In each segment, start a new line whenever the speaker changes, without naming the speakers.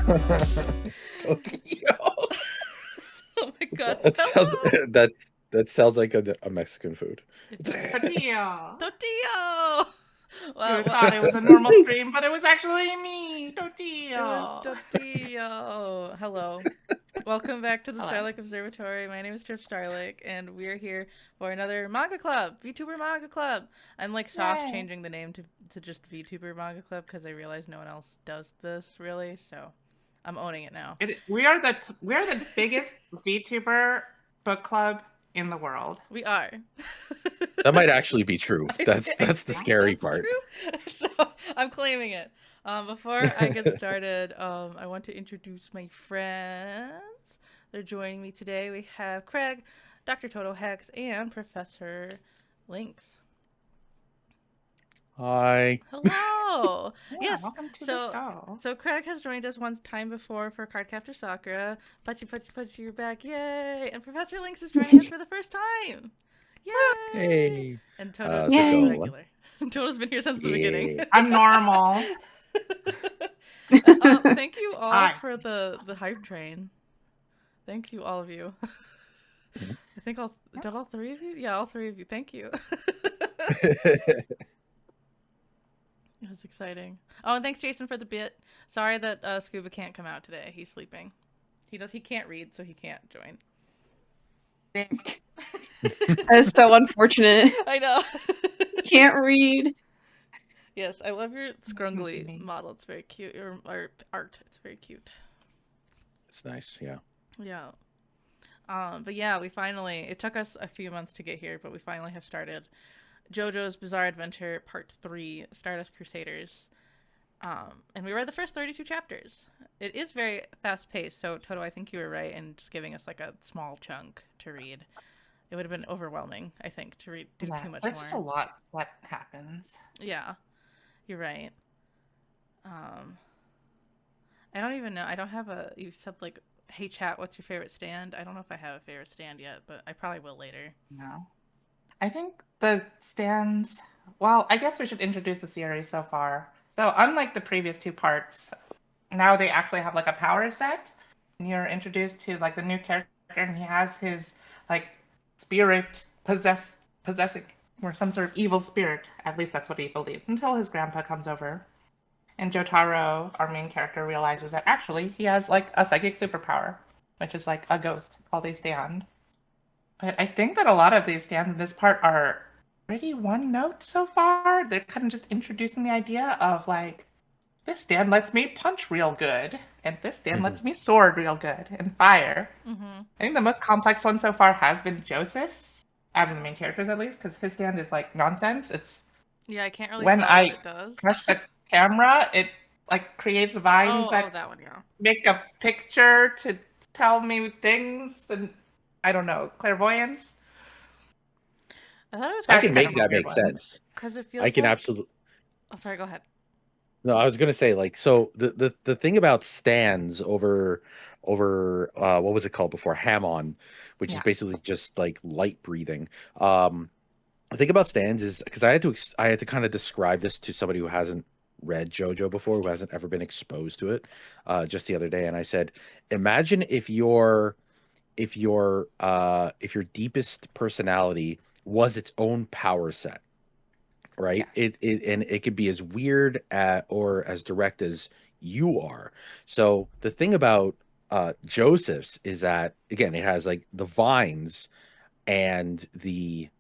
Tokyo.
Oh my god.
That sounds
Hello.
that sounds like a Mexican food.
It's
Tortilla.
Tortillo.
You
Well,
thought it was a normal stream, but it was actually me,
it was
Tortilla.
Tortillo. Hello. Welcome back to the
Hello.
Starlake Observatory. My name is Trip Starlake, and we're here for another manga club, VTuber manga club. I'm like soft
Yay.
changing the name to just VTuber manga club because I realize no one else does this really, so I'm owning it now.
We are the biggest VTuber book club in the world.
We are.
That might actually be true. That's the
think
scary
that's
part.
True. So I'm claiming it. Before I get started, I want to introduce my friends. They're joining me today. We have Krag, Dr. Toto Hex, and Professor Lynx.
Hi.
Hello.
Yeah,
Yes.
welcome to the show.
So Krag has joined us one time before for Cardcaptor Sakura. Punchy, punchy, punchy, you're back. Yay. And Professor Lynx is joining us for the first time. Yay.
Hey.
And Toto
How's it
is
going?
regular. Toto's been here since the beginning.
Yeah.
I'm normal.
Thank you all
Hi.
for the hype train. Thank you, all of you.
Mhm.
I think did all three of you? Yeah, all three of you. Thank you. That's exciting. Oh, and thanks, Jason, for the bit. Sorry that Scuba can't come out today. He's sleeping. He can't read, so he can't join.
That is so unfortunate.
I know.
Can't read.
Yes, I love your scrungly model. It's very cute. Your art. It's very cute.
It's nice, yeah.
Yeah. But yeah, it took us a few months to get here, but we finally have started Jojo's Bizarre Adventure Part 3, Stardust Crusaders. And we read the first 32 chapters. It is very fast-paced, so Toto, I think you were right in just giving us like a small chunk to read. It would have been overwhelming, I think, to read too much more.
There's just a lot that happens.
Yeah, you're right. I don't even know. I don't have you said like, hey chat, what's your favorite stand? I don't know if I have a favorite stand yet, but I probably will later.
No. I think the stands, well, I guess we should introduce the series so far. So unlike the previous two parts, now they actually have like a power set. And you're introduced to like the new character, and he has his like spirit possessing or some sort of evil spirit. At least that's what he believes, until his grandpa comes over. And Jotaro, our main character, realizes that actually he has like a psychic superpower, which is like a ghost called a stand. But I think that a lot of these stands in this part are pretty one note so far. They're kind of just introducing the idea of like, this stand lets me punch real good, and this stand lets me sword real good and fire.
Mm-hmm.
I think the most complex one so far has been Joseph's, out of the main characters at least, because his stand is like nonsense. It's
Yeah, I can't really
when
tell
I
what it does.
press the camera, it like creates vines that
that one, yeah.
make a picture to tell me things, and I don't know, clairvoyance.
I thought it was
I
That's
can
kind
make
of a
that
weird
make
one.
sense.
because it feels
I can
like...
absolutely.
Oh, sorry, go ahead.
No, I was gonna say like so the thing about stands over what was it called before Hamon, which is
Yeah.
basically just like light breathing. The thing about stands is because I had to kind of describe this to somebody who hasn't read JoJo before, who hasn't ever been exposed to it, just the other day, and I said, imagine if your deepest personality was its own power set, right?
Yeah.
It could be as weird or as direct as you are. So the thing about Joseph's is that again, it has like the vines and the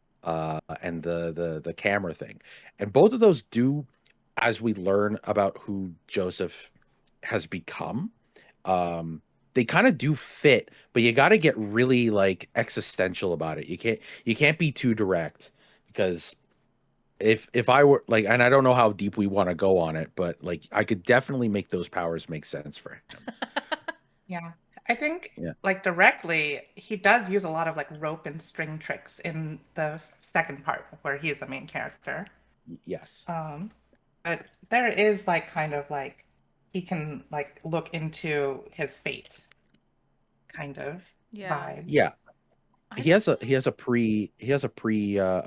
camera thing, and both of those do, as we learn about who Joseph has become, they kind of do fit, but you got to get really like existential about it. You can't be too direct, because if I were like, and I don't know how deep we want to go on it, but like I could definitely make those powers make sense for him.
Yeah. I think
Yeah.
like directly, he does use a lot of like rope and string tricks in the second part where he's the main character.
Yes.
But there is like kind of like he can like look into his fate kind of vibes.
Yeah. He has a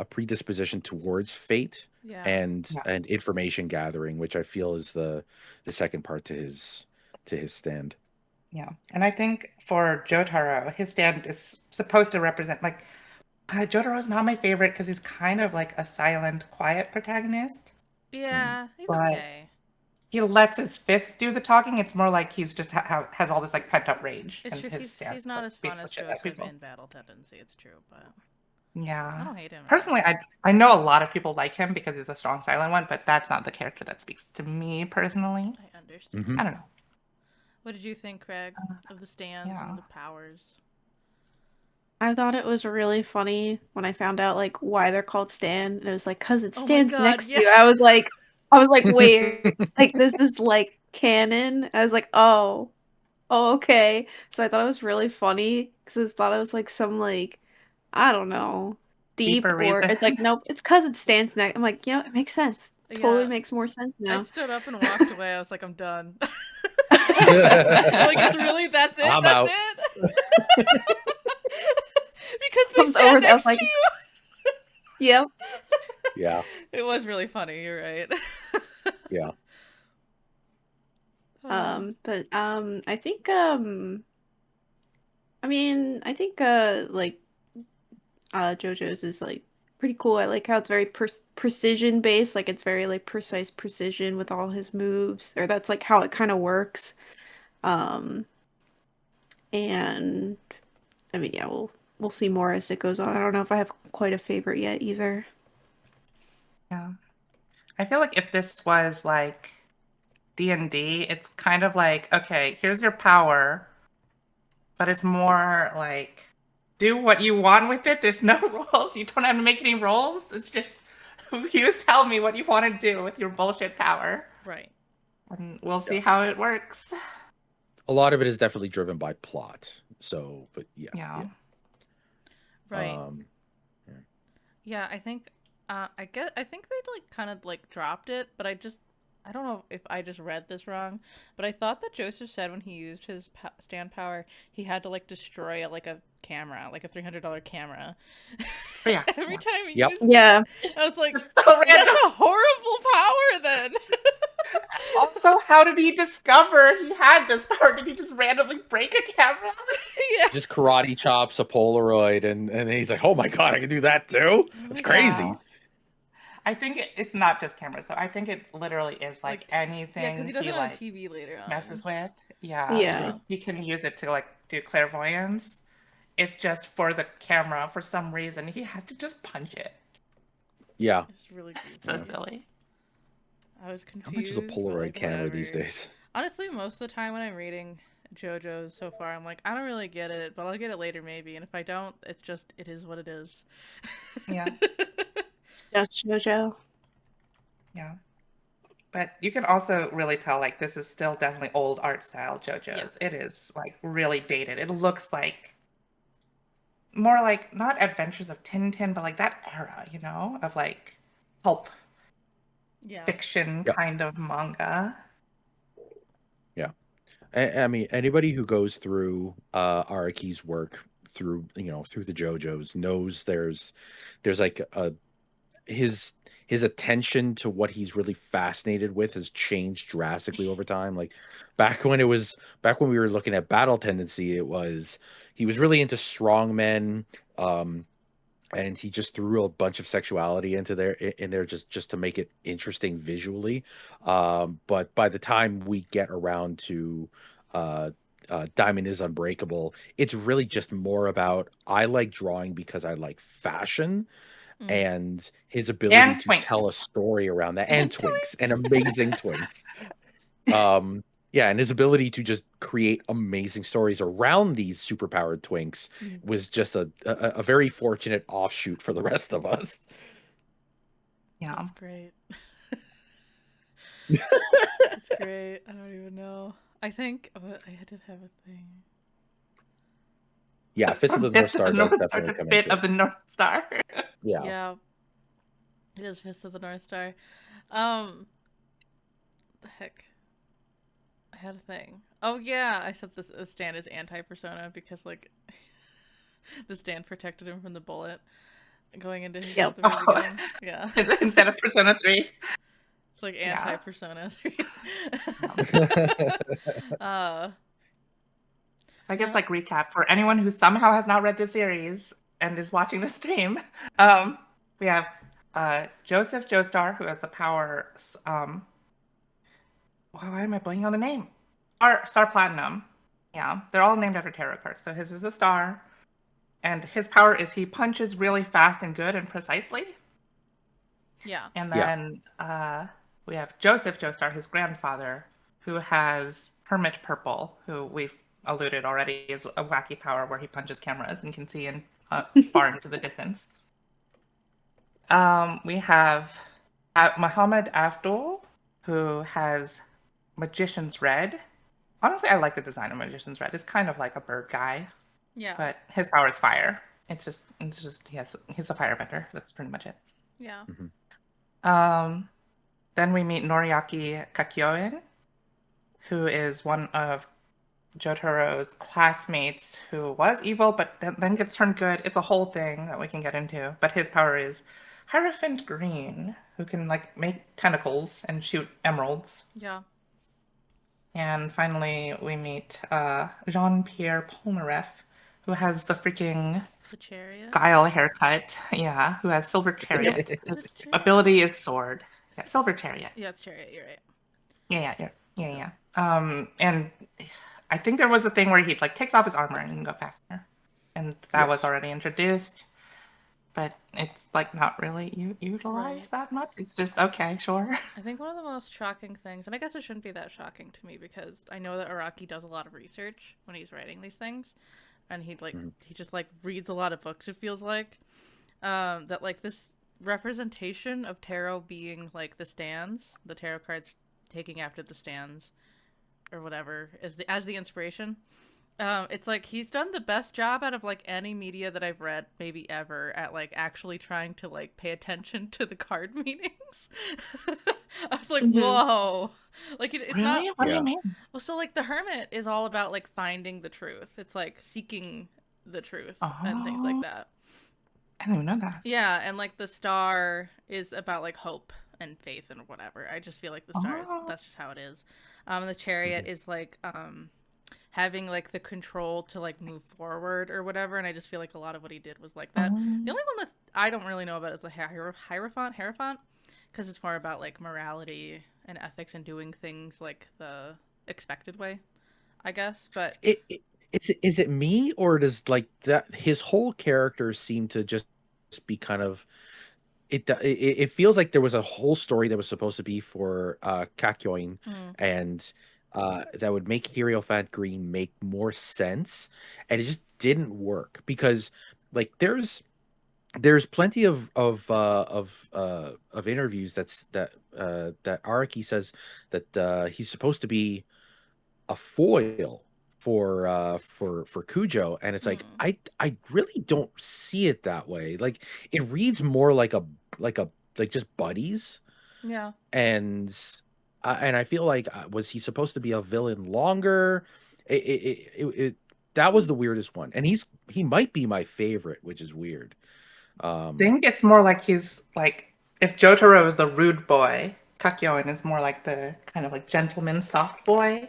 predisposition towards fate
Yeah.
and information gathering, which I feel is the second part to to his stand.
Yeah. And I think for Jotaro, his stand is supposed to represent like Jotaro's not my favorite because he's kind of like a silent, quiet protagonist.
Yeah, he's
But
okay.
he lets his fists do the talking. It's more like he's just has all this like pent up rage.
It's
And
true.
his stance
He's not as
beats
fun
the
as
shit out of
Joseph
people.
in Battle Tendency. It's true, but I
Yeah.
don't hate him.
Personally, I know a lot of people like him because he's a strong silent one, but that's not the character that speaks to me personally.
I understand.
Mhm.
I don't know.
What did you think, Krag, of the stands
yeah.
and the powers?
I thought it was really funny when I found out like why they're called Stan. And it was like, cause it
Oh my
stands
God,
next to
yeah.
you. I was like, wait, like this is like canon. I was like, oh, okay. So I thought it was really funny because I thought it was like some like, I don't know, deep
Deeper
or
reason.
it's like, nope, it's cause it stands next. I'm like, it makes sense. Totally
Yeah.
makes more sense
I
now.
stood up and walked away. I was like, I'm done. Like, it's really, that's it?
I'm
That's
out.
it? Because they
Comes
stand
over there, I was
next
like,
to you.
yep.
Yeah.
It was really funny. You're right.
Yeah.
But I think I think like JoJo's is like pretty cool. I like how it's very precision based, like it's very like precise precision with all his moves, or that's like how it kind of works. Um, and I mean, yeah, we'll see more as it goes on. I don't know if I have quite a favorite yet either.
Yeah. I feel like if this was like D&D, it's kind of like, okay, here's your power, but it's more like do what you want with it. There's no rules. You don't have to make any rolls. It's just you tell me what you want to do with your bullshit power.
Right.
And we'll see how it works.
A lot of it is definitely driven by plot. So, but yeah.
Yeah.
Right.
Yeah.
Yeah, I think I think they like kind of like dropped it, but I don't know if I just read this wrong, but I thought that Joseph said when he used his stand power, he had to like destroy a camera, like a $300 camera.
Oh, yeah.
Every time he
Yep.
used
Yeah.
it, I was like,
So
that's
random.
a horrible power then.
Also, how did he discover he had this power? Did he just randomly break a camera?
Yeah.
Just karate chops a Polaroid, and he's like, "Oh my god, I can do that too! That's crazy."
Yeah. I think it's not just cameras, though. I think it literally is like anything
Yeah, because he does
he
it on
like
TV later on.
messes with. Yeah.
Yeah.
He can use it to like do clairvoyance. It's just for the camera for some reason. He has to just punch it.
Yeah.
It's really creepy.
So silly.
I was
How
confused.
much is a
but,
Polaroid
like,
camera these
whatever.
days?
Honestly, most of the time when I'm reading JoJo's so far, I'm like, I don't really get it, but I'll get it later maybe. And if I don't, it is what it is.
Yeah.
That's JoJo.
Yeah. But you can also really tell like this is still definitely old art style JoJo's. It is like really dated. It looks like more like not Adventures of Tintin, but like that era, you know, of like pulp
Yeah.
fiction
Yep.
kind of manga.
Yeah. I mean, anybody who goes through Araki's work through the JoJo's knows there's like his attention to what he's really fascinated with has changed drastically over time. Like back when we were looking at Battle Tendency, he was really into strongmen, and he just threw a bunch of sexuality into there just to make it interesting visually. But by the time we get around to Diamond is Unbreakable, it's really just more about I like drawing because I like fashion and his ability
And
to tell a
twinks.
story around that, and
And
twinks, and amazing twinks. Yeah, and his ability to just create amazing stories around these superpowered twinks was just a very fortunate offshoot for the rest of us.
Yeah.
That's great. That's great. I don't even know. I think I did have a thing.
Yeah, Fist of the North Star does definitely come
bit
into
of the
it.
North Star.
Yeah.
Yeah. It is Fist of the North Star. The heck. I had a thing. Oh yeah, I said this stand is anti-persona because like the stand protected him from the bullet going into his
Yep.
at the very beginning. Yeah.
Instead of Persona 3.
It's like
Yeah.
anti-Persona 3.
So I guess
Yeah.
like recap for anyone who somehow has not read the series and is watching the stream. We have Joseph Joestar, who has the power. Why am I blanking on the name? Star Platinum. Yeah, they're all named after tarot cards. So his is a star, and his power is he punches really fast and good and precisely.
Yeah.
And
Yeah.
then we have Joseph Joestar, his grandfather, who has Hermit Purple, who we've alluded already is a wacky power where he punches cameras and can see in far into the distance. We have Muhammad Abdul, who has Magician's Red. Honestly, I like the design of Magician's Red. It's kind of like a bird guy,
Yeah.
but his power is fire. It's just he's a firebender. That's pretty much it.
Yeah.
Then we meet Noriaki Kakyoin, who is one of Jotaro's classmates who was evil but then gets turned good. It's a whole thing that we can get into. But his power is Hierophant Green, who can like make tentacles and shoot emeralds.
Yeah.
And finally, we meet Jean-Pierre Polnareff, who has the freaking
The chariot.
Guile haircut. Yeah, who has Silver Chariot. His
The chariot.
ability is sword. Yeah, Silver Chariot.
Yeah, it's chariot. You're right.
Yeah. And I think there was a thing where he like takes off his armor and he can go faster, and that was
Yes.
already introduced, but it's like not really utilized
Right.
that much. It's just okay, sure.
I think one of the most shocking things, and I guess it shouldn't be that shocking to me because I know that Araki does a lot of research when he's writing these things, and he just like reads a lot of books. It feels like that like this representation of tarot being like the stands, the tarot cards taking after the stands, or whatever as the inspiration. It's like he's done the best job out of like any media that I've read maybe ever at like actually trying to like pay attention to the card meanings. I was like, whoa, like it's
Really?
not.
What do
Yeah.
you mean?
Well, so like the Hermit is all about like finding the truth. It's like seeking the truth and things like
Oh,
that.
I didn't even know that.
Yeah, and like the star is about like hope and faith and whatever. I just feel like the stars,
Oh.
that's just how it is. The chariot is like having like the control to like move forward or whatever, and I just feel like a lot of what he did was like that. The only one that I don't really know about is the Hierophant, because it's more about like morality and ethics and doing things like the expected way, I guess. But
Is it me, or does like that his whole character seem to just be kind of it feels like there was a whole story that was supposed to be for Kakyoin, and that would make Hierophant Green make more sense, and it just didn't work because like there's plenty of interviews that Araki says that he's supposed to be a foil for Cujo, and it's like I really don't see it that way. Like it reads more like like just buddies,
yeah.
and I feel like was he supposed to be a villain longer? That was the weirdest one, and he might be my favorite, which is weird.
I think it's more like he's like if Jotaro is the rude boy, Kakyoin is more like the kind of like gentleman soft boy.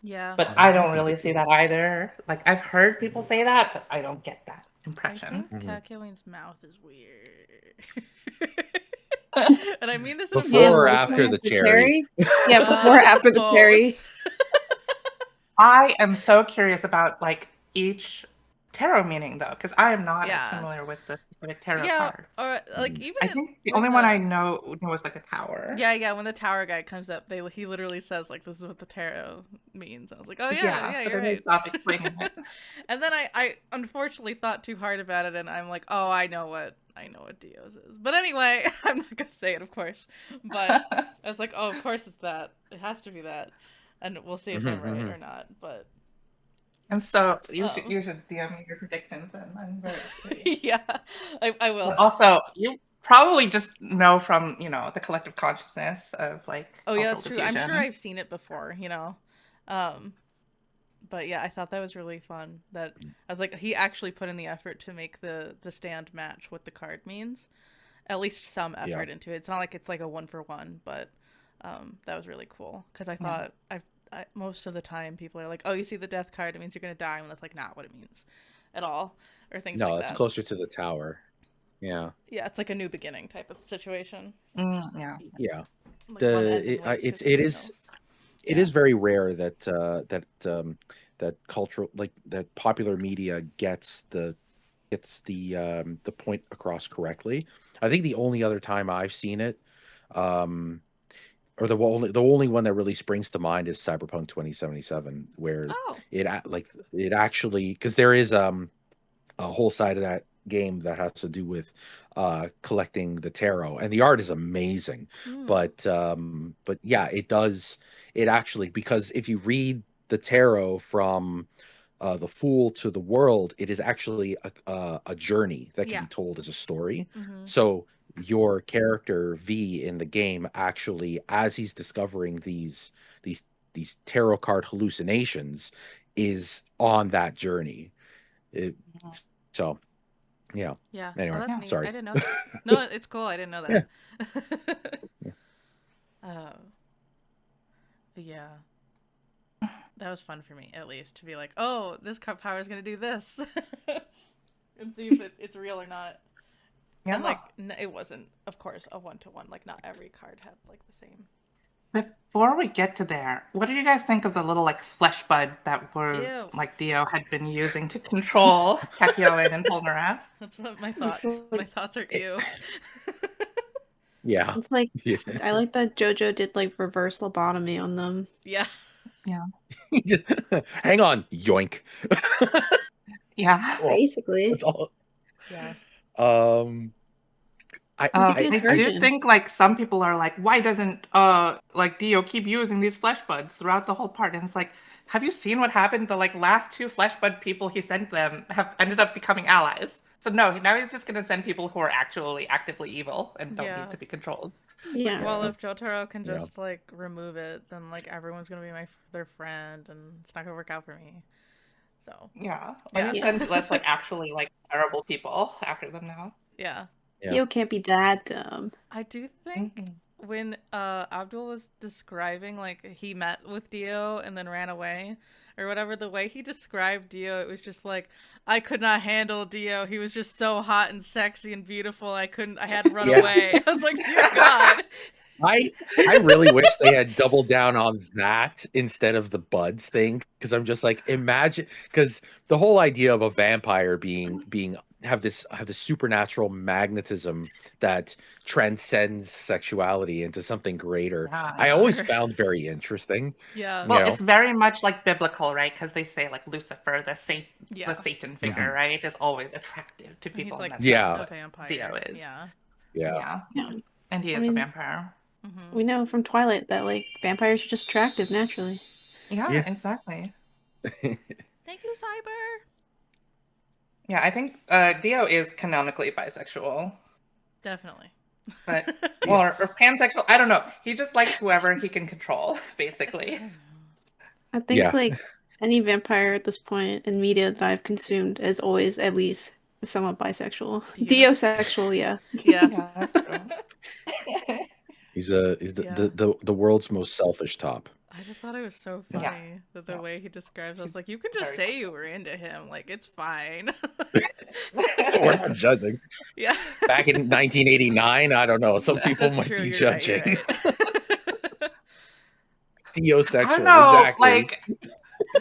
Yeah.
But I don't really see that either. Like I've heard people say that, but I don't get that
I
impression.
think Kakyoin's mouth is weird. And I mean this in a
Before or
positive
after
way.
the cherry?
Yeah, before or after the
Both.
cherry.
I am so curious about like each tarot meaning though, because I am not
Yeah.
as familiar with the specific tarot
Yeah,
cards.
or like even
I think the
when
only one I know was like a tower.
Yeah, when the tower guy comes up, he literally says like this is what the tarot means. I was like, oh yeah,
but
you're
then they
right.
stop explaining it.
And then I unfortunately thought too hard about it, and I'm like, oh, I know what Dios is. But anyway, I'm not gonna say it, of course. But I was like, oh, of course it's that. It has to be that, and we'll see if I'm right or not. But
I'm so you should DM me your predictions, and I'm very curious.
yeah, I will.
But also, you probably just know from the collective consciousness of like.
Oh yeah, that's
cultural
true. I'm
diffusion.
sure I've seen it before, But yeah, I thought that was really fun. That I was like, he actually put in the effort to make the stand match what the card means. At least some effort into it. It's not like it's like a 1-for-1, but That was really cool because I thought most of the time people are like, oh, you see the death card, it means you're gonna die, and that's like not what it means at all, or things
No,
like
it's
that.
closer to the tower. Yeah.
Yeah, it's like a new beginning type of situation.
Yeah.
Yeah.
Like one ending
The
leads to
it's it
something
is
else.
it is very rare that that cultural, like, that popular media gets the point across correctly. I think the only other time I've seen it, um or the only one that really springs to mind is Cyberpunk 2077, where
Oh,
it actually, because there is a whole side of that game that has to do with collecting the tarot, and the art is amazing.
hmm.
But yeah, it actually, because if you read the tarot from the fool to the world, it is actually a journey that can
Yeah.
be told as a story.
Mm-hmm.
So your character V in the game, actually, as he's discovering these these tarot card hallucinations, is on that journey. It, so yeah.
Yeah. Oh,
Anyway,
that's
Yeah.
neat. I
sorry.
didn't know that. No, it's cool. I didn't know
Yeah.
that.
Yeah.
uh, but yeah, that was fun for me at least to be like, oh, this card power is gonna do this, and see if it's real or not.
Yeah.
And like, it wasn't, of course, a 1-to-1. Like, not every card had like the same.
Before we get to there, what do you guys think of the little like flesh bud that were
Ew.
like Dio had been using to control Kakyoin and Polnareff?
That's what my
It's
thoughts. My
like,
thoughts are ew.
Yeah.
it's like
Yeah.
I like that Jojo did like reverse lobotomy on them.
Yeah.
Yeah.
Hang on, yoink.
Yeah.
Well,
Basically.
that's all.
Yeah.
Um,
You could be a
I do
surgeon.
think like some people are like, why doesn't like Dio keep using these flesh buds throughout the whole part? And it's like, have you seen what happened? The like last two flesh bud people he sent them have ended up becoming allies. So no, now he's just gonna send people who are actually actively evil and don't
Yeah.
need to be controlled.
It's like,
Yeah.
well,
Yeah.
if Jotaro can
Yeah.
just like remove it, then like everyone's gonna be their friend, and it's not gonna work out for me. So
Yeah. Let
yeah,
me
Yeah.
send less like actually like terrible people after them now.
yeah.
Yeah.
Dio can't be that dumb.
I do think
Mhm.
when Abdul was describing like he met with Dio and then ran away or whatever, the way he described Dio, it was just like, I could not handle Dio. He was just so hot and sexy and beautiful. I had to run
Yeah.
away. I was like, dear God.
I really wish they had doubled down on that instead of the buds thing, because I'm just like, imagine, because the whole idea of a vampire being have this supernatural magnetism that transcends sexuality into something greater.
Yeah.
I always
Sure.
found very interesting.
Yeah.
You
Well,
know,
it's very much like biblical, right? Because they say like Lucifer,
Yeah.
the Satan figure,
Mhm.
right, is always attractive to
And he's
people,
like
and that's
Yeah.
a
what
vampire.
Dio is.
Yeah.
yeah,
Yeah,
Yeah.
and he
I
is a
mean,
vampire.
Mm-hmm.
we know from Twilight that like vampires are just attractive naturally.
Yeah,
yeah.
exactly.
Thank you, Cyber.
Yeah, I think Dio is canonically bisexual,
Definitely.
but or pansexual. I don't know. He just likes whoever he can control, basically.
I think
Yeah.
like any vampire at this point in media that I've consumed is always at least somewhat bisexual.
Yes.
Diosexual, yeah.
Yeah.
Yeah, that's true.
He's
Yeah.
the world's most selfish top.
I just thought it was so
Yeah.
funny that the
Yeah.
way he describes. I was
He's
like, you can just
very
say you were into him. Like, it's fine.
We're not judging.
Yeah.
Back in 1989, I don't know. Some people
That's
might
true.
be
You're right. You're
judging.
right.
I don't
Diosexual,
know,
exactly.
like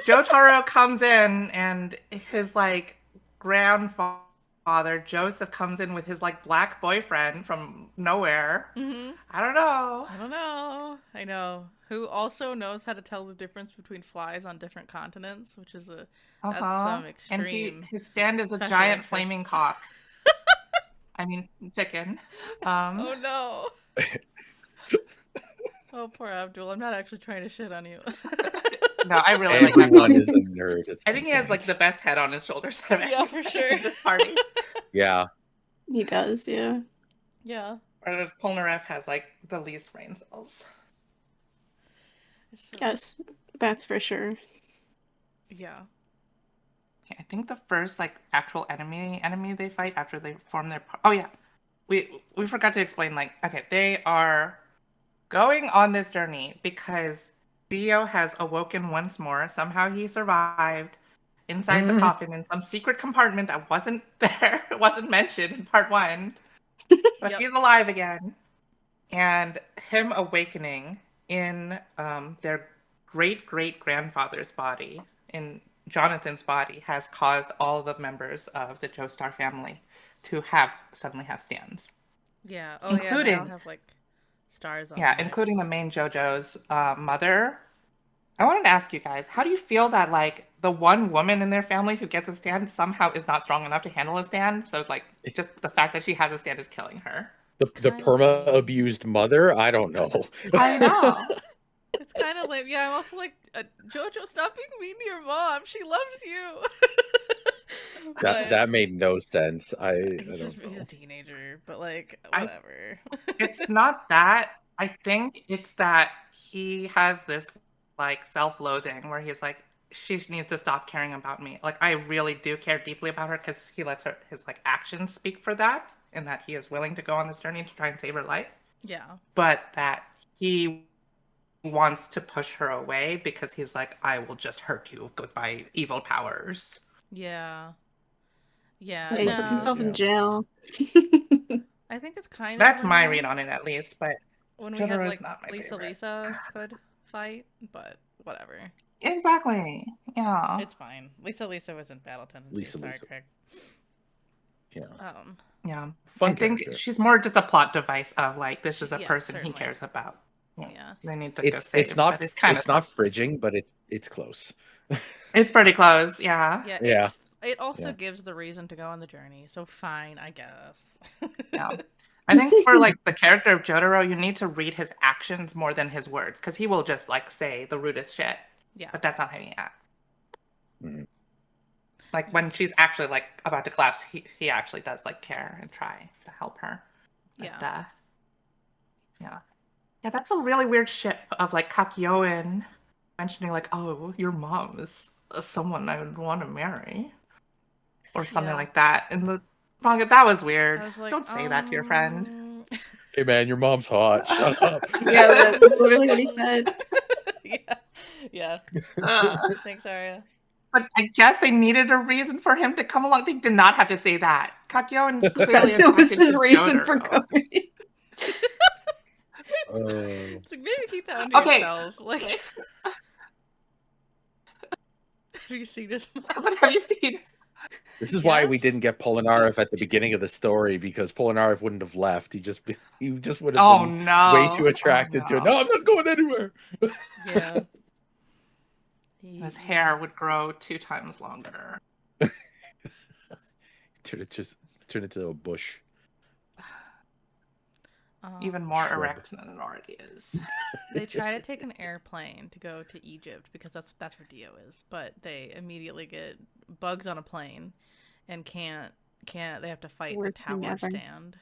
Jotaro comes in and his like grandfather Joseph comes in with his like black boyfriend from nowhere.
Hmm.
I don't know.
I don't know. I know. Who also knows how to tell the difference between flies on different continents, which is that's some
And
extreme
his stand is a
special
giant flaming
interests.
cock. I mean chicken.
Oh no. Oh, poor Abdul. I'm not actually trying to shit on you.
No, I really like
Everyone
that.
is a nerd. At
I
some
think he has like the
points.
best head on his shoulders I've
Yeah, for sure.
at this party.
Yeah.
He does, yeah.
Yeah.
Whereas Polnareff has like the least brain cells.
So,
Yes, that's for sure.
yeah.
I think the first like actual enemy they fight after they form their oh yeah, we forgot to explain like okay, they are going on this journey because Dio has awoken once more. Somehow he survived inside the coffin in some secret compartment that wasn't there. It wasn't mentioned in part 1. But
Yep.
he's alive again. And him awakening in their great-great-grandfather's body, in Jonathan's body, has caused all the members of the Joestar family to suddenly have stands.
Yeah. Oh, yeah. They all have like stars on.
Yeah,
their
including the
necks.
main JoJo's mother. I wanted to ask you guys, how do you feel that like the one woman in their family who gets a stand somehow is not strong enough to handle a stand? So like just the fact that she has a stand is killing her.
The
Kinda
perma
lame.
abused mother. I don't know.
I know.
It's kind of lame. Yeah, I'm also like, Jojo, stop being mean to your mom. She loves you. But
That made no sense. I
he's
don't
a
know.
teenager, but like,
I-
whatever.
It's not that. I think it's that he has this like self-loathing where he's like, she needs to stop caring about me. Like I really do care deeply about her because he lets his like actions speak for that, and that he is willing to go on this journey to try and save her life.
Yeah.
But that he wants to push her away because he's like, I will just hurt you with my evil powers.
Yeah. Yeah.
Yeah, he puts himself in jail.
I think it's kind of
That's my
lame
read on it, at least. But
when we had
Jotaro is
like
not my
Lisa
favorite.
could fight, but whatever.
Exactly. Yeah.
It's fine. Lisa was in battle tendency.
Lisa.
Sorry, Craig.
Yeah.
Yeah.
Fun
I think
character.
she's more just a plot device of like, this is a
Yeah,
person
certainly.
he cares about.
Yeah.
They need to go
It's
save.
not
But it's kind of
not fridging, but it's close.
It's pretty close. Yeah.
Yeah.
Yeah.
It also
Yeah.
gives the reason to go on the journey, so fine, I guess.
Yeah. I think for like the character of Jotaro, you need to read his actions more than his words, because he will just like say the rudest shit.
Yeah.
But that's not how he acts.
Mhm.
Like when she's actually like about to collapse, he actually does like care and try to help her. But,
Yeah.
yeah. Yeah, that's a really weird shit of like Kakyoin mentioning like, oh, your mom is someone I would want to marry. Or something
Yeah.
like that. And the manga, that was weird.
I was like,
Don't say that to your friend.
Hey man, your mom's hot. Shut up.
Yeah, that's literally what he said.
Yeah. Thanks, Arya.
But I guess they needed a reason for him to come along. They did not have to say that. Kakyoin's clearly
That was
attracted
his
to
reason for
Jotaro.
going.
It's like, maybe keep that under
Okay.
yourself. Like, have you seen his mom?
But have you seen?
This is why we
Yes.
didn't get Polnareff at the beginning of the story, because Polnareff wouldn't have left. He just would have
Oh
been
no!
way too attracted to it. No, I'm not going anywhere.
Yeah.
His hair would grow 2 times longer.
Turn it to a bush.
Even more
Shrub.
erect than it already is.
They try to take an airplane to go to Egypt because that's where Dio is, but they immediately get bugs on a plane and can't they have to fight
Worst
the
thing
tower
ever.
stand.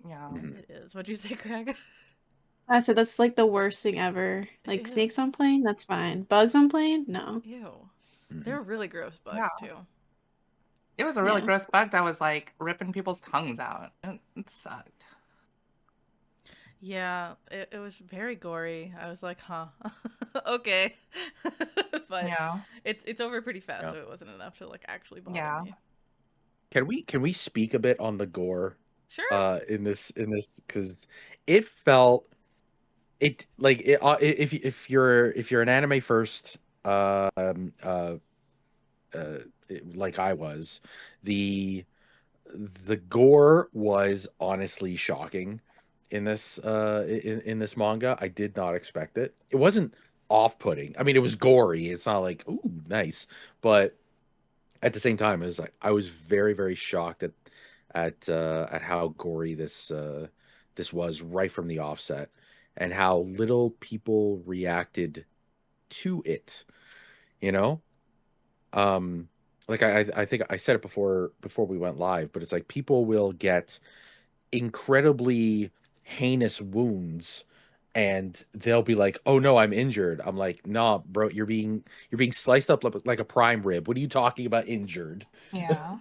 Yeah.
Mhm.
It is. What'd you say, Craig?
I said that's like the worst thing ever. Like
It
snakes
is.
on plane, that's fine. Bugs on plane, no.
Ew.
Mhm.
They were really gross bugs
Yeah.
too.
It was a really
Yeah.
gross bug that was like ripping people's tongues out. It sucked.
Yeah, it was very gory. I was like, huh. Okay. But
Yeah.
it's over pretty fast,
Yeah.
so it wasn't enough to like actually bother
Yeah.
me.
Can we speak a bit on the gore
Sure.
in this because it felt it like it, if you're an anime first like I was, the gore was honestly shocking in this in this manga. I did not expect it. It wasn't off-putting. I mean, it was gory. It's not like, ooh, nice, but at the same time, it was like I was very, very shocked at how gory this was right from the offset, and how little people reacted to it. You know, like I think I said it before we went live, but it's like people will get incredibly heinous wounds and they'll be like, "Oh no, I'm injured." I'm like, "Nah, bro, you're being sliced up like a prime rib. What are you talking about injured?"
Yeah.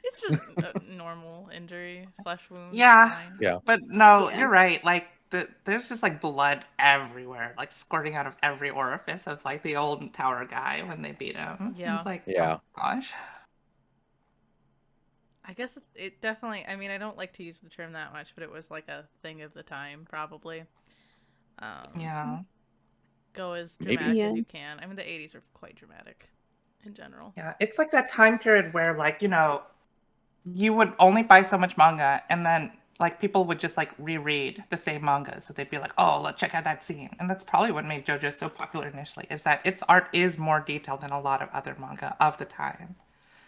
It's just a normal injury, flesh wound.
Yeah.
Fine.
Yeah.
But no,
Yeah.
you're right. Like there's just like blood everywhere, like squirting out of every orifice of like the old tower guy when they beat him.
Yeah.
It's like,
Yeah.
oh gosh.
I guess it definitely. I mean, I don't like to use the term that much, but it was like a thing of the time, probably.
Yeah.
Go as
Maybe.
dramatic
Yeah.
as you can. I mean, the 80s are quite dramatic in general.
Yeah. It's like that time period where like, you would only buy so much manga and then like people would just like reread the same manga. So they'd be like, oh, let's check out that scene. And that's probably what made JoJo so popular initially, is that its art is more detailed than a lot of other manga of the time.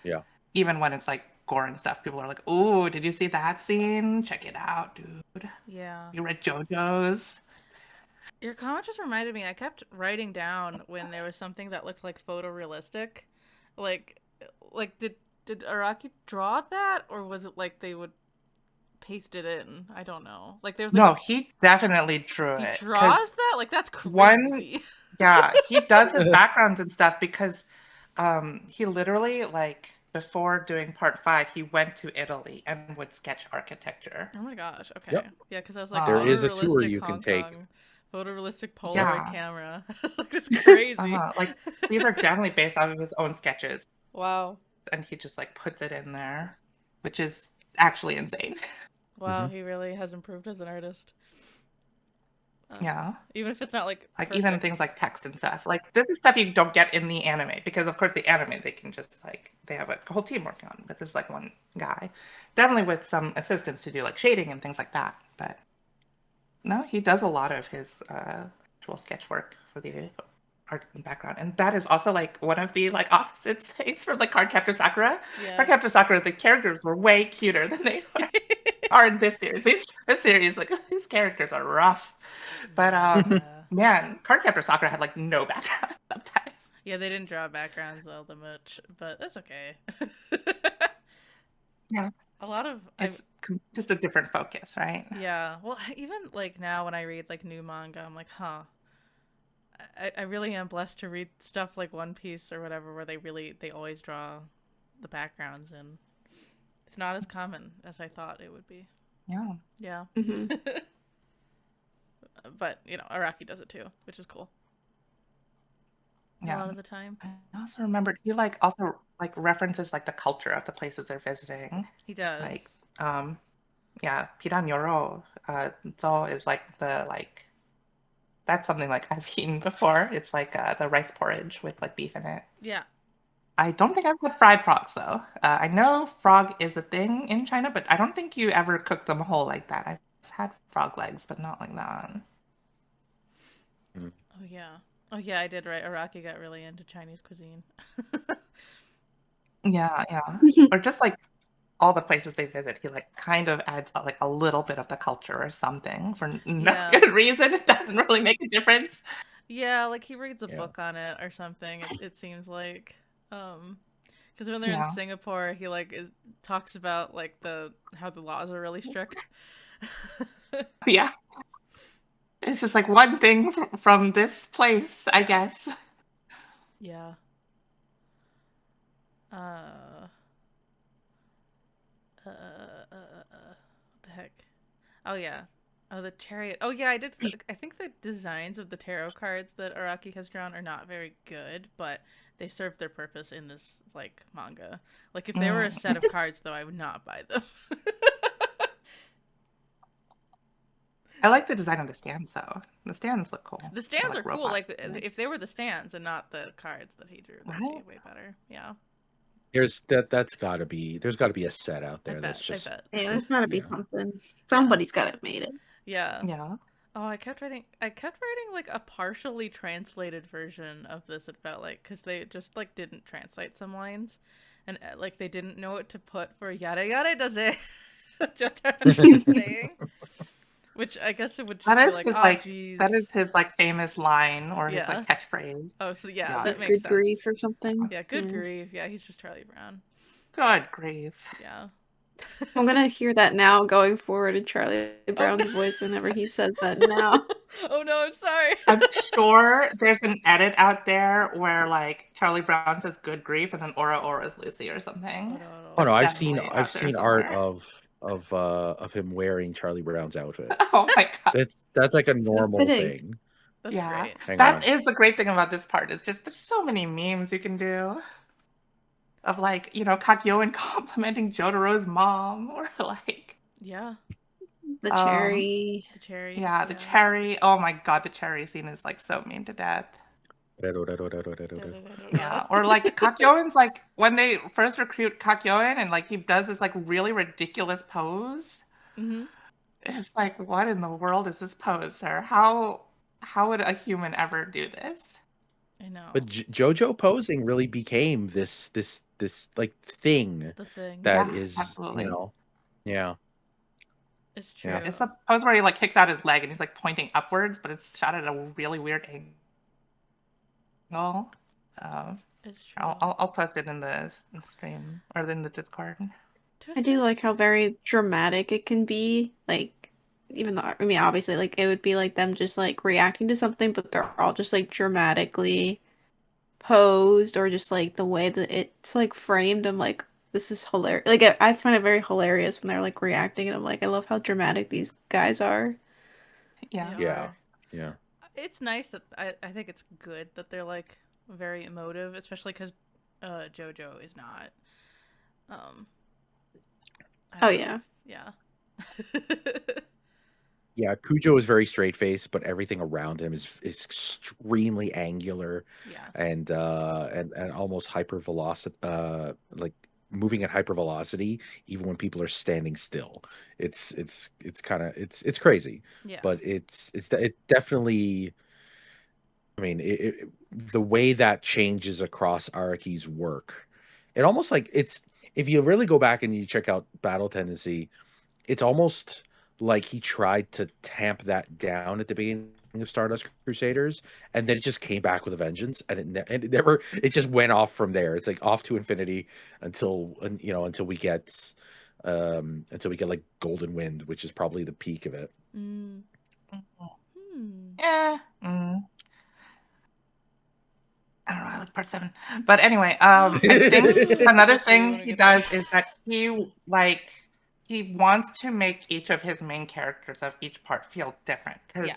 Yeah.
Even when it's like gore and stuff, people are like, "Ooh, did you see that scene? Check it out, dude.
Yeah.
You read JoJo's?"
Your comment just reminded me. I kept writing down when there was something that looked like photorealistic, like did Araki draw that, or was it like they would paste it in? I don't know. Like there was
No,
like
he definitely drew
he
it.
draws
'cause
that. Like that's crazy.
one, yeah, he does his backgrounds and stuff because he literally like before doing part 5, he went to Italy and would sketch architecture.
Oh my gosh. Okay.
Yep.
Yeah, because I was like,
There
is a tour
photorealistic
you can
Hong
take.
Kong, photorealistic Polaroid
Yeah.
camera. Like it's crazy.
Like these are definitely based off of his own sketches,
Wow.
and he just like puts it in there, which is actually insane.
Wow, he really has improved as an artist.
Yeah.
Even if it's not like
Even
perfect.
things like text and stuff. Like this is stuff you don't get in the anime because of course the anime they can just like they have a whole team working on, but there's like one guy. Definitely with some assistance to do like shading and things like that. But no, he does a lot of his actual sketch work for the art and background. And that is also like one of the like opposite things for like Cardcaptor Sakura.
Yeah.
Cardcaptor Sakura, the characters were way cuter than they are in this series. This series, like these characters are rough. But man, Cardcaptor Sakura had like no background sometimes.
Yeah, they didn't draw backgrounds all that much, but that's okay.
Yeah.
A lot of
It's just a different focus, right?
yeah. Well, even like now when I read like new manga, I'm like, huh. I really am blessed to read stuff like One Piece or whatever where they always draw the backgrounds, and it's not as common as I thought it would be.
Yeah.
Yeah.
Mhm.
But, Araki does it too, which is cool. A
Yeah.
lot of the time.
I also remembered he like also like references like the culture of the places they're visiting.
He does.
Like yeah, Piranyoro so is like that's something like I've eaten before. It's like the rice porridge with like beef in it.
Yeah.
I don't think I've had fried frogs though. I know frog is a thing in China, but I don't think you ever cook them whole like that. I've had frog legs, but not like that.
Oh yeah. Oh yeah, I did right. Araki got really into Chinese cuisine.
Yeah, or just like all the places they visit, he like kind of adds like a little bit of the culture or something for no
Yeah.
good reason. It doesn't really make a difference.
Yeah, like he reads a
Yeah.
book on it or something. It seems like, because when they're
Yeah.
in Singapore, he like talks about like how the laws are really strict.
Yeah, it's just like one thing from this place, I guess.
Yeah. What the heck? Oh yeah. Oh, the chariot. Oh yeah, I think the designs of the tarot cards that Araki has drawn are not very good, but they serve their purpose in this like manga. Like if they were a set of cards, though, I would not buy them.
I like the design of the stands though. The stands look cool.
The stands
They're
are cool.
robot
Like
stands.
if they were the stands and not the cards that he drew, that'd be
Right.
way better. Yeah.
There's got to be a set out there
I
that's
bet.
just
Yeah, there's gotta be
Yeah.
something. Somebody's gotta have made it.
Yeah.
Yeah.
Oh, I kept writing like a partially translated version of this. It felt like because they just like didn't translate some lines, and like they didn't know what to put for yada yada does it. Jotaro was saying, which I guess it would just
That
be
is
like,
his
oh
like
geez.
that is his like famous line or his
Yeah.
like catchphrase.
Oh, so yeah,
Yeah.
that makes
Good
sense.
grief or something.
Yeah, good grief. Yeah, he's just Charlie Brown.
Good grief.
Yeah.
I'm gonna hear that now going forward in Charlie Brown's voice whenever he says that now.
Oh no, I'm sorry.
I'm sure there's an edit out there where like Charlie Brown says good grief and then Ora Ora's Lucy or something.
Oh no, I've
Definitely
seen
out there
art
somewhere.
of of him wearing Charlie Brown's outfit.
Oh my god.
That's like a
So
normal
fitting.
thing.
That's
Yeah.
great.
Hang
That
on.
is the great thing about this part, is just there's so many memes you can do of like, Kakyoin complimenting Jotaro's mom, or like
Yeah,
The
um
cherry.
the cherries.
yeah, the cherry. Oh my god, the cherry scene is like so meme to death. Yeah, or like Kakyoin's like when they first recruit Kakyoin and like he does this like really ridiculous pose.
Mm-hmm.
It's like, what in the world is this pose, sir? How would a human ever do this?
I know.
But JoJo posing really became this like thing
The thing.
that
Yeah,
is,
absolutely.
yeah.
It's true.
Yeah.
It's the pose where he like kicks out his leg and he's like pointing upwards, but it's shot at a really weird angle.
It's true.
I'll post it in the stream or in the Discord.
I do like how very dramatic it can be. Like, even though, I mean, obviously, like, it would be like them just like reacting to something, but they're all just like dramatically posed, or just like the way that it's like framed. I'm like, this is hilarious. Like, I find it very hilarious when they're like reacting, and I'm like, I love how dramatic these guys are.
Yeah.
They
Yeah.
are.
Yeah.
It's nice that I think it's good that they're like very emotive, especially because Jojo is not. I
Oh
don't know.
yeah.
Yeah.
Yeah, Cujo is very straight faced, but everything around him is extremely angular
Yeah.
and almost like moving at hyper velocity even when people are standing still. It's kind of it's crazy,
Yeah.
but it definitely. I mean, the way that changes across Araki's work, it almost like it's if you really go back and you check out Battle Tendency, it's almost like he tried to tamp that down at the beginning of Stardust Crusaders, and then it just came back with a vengeance, and it never it just went off from there. It's like off to infinity until we get like Golden Wind, which is probably the peak of it.
Mm.
Yeah. I don't know. I like part 7, but anyway, I think another
We'll see when
thing
we
he
get there.
does is that he wants to make each of his main characters of each part feel different. Because
Yeah.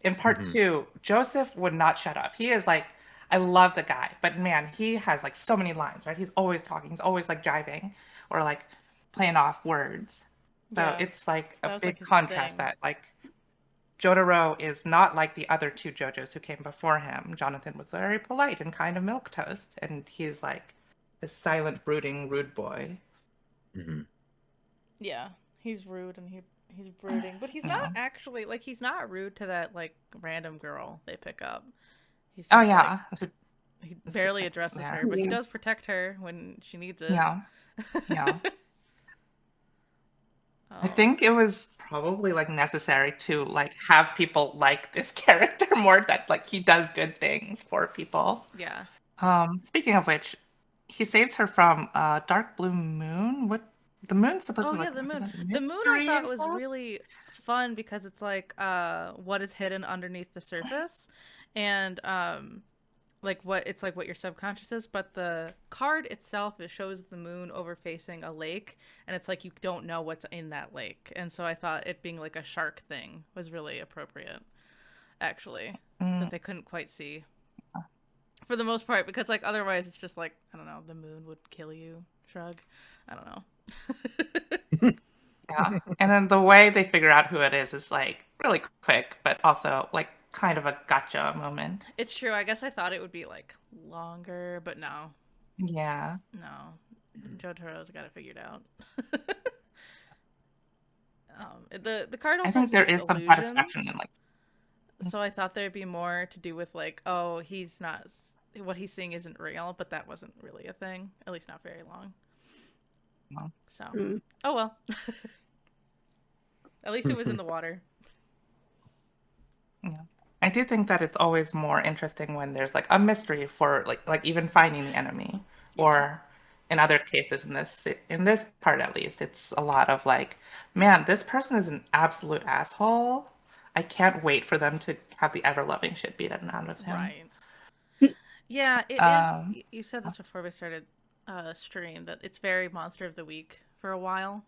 in part
Mhm.
2, Joseph would not shut up. He is like, I love the guy, but man, he has like so many lines, right? He's always talking. He's always like jiving or like playing off words. So
Yeah.
it's like a
That was,
big
like, his
contrast
thing.
that like Jotaro is not like the other 2 JoJos who came before him. Jonathan was very polite and kind of milquetoast, and he's like this silent, brooding, rude boy.
Mhm.
Yeah. He's rude and he's brooding, but he's
Yeah.
not actually like he's not rude to that like random girl they pick up. He's
Oh
just
yeah,
he
It's
barely
just like,
addresses
yeah.
her, but he
Yeah.
does protect her when she needs it.
Yeah. Yeah. I
Um,
think it was probably like necessary to like have people like this character more, that like he does good things for people.
yeah.
Speaking of which, he saves her from a dark blue moon. What the moon's supposed
Oh
to be
yeah,
like
the moon.
represent
The moon I
mystery
thought
and
was
stuff?
really fun because it's like what is hidden underneath the surface, and like what your subconscious is, but the card itself, it shows the moon over facing a lake, and it's like you don't know what's in that lake, and so I thought it being like a shark thing was really appropriate, actually, that they couldn't quite see for the most part, because like otherwise it's just like, I don't know, the moon would kill you, shrug, I don't know.
Yeah. And then the way they figure out who it is like really quick, but also like kind of a gotcha moment.
It's true, I guess I thought it would be like longer, but no,
Yeah.
Jotaro's got it figured out. The card
I
also
think
has to
there
do with
is some satisfaction
illusions,
in like,
so I thought there'd be more to do with like, oh, he's not, what he's seeing isn't real, but that wasn't really a thing, at least not very long.
well,
So,
Mm.
oh well. At least it was in the water.
yeah. I do think that it's always more interesting when there's like a mystery for like even finding the enemy.
Yeah.
Or in other cases in this part at least, it's a lot of like, man, this person is an absolute asshole. I can't wait for them to have the ever loving shit beaten out of him.
Right. Yeah, it
Um,
is. You said this before we started stream, that it's very Monster of the Week for a while.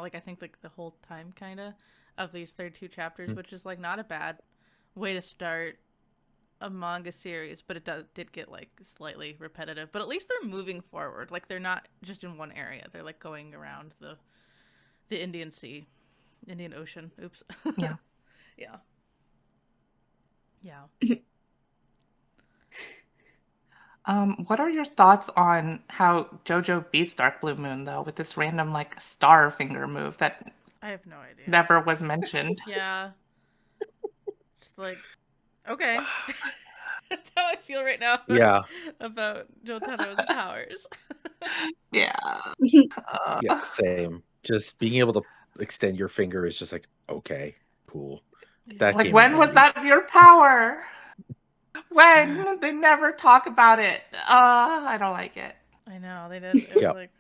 like I think like the whole time kind of these 32 chapters, which is like not a bad way to start a manga series, but it did get like slightly repetitive. But at least they're moving forward. Like they're not just in one area. They're like going around the Indian Ocean. Oops.
Yeah.
Yeah.
What are your thoughts on how Jojo beats Dark Blue Moon though, with this random like star finger move that
I have no idea.
never was mentioned?
Yeah. Just like, okay. That's how I feel right now about Jotaro's powers.
Yeah.
Yeah, same. Just being able to extend your finger is just like, okay, cool. That
Like,
came
when
in
was
handy.
that your power? When? They never talk about it. I don't like it.
I know they did. It was like,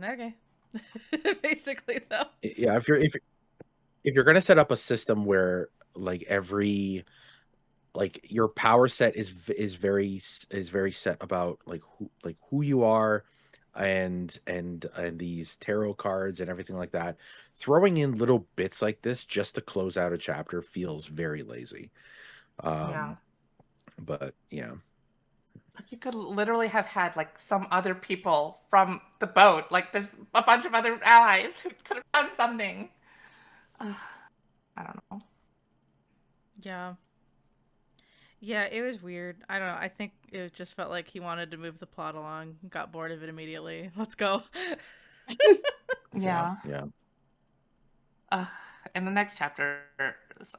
okay. Basically, though.
Yeah, if you're gonna set up a system where like your power set is very set about like who you are and these tarot cards and everything like that, throwing in little bits like this just to close out a chapter feels very lazy.
Yeah.
But yeah.
You could literally have had like some other people from the boat. Like there's a bunch of other allies who could have done something. I don't know.
Yeah. Yeah, it was weird. I don't know. I think it just felt like he wanted to move the plot along, got bored of it immediately. Let's go.
Yeah.
Yeah.
And the next chapters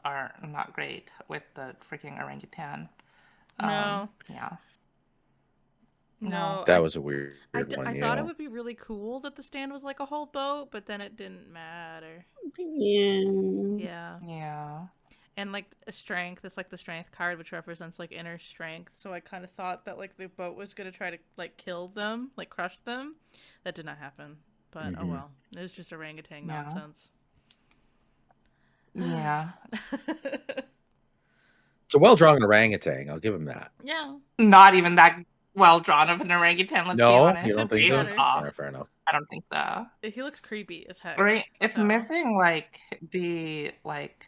are not great with the freaking orangutan.
No.
Yeah.
No.
That was a weird one.
I thought it would be really cool that the stand was like a whole boat, but then it didn't matter.
Yeah.
Yeah.
And like a strength, it's like the strength card, which represents like inner strength. So I kind of thought that like the boat was gonna try to like kill them, like crush them. That did not happen. But oh well, it was just orangutan nonsense.
Yeah.
It's a well-drawn orangutan. I'll give him that.
Yeah.
Not even that well drawn of an orangutan. Let's be honest.
You don't think so?
Off.
Yeah, fair enough.
I don't think so.
He looks creepy as heck.
Right? It's
so.
missing like the like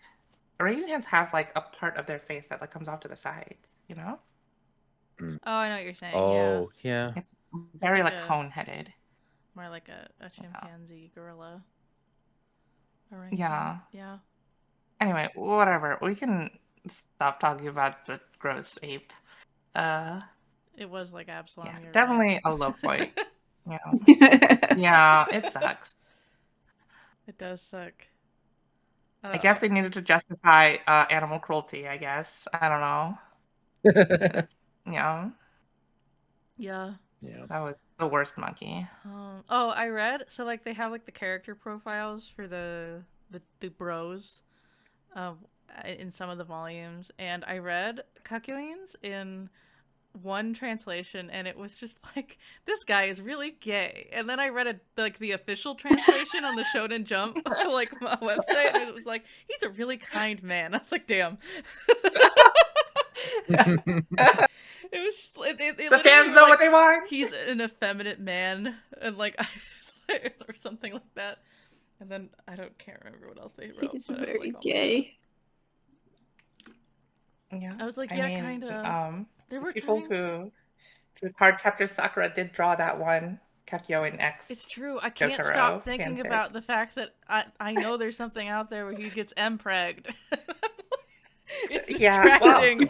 orangutans have like a part of their face that like comes off to the sides, you know?
Oh, I know what you're saying.
Oh, yeah.
It's very
like
like
a-
cone-headed.
More like a chimpanzee gorilla.
Yeah.
Yeah.
Anyway, whatever. We can stop talking about the gross ape.
It was like Absalom.
Yeah,
you're
definitely
right.
a low point. Yeah. Yeah, it sucks.
It does suck.
I guess they needed to justify animal cruelty, I guess. I don't know. Yeah.
Yeah.
Yeah.
That was the worst monkey.
Oh, I read so like they have like the character profiles for the bros, in some of the volumes, and I read Kakyoin's in one translation, and it was just like, this guy is really gay. And then I read the official translation on the Shonen Jump like website, and it was like, he's a really kind man. I was like, damn. It was just
The fans know what they want.
He's an effeminate man, and like or something like that. And then can't remember what else they wrote.
He's
but
very
I was like,
gay.
Yeah.
I was like,
I
yeah,
mean,
kind of. There were
people
times.
who card chapter Sakura did draw that one Kakyoin X.
It's true. I can't
Jotaro
stop thinking
fanfic.
about the fact that I know there's something out there where he gets M-pregged. It's distracting.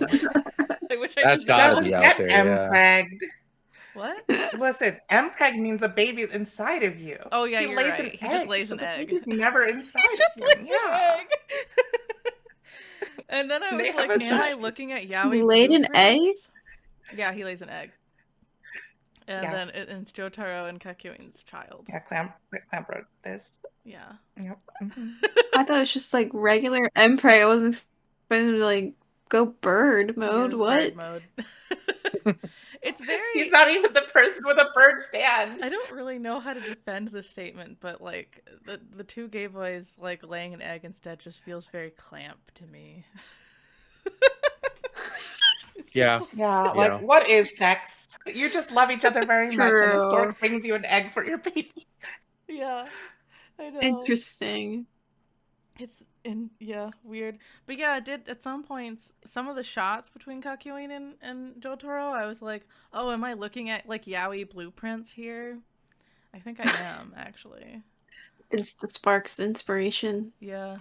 I wish I
That's
could
gotta
know.
be out there. Yeah.
M-pregged.
What?
Listen, M-preg means a baby's inside of you.
Oh yeah,
he
you're
lays
right.
An
He
egg,
just lays
so
an
the
egg.
baby's never inside
He just
of
lays
him.
an
Yeah.
egg. And then I
They
was
have
like,
a
am I
son.
looking at Yaoi
Laid an egg?
blueprints? Yeah, he lays an egg. And
Yeah.
then it's Jotaro and Kakyoin's child.
Yeah, Clamp wrote this.
Yeah.
Yep. Mhm.
I thought it was just like regular Emperor. I wasn't expecting him to like go bird mode.
He was
What?
bird mode. It's very.
He's not even the person with a bird stand.
I don't really know how to defend this statement, but like the two gay boys like laying an egg instead just feels very clamp to me.
Yeah.
Yeah,
Yeah.
like what is sex? You just love each other very much, and the
True.
stork brings you an egg for your baby.
Yeah. I know.
Interesting.
Yeah, weird. But yeah, it did at some points, some of the shots between Kakyoin and Jotaro, I was like, oh, am I looking at like yaoi blueprints here? I think I am, actually.
It's the sparks inspiration.
Yeah.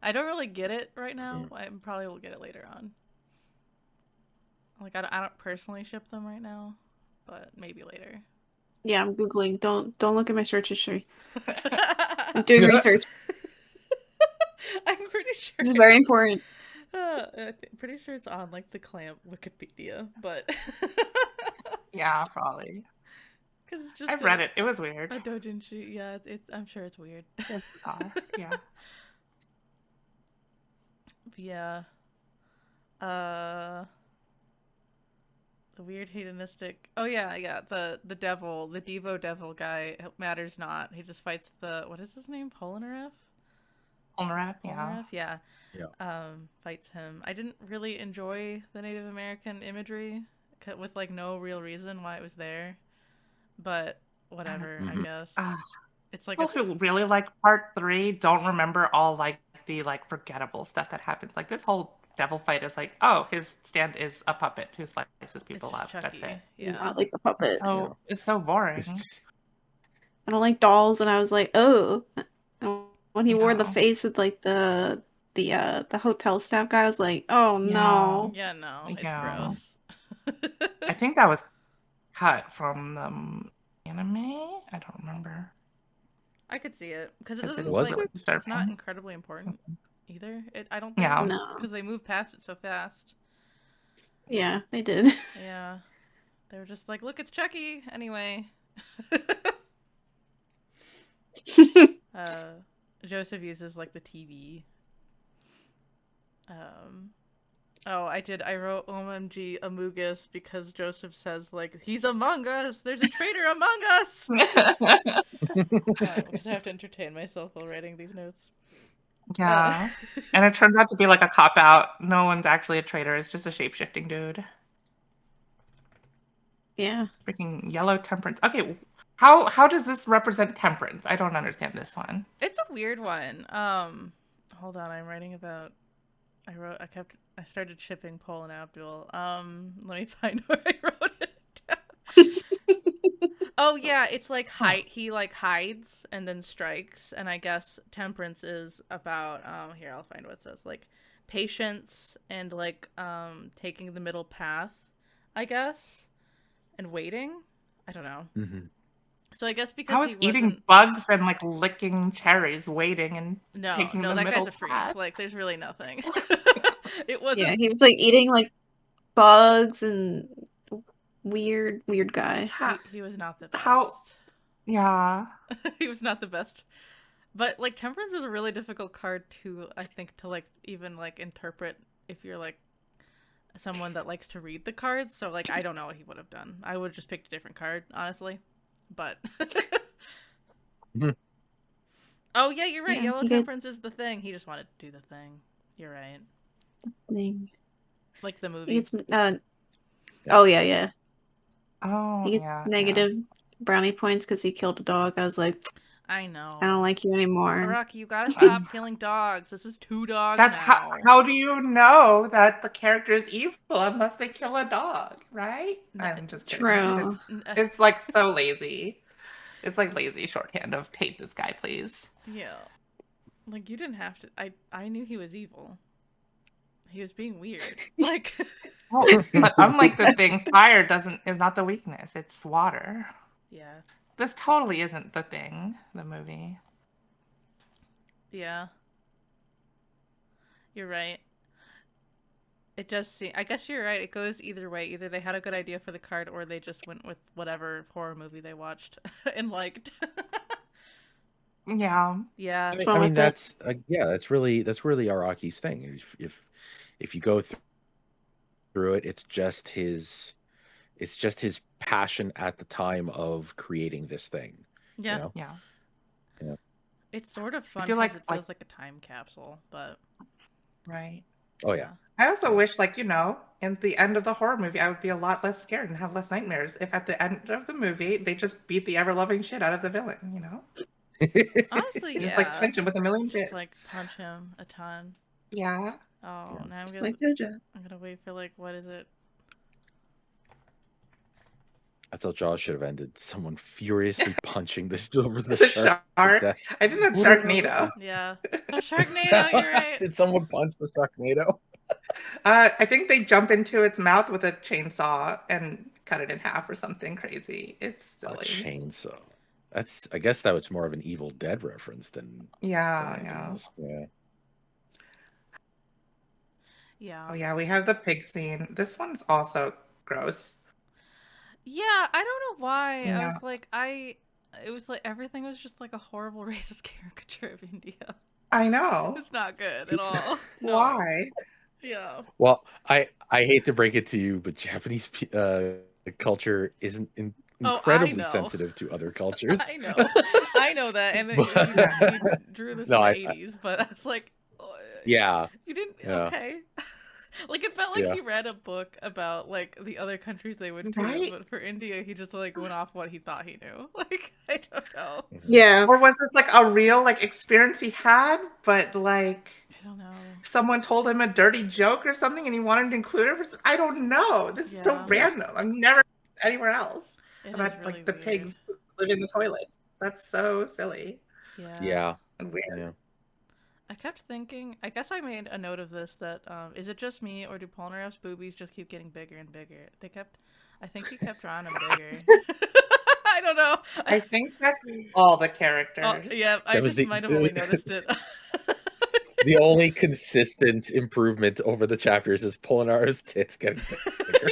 I don't really get it right now. I probably will get it later on. Like, I don't personally ship them right now, but maybe later.
Yeah, I'm googling. Don't look at my search history. I'm doing research.
I'm pretty sure
This is very important.
pretty sure it's on like the Clamp Wikipedia, but
Yeah, probably.
because it's just
I've read it. It was weird.
a doujinshi. Yeah, I'm sure it's weird.
It's bizarre. Yeah.
But yeah. The weird hedonistic. Oh yeah. The devil, the Devo devil guy matters not. He just fights the what is his name? Polnareff?
Polnareff, yeah.
Yeah.
Yeah.
Fights him. I didn't really enjoy the Native American imagery with like no real reason why it was there, but whatever. I guess it's like
People who really like part 3 don't remember all like the like forgettable stuff that happens. Like this whole devil fight is like, oh, his stand is a puppet who slices people up.
Chucky.
That's it.
Yeah,
Not like the puppet.
Oh, it's so boring.
I don't like dolls, and I was like, oh. And when he wore the
No.
face of like the hotel staff guy, I was like, oh no.
Yeah, no, it's
Yeah.
gross.
I think that was cut from the anime. I don't remember.
I could see it because it
Because
doesn't
was
like
it?
it's not incredibly important either. I don't think.
Yeah.
No.
Because they move past it so fast.
Yeah, they did.
Yeah, they were just like, look, it's Chucky anyway. Joseph uses like the TV. I wrote OMG Amogus because Joseph says like he's among us. There's a traitor among us. Because I have to entertain myself while writing these notes.
Yeah. And it turns out to be like a cop out. No one's actually a traitor. It's just a shape shifting dude.
Yeah.
Freaking yellow temperance. Okay, how does this represent temperance? I don't understand this one.
It's a weird one. Hold on, I'm writing about. I started shipping Paul and Abdul. Let me find where I wrote it down. Oh yeah, it's like he like hides and then strikes, and I guess temperance is about here I'll find what it says, like patience and like taking the middle path, I guess, and waiting. I don't know.
Mm-hmm.
So I guess because
How is
he
eating
wasn't...
bugs and like licking cherries, waiting and taking
no,
the
that
middle
guy's a freak.
path?
Like, there's really nothing. It wasn't.
Yeah, he was like eating like bugs and weird guy.
He was not the best.
Yeah.
He was not the best. But like temperance is a really difficult card to, I think, to like even like interpret if you're like someone that likes to read the cards. So like I don't know what he would have done. I would have just picked a different card, honestly. But oh yeah, you're right.
Yeah,
Yellow temperance is the thing. He just wanted to do the thing. You're right.
Thing.
Like the movie.
He gets oh yeah.
Oh,
He gets negative brownie points because he killed a dog. I was like,
I know.
I don't like you anymore.
Araki, you gotta stop killing dogs. This is 2 dogs
That's
now.
how do you know that the character is evil unless they kill a dog, right? I'm just kidding.
True.
It's like so lazy. It's like lazy shorthand of take this guy, please.
Yeah. Like you didn't have to. I knew he was evil. He was being weird. Like
but unlike the thing, fire is not the weakness. It's water.
yeah.
This totally isn't the thing, the movie.
Yeah. You're right. It does seem... I guess you're right. It goes either way. Either they had a good idea for the card or they just went with whatever horror movie they watched and liked.
Yeah.
Yeah.
I mean that's that's really Araki's thing. If you go through it, it's just his passion at the time of creating this thing.
Yeah.
You know?
Yeah.
It's sort of fun
do
because
like-
it feels like a time capsule, but
Right.
Oh yeah.
I also wish, like, in the end of the horror movie, I would be a lot less scared and have less nightmares if at the end of the movie they just beat the ever-loving shit out of the villain,
Honestly,
You
yeah.
just like punch him with a million
Just
bits.
like punch him a ton.
Yeah.
Oh,
Yeah.
now I'm
Like Jojo.
gonna wait for like what is it?
I thought Jaws should have ended someone furiously punching this over the
The
shark to
shark.
death.
I think that's
Whatever.
Sharknado.
Yeah. Oh, Sharknado, you're right.
Did someone punch the Sharknado?
I think they jump into its mouth with a chainsaw and cut it in half or something crazy. It's
A
silly.
chainsaw. I guess that was more of an Evil Dead reference than
Yeah,
anything
yeah.
else. Yeah.
Yeah.
Oh yeah, we have the pig scene. This one's also gross.
Yeah, I don't know why.
Yeah.
It was like everything was just like a horrible racist caricature of India.
I know.
It's not good at all. No.
Why?
Yeah.
Well, I hate to break it to you, but Japanese culture isn't incredibly
know.
sensitive to other cultures.
I know. I know that. And
But-
you drew this
No,
in the 80s, but I was like, oh,
Yeah.
you didn't.
Yeah.
Okay. Like it felt like
Yeah.
he read a book about like the other countries they went to,
Right?
but for India, he just like went off what he thought he knew. Like I don't know.
Yeah.
Or was this like a real like experience he had, but like
I don't know.
someone told him a dirty joke or something and he wanted to include it? I don't know. This is so
Yeah.
random. I've never anywhere else
It is
about
really
like the
weird.
pigs who live in the toilet. That's so silly
Yeah.
Yeah.
and weird.
Yeah.
I kept thinking, I guess I made a note of this, that is it just me or do Polnareff's boobies just keep getting bigger and bigger? I think he kept drawing them bigger. I don't know.
I think that's all the characters.
Oh, yeah, I
That was
just
the-
might have only noticed it.
The only consistent improvement over the chapters is Polinar's tits getting bigger.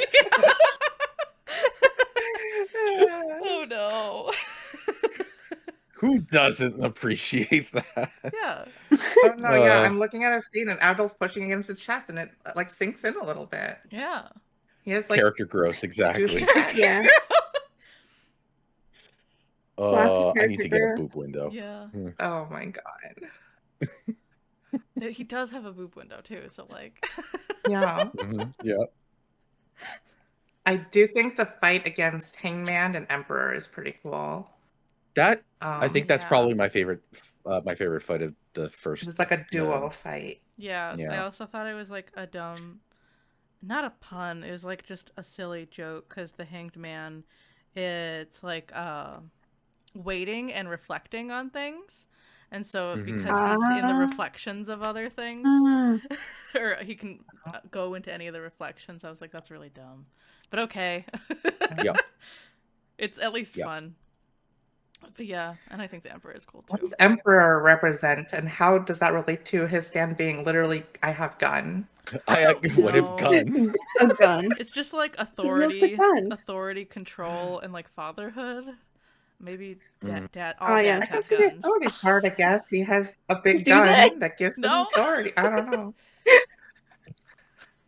Oh no.
Who doesn't appreciate that?
Yeah.
Oh no, yeah,
Uh,
I'm looking at a scene and Abdul's pushing against his chest and it like sinks in a little bit.
Yeah.
He has like
Character growth, exactly.
juicy fat.
Yeah. Lots of
I need to get a
character
boob window.
Yeah.
Oh my god.
He does have a boob window too, so like
Yeah.
Yeah.
I do think the fight against Hangman and Emperor is pretty cool.
That I think that's
Yeah.
probably my favorite fight of the first.
It's like a duo fight.
Yeah, I
Yeah.
also thought it was like a dumb, not a pun. It was like just a silly joke because the Hanged Man, it's like waiting and reflecting on things, and so
Mhm.
because he's in the
Ah.
reflections of other things,
Mm.
or he can go into any of the reflections. I was like, that's really dumb, but okay.
Yeah.
It's at least
Yeah.
fun. But yeah, and I think the Emperor is cool too.
What does Emperor represent and how does that relate to his stand being literally I have gun?
What if
No.
gun?
A gun.
It's just like
He loves
authority,
a gun.
authority, control, and like fatherhood. Maybe dad. All
Oh,
dads
yes.
I can
have
see the
guns.
authority part, I guess. He has a big
Do
gun
they?
that gives him
No.
authority. I don't know.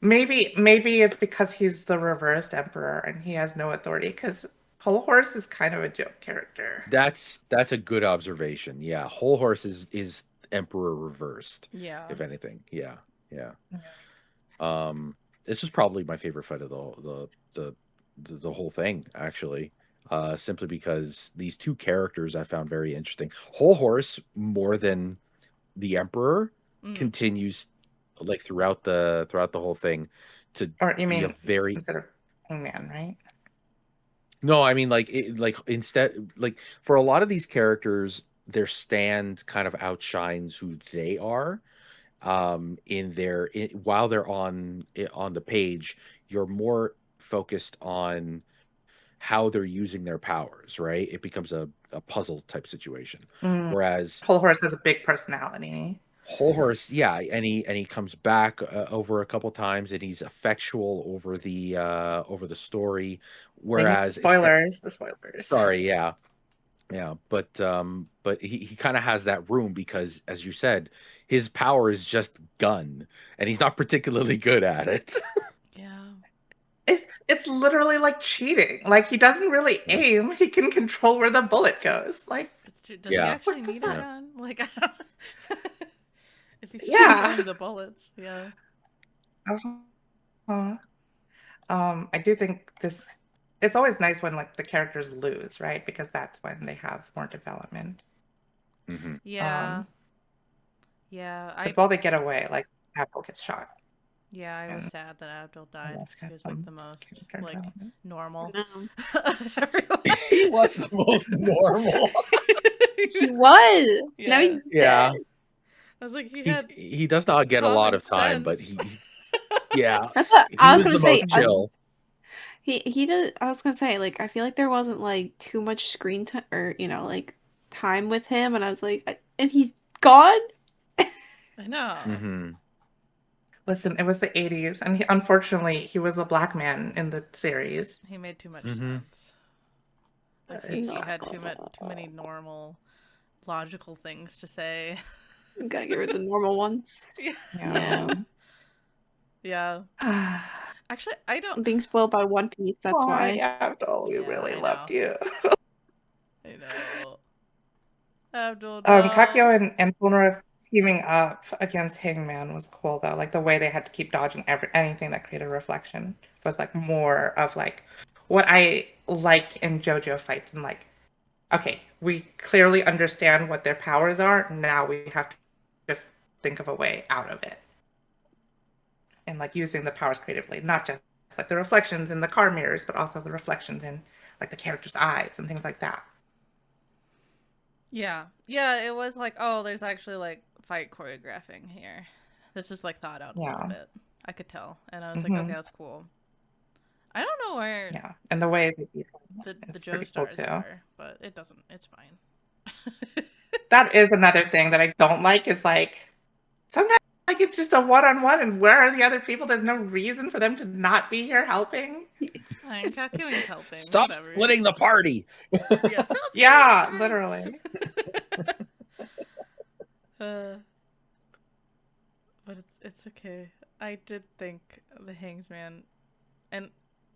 Maybe it's because he's the reversed emperor and he has no authority because Pole Horse is kind of a joke character.
That's a good observation. Yeah, Whole Horse is Emperor reversed,
Yeah.
if anything. Yeah.
Yeah.
This is probably my favorite fight of the whole thing, actually. Simply because these two characters I found very interesting. Whole Horse, more than the Emperor, continues like throughout the whole thing to
Or you
be
mean
a very
instead of Hangman, right?
No, I mean like instead like for a lot of these characters, their stand kind of outshines who they are. While they're on the page, you're more focused on how they're using their powers, right? It becomes a puzzle type situation. Whereas
Pole Horse has a big personality.
Whole Horse, yeah, and he comes back over a couple times, and he's effectual over the story. Whereas
the spoilers.
sorry, yeah, but he kind of has that room because, as you said, his power is just gun, and he's not particularly good at it.
Yeah.
It's literally like cheating. Like he doesn't really aim. He can control where the bullet goes. Like
It's true. Does
Yeah.
he actually
What the
need a
fuck?
gun? Like, if he's
Yeah.
shooting the bullets, yeah.
uh-huh. I do think it's always nice when like the characters lose, right? Because that's when they have more development.
Mhm.
Yeah. Yeah.
Because while they get away, like Apple gets shot.
I was
And
sad that Abdul
I
died
love
because he was like
some
the most
character
like
development.
normal.
No.
Everyone.
He was the most normal.
He was. Now
Yeah.
he's
Yeah.
dead.
I was like, he
He
had
he does not get a lot
common
of time, but
sense.
yeah,
That's what
he
I was
was
gonna
the
say.
most chill.
He did. I was gonna say, like, I feel like there wasn't like too much screen time or like time with him, and I was like, and he's gone.
I know.
Mm-hmm.
Listen, it was the 80s, and unfortunately, he was a black man in the series.
He made too much
Mhm.
sense. Like
It's
he had
sad.
too many normal, logical things to say.
Gotta get rid of the normal ones.
Yeah.
Yeah.
Yeah. Actually, I don't.
I'm being spoiled by One Piece. That's
Why,
why.
Abdul? We
Yeah,
really
I
loved
know.
you.
I know. Abdul,
Kakyo
no.
and Polnareff teaming up against Hangman was cool though. Like the way they had to keep dodging anything that created reflection was like more of like what I like in JoJo fights and like, okay, we clearly understand what their powers are. Now we have to think of a way out of it. And like using the powers creatively, not just like the reflections in the car mirrors, but also the reflections in like the character's eyes and things like that.
Yeah. Yeah, it was like, oh, there's actually like fight choreographing here. This is like thought out a little
Yeah.
bit. I could tell. And I was like, okay, that's cool. I don't know where
Yeah. And the way they
the
is
Joe
pretty cool
stars
too.
are, but it doesn't. It's fine.
That is another thing that I don't like is like sometimes like it's just a one-on-one and where are the other people? There's no reason for them to not be here helping.
Fine, Kakyoin's helping.
Stop
Whatever.
splitting the party.
Yeah,
Yeah, literally.
But it's okay. I did think the Hangsman and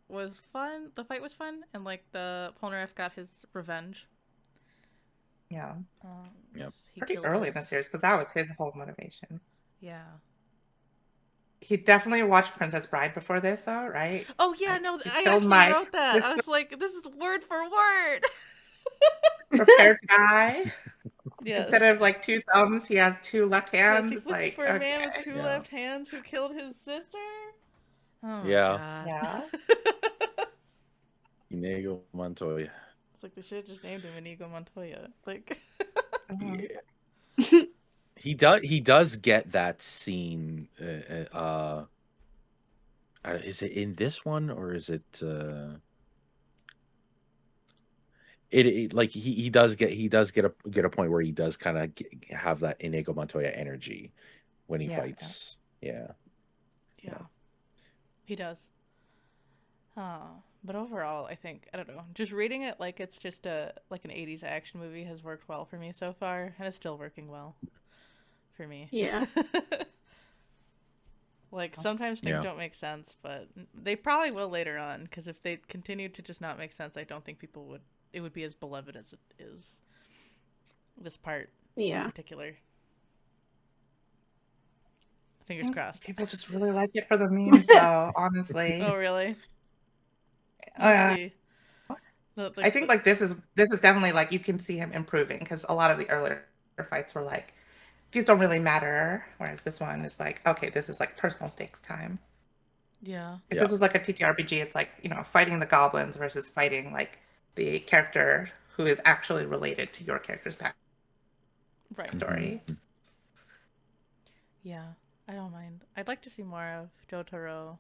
was fun. The fight was fun, and like the Polnareff got his revenge.
Yeah.
Yep.
He
Pretty
killed
early in
his-
the series because that was his whole motivation.
Yeah.
He definitely watched Princess Bride before this though, right?
Oh yeah,
Like,
no,
he
I
killed
actually wrote that. I
Mr.
was like, this is word for word.
Prepared guy.
Yeah.
Instead of like two thumbs, he has two left
Yes,
hands.
he's looking
Like,
for a man with two
Yeah.
left hands who killed his sister. Oh my
Yeah.
god.
Yeah.
Inigo Montoya.
It's like they should have just named him Inigo Montoya. Like
Yeah. He does get that scene. Is it in this one or is it? It like he does get a point where he does kind of have that Inigo Montoya energy when he fights. Yeah.
He does. But overall, I think I don't know. Just reading it like it's just like an '80s action movie has worked well for me so far, and it's still working well for me.
Yeah.
Like sometimes things don't make sense, but they probably will later on. Because if they continue to just not make sense, I don't think people would. It would be as beloved as it is. This part, in particular. Fingers crossed.
People just really like it for the memes, though. Honestly.
Oh really?
I think like this is definitely like you can see him improving because a lot of the earlier fights were like these don't really matter, whereas this one is like okay, this is like personal stakes time.
Yeah.
If this was like a TTRPG, it's like fighting the goblins versus fighting like the character who is actually related to your character's backstory.
Mm-hmm.
Yeah, I don't mind. I'd like to see more of Jotaro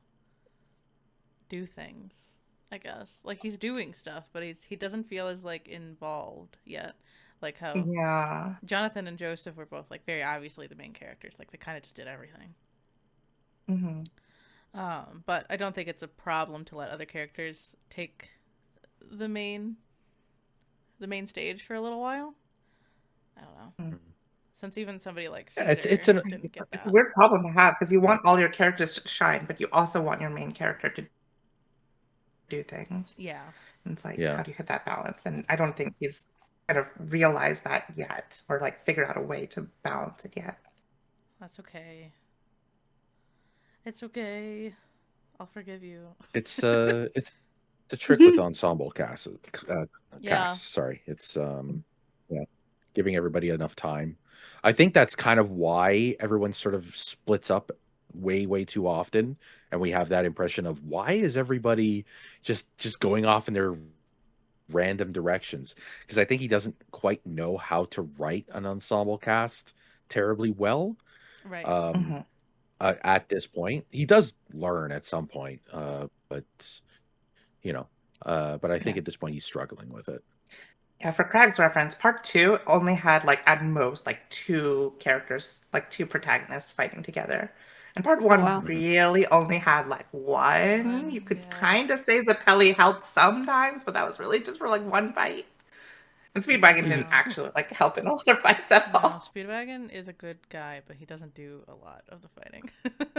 do things. I guess like he's doing stuff, but he doesn't feel as like involved yet. Like how Jonathan and Joseph were both like very obviously the main characters. Like they kind of just did everything.
Mm-hmm.
But I don't think it's a problem to let other characters take the main stage for a little while. I don't know.
Mm-hmm.
Since even somebody like Caesar
it's
didn't get that.
a weird problem to have because you want all your characters to shine, but you also want your main character to do things.
Yeah.
And it's like, how do you hit that balance? And I don't think he's kind of realized that yet or like figured out a way to balance it yet.
That's okay. It's okay. I'll forgive you.
It's a trick with ensemble casts. Sorry, it's giving everybody enough time. I think that's kind of why everyone sort of splits up way too often, and we have that impression of why is everybody just going off in their random directions? Because I think he doesn't quite know how to write an ensemble cast terribly well.
Right.
Um,
Mhm.
at this point, he does learn at some point, but you know, but I think
Yeah.
at this point he's struggling with it.
Yeah, for Krag's reference, part two only had like at most like two characters, like two protagonists fighting together. And part one
wow.
really only had like one.
One,
You could
yeah.
kind of say Zappelli helped sometimes, but that was really just for like one fight. And Speedwagon didn't
No.
actually like help in a lot of fights at
No,
all.
Speedwagon is a good guy, but he doesn't do a lot of the fighting.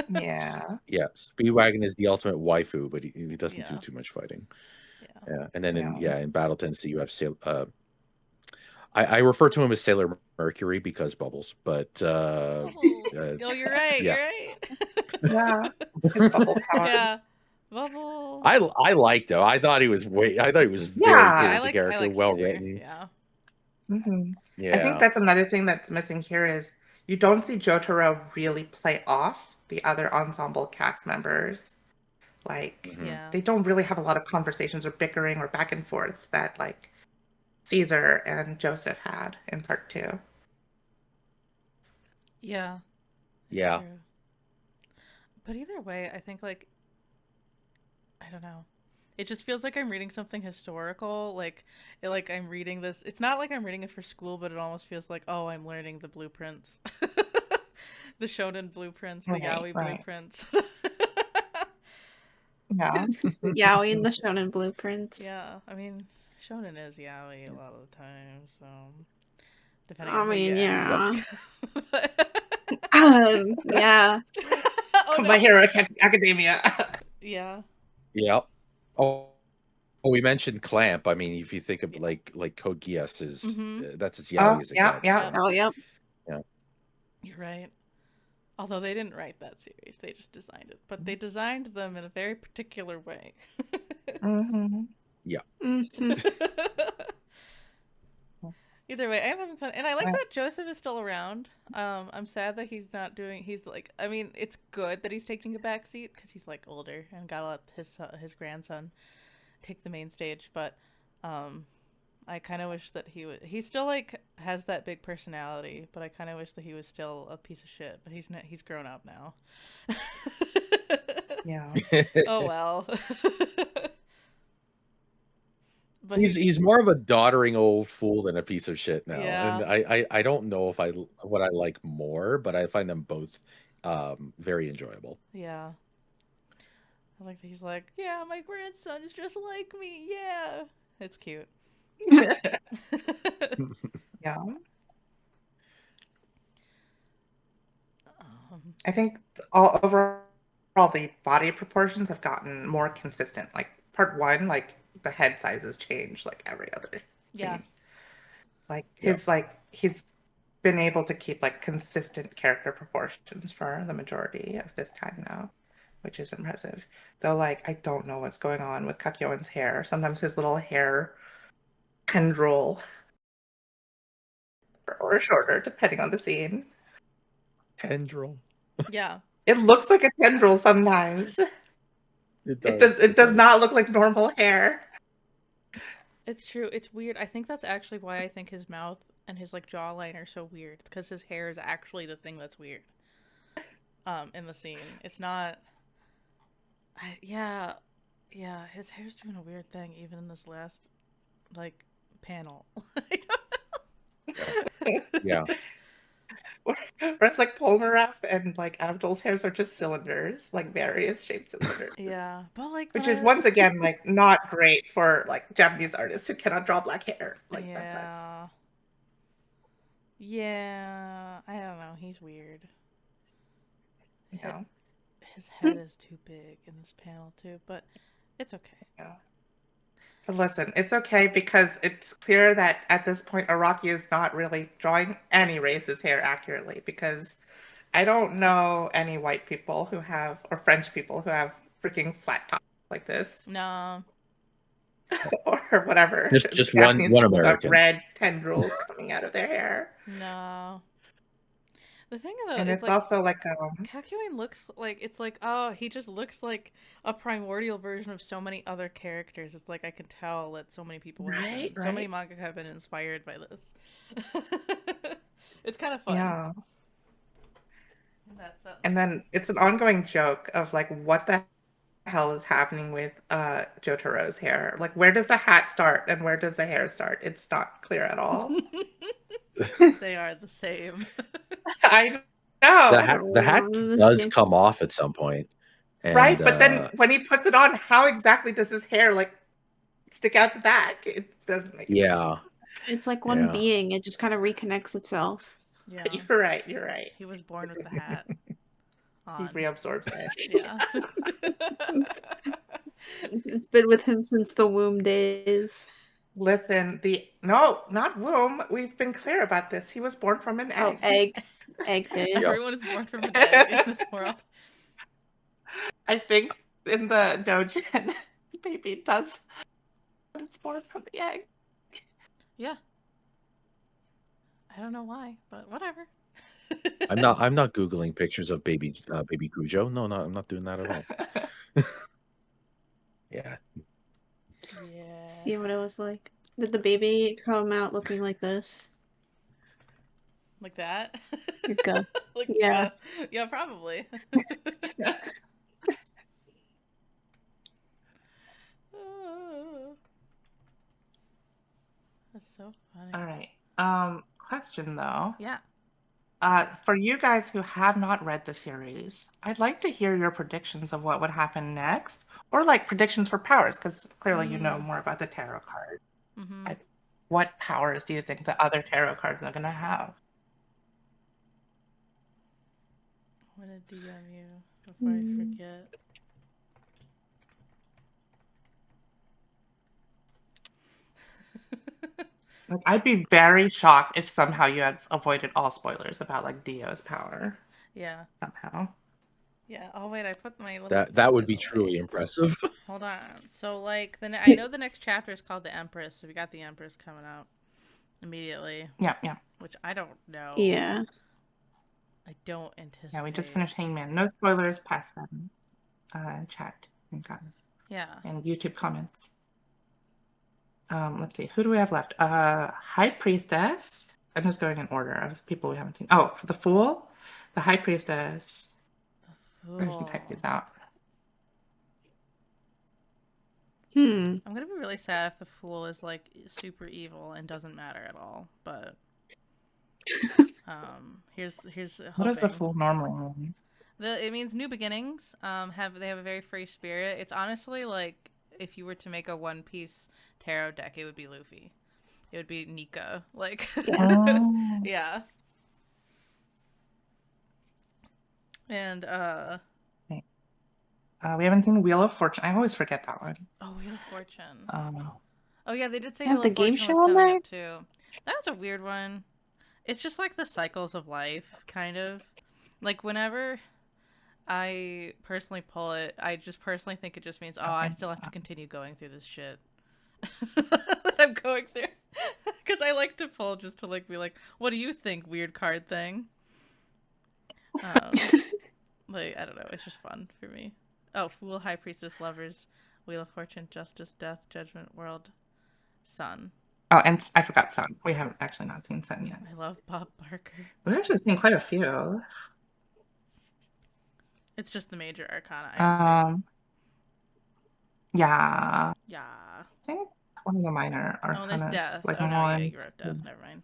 Yeah.
Yeah, Speedwagon is the ultimate waifu, but he doesn't do
Yeah.
too much fighting.
Yeah.
Yeah, and then
Yeah.
in Battle Tennessee you have I refer to him as Sailor Mercury because Bubbles, but
Bubbles. Oh, you're right.
yeah,
You're right.
Yeah. His bubble power.
Yeah. Bubbles.
I liked him. I thought he was very cool
Yeah.
Yeah,
as a
I
character,
like
well
Caesar.
written.
Yeah.
Hmm. I think
Yeah,
that's another thing that's missing here is you don't see Jotaro really play off the other ensemble cast members. Like
hmm
Yeah.
they don't really have a lot of conversations or bickering or back and forths that like Caesar and Joseph had in part two.
Yeah. It's
yeah,
true. But either way, I think like I don't know. It just feels like I'm reading something historical. Like I'm reading this. It's not like I'm reading it for school, but it almost feels like, oh, I'm learning the blueprints, the shonen blueprints, the
Right,
yaoi
right.
blueprints.
Yeah.
Yaoi and the Shonen blueprints.
Yeah, I mean, shonen is yaoi a lot of the time, so depending
I
on who you
mean,
yep,
ask.
yeah. Yeah.
Oh
My
no.
Hero Academia.
Yeah.
yep. Oh, we mentioned Clamp. I mean, if you think of
Yeah.
like Code Geass is
Mm-hmm.
that's as
Oh,
yaoi as it
yeah,
gets.
yeah.
Yep.
Oh, yep.
Yeah,
You're right. Although they didn't write that series, they just designed it. But they designed them in a very particular way.
Hmm.
yeah.
Hmm.
Either way, I'm having fun, and I like that Joseph is still around. I'm sad that he's not doing. He's like, I mean, it's good that he's taking a back seat because he's like older and gotta let his grandson take the main stage. But I kind of wish that he would. He still like has that big personality, but I kind of wish that he was still a piece of shit. But he's not. He's grown up now.
Yeah.
Oh well. But
He's more of a doddering old fool than a piece of shit now, and
yeah,
I don't know if what I like more, but I find them both very enjoyable.
yeah. I like that he's like, yeah, my grandson is just like me. Yeah, it's cute.
Yeah.
um,
I think all overall the body proportions have gotten more consistent. Like part one, like the head sizes change like every other
yeah,
scene. Like
Yeah.
he's been able to keep like consistent character proportions for the majority of this time now, which is impressive. Though like I don't know what's going on with Kakyoin's hair. Sometimes his little hair tendril or shorter, depending on the scene.
Tendril.
yeah.
It looks like a tendril sometimes. It does not look like normal hair.
It's true. It's weird. I think that's actually why I think his mouth and his like jawline are so weird. Because his hair is actually the thing that's weird. In the scene, it's not. Yeah, yeah. His hair's doing a weird thing even in this last like panel. I don't
Yeah.
know.
Whereas like Polnareff and like Abdul's hairs are just cylinders, like various shaped cylinders.
Yeah, but like
Which
when
is once again like not great for like Japanese artists who cannot draw black hair. Like that sucks.
yeah, yeah. I don't know. He's weird.
Yeah.
His head is too big in this panel too, but it's okay.
Yeah. But listen, it's okay because it's clear that at this point Araki is not really drawing any race's hair accurately because I don't know any white people who have or French people who have freaking flat tops like this.
No.
or whatever.
Just
Japanese
one
people have
American.
red tendrils coming out of their hair.
No. The thing though
And
is
it's
like
also like
Kakyoin looks like it's like he just looks like a primordial version of so many other characters. It's like I can tell that so many people
Right,
so many
right.
manga have been inspired by this. It's kind of fun.
yeah.
That's
And then it's an ongoing joke of like what the hell is happening with Jotaro's hair? Like where does the hat start and where does the hair start? It's not clear at all.
They are the same.
I know.
The hat
The
does
same.
come off at some point. And,
Right, but then when he puts it on, how exactly does his hair like stick out the back? It doesn't make any sense.
yeah.
It's like one
Yeah.
being. It just kind of reconnects itself.
Yeah.
You're right. You're right.
He was born with the hat
He
on.
reabsorbs it.
Yeah.
It's been with him since the womb days.
Listen, no, not womb. We've been clear about this. He was born from an
Oh,
egg.
egg days.
Everyone is born from an egg in this world.
I think in the Dojin, baby does. But it's born from the egg.
Yeah. I don't know why, but whatever.
I'm not Googling pictures of baby Cujo. No, I'm not doing that at all. Yeah.
Yeah.
See what it was like. Did the baby come out looking like this?
Like that?
Okay.
Like,
Yeah.
Yeah, probably. That's so funny.
All right. Question though.
Yeah.
For you guys who have not read the series, I'd like to hear your predictions of what would happen next, or like predictions for powers, because clearly you know more about the tarot card.
Mm-hmm.
What powers do you think the other tarot cards are going to have?
I'm gonna DM you before I forget.
Like, I'd be very shocked if somehow you had avoided all spoilers about like Dio's power.
Yeah.
Somehow.
Yeah. Oh wait, I put my little
That would be
away.
truly impressive.
Hold on. So like I know the next chapter is called the Empress, so we got the Empress coming out immediately.
Yeah.
Which I don't know.
Yeah.
I don't anticipate.
Yeah, we just finished Hangman. No spoilers past them. Chat and guys.
Yeah.
And YouTube comments. Let's see. Who do we have left? High Priestess. I'm just going in order of people we haven't seen. Oh, for the Fool, the High Priestess.
The
Where
Fool.
can type these out?
I'm gonna be really sad if the Fool is like super evil and doesn't matter at all. But here's
What does the
hoping.
Fool normally mean?
It means new beginnings. They have a very free spirit. It's honestly like if you were to make a One Piece tarot deck, it would be Luffy. It would be Nika. Like
Oh.
yeah. And
we haven't seen Wheel of Fortune. I always forget that one.
oh, Wheel of Fortune.
Oh
Yeah, they did say
They have
Wheel
the
of
game
Fortune
show
was
on
coming
there?
up too. That was a weird one. It's just like the cycles of life, kind of. Like whenever I personally pull it, I just personally think it just means, oh, I still have to continue going through this shit that I'm going through. Because I like to pull just to like be like, what do you think, weird card thing? Like, I don't know, it's just fun for me. Oh, Fool, High Priestess, Lovers, Wheel of Fortune, Justice, Death, Judgment, World, Sun.
Oh, and I forgot Sun. We haven't actually not seen Sun yet.
I love Bob Barker.
We've actually seen quite a few.
It's just the major arcana, I assume.
Yeah.
Yeah.
I think one of the minor arcanas.
Oh, there's Death.
Like
Oh, no, yeah,
one.
you wrote Death. Never mind.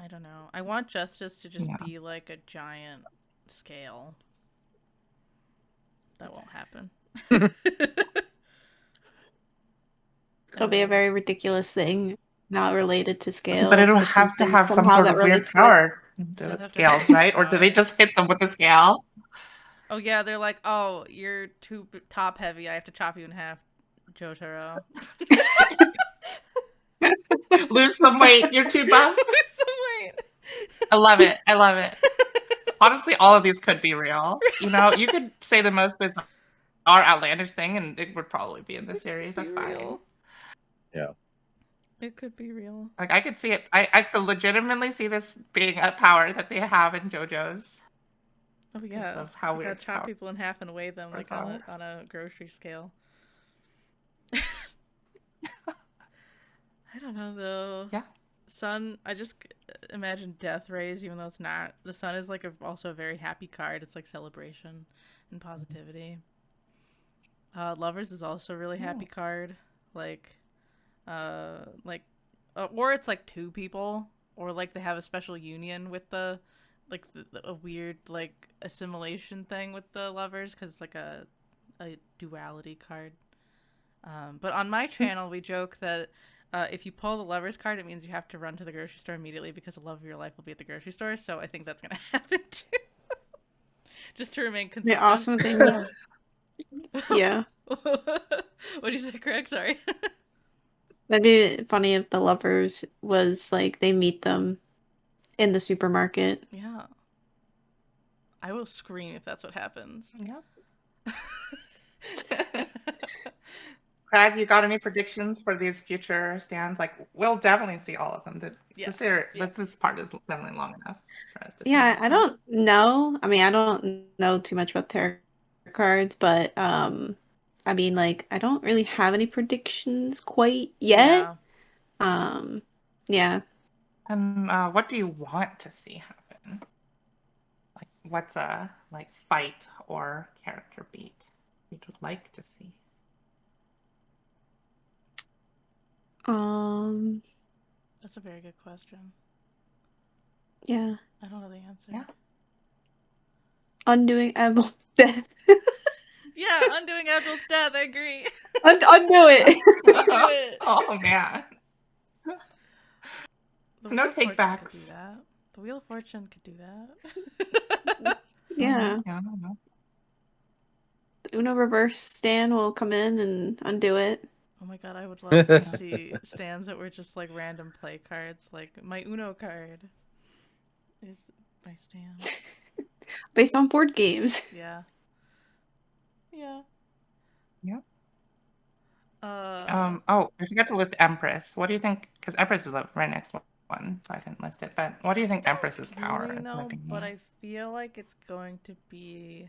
I don't know. I want Justice to just be like a giant scale. That won't happen.
It'll be a very ridiculous thing, not related to scales.
But it'll have to have some sort of weird power with scales, right? Or do they just hit them with a scale?
Oh, yeah, they're like, oh, you're too top heavy. I have to chop you in half, Jotaro.
Lose some weight. You're too buff.
Lose some weight.
I love it. I love it. Honestly, all of these could be real. You know, you could say the most bizarre our outlandish thing, and it would probably be in the series. That's fine.
Real.
Yeah.
It could be real.
Like I could see it. I could legitimately see this being a power that they have in JoJo's.
Oh yeah,
of how
we
weird
gotta chop
powers
people in half and weigh them like
are.
on a grocery scale. I don't know though.
Yeah.
Sun, I just imagine death rays, even though it's not. The sun is like also a very happy card. It's like celebration and positivity. Lovers is also a really happy card. Like, or it's like two people, or like they have a special union with a weird like assimilation thing with the lovers, because it's like a duality card. But on my channel, we joke that if you pull the lovers card, it means you have to run to the grocery store immediately because the love of your life will be at the grocery store. So I think that's gonna happen too. Just to remain consistent.
The awesome thing. Yeah.
What'd you say, Krag? Sorry.
That'd be funny if the lovers was like they meet them in the supermarket.
Yeah. I will scream if that's what happens.
Yep. Krag, you got any predictions for these future stands? Like, we'll definitely see all of them. This part is definitely long enough for us to see.
Yeah, I don't know. I mean, I don't know too much about tarot cards, but I mean, like, I don't really have any predictions quite yet. Yeah.
And what do you want to see happen? Like, what's a fight or character beat you'd like to see?
That's a very good question.
Yeah.
I don't know the answer.
Yeah.
Undoing Abel's death.
Yeah, undoing Abel's death. I agree.
Undo it.
Undo it.
Oh man. No take backs.
Could do that. The Wheel of Fortune could do that.
Yeah.
Yeah, I don't know.
The Uno reverse stand will come in and undo it.
Oh my god, I would love to see stands that were just like random play cards. Like my Uno card is my stand.
Based on board games.
Yeah. Yeah.
Yep.
Oh,
I forgot to list Empress. What do you think? Because Empress is the right next one, so I didn't list it. But what do you think Empress's power is?
No, but I feel like it's going to be.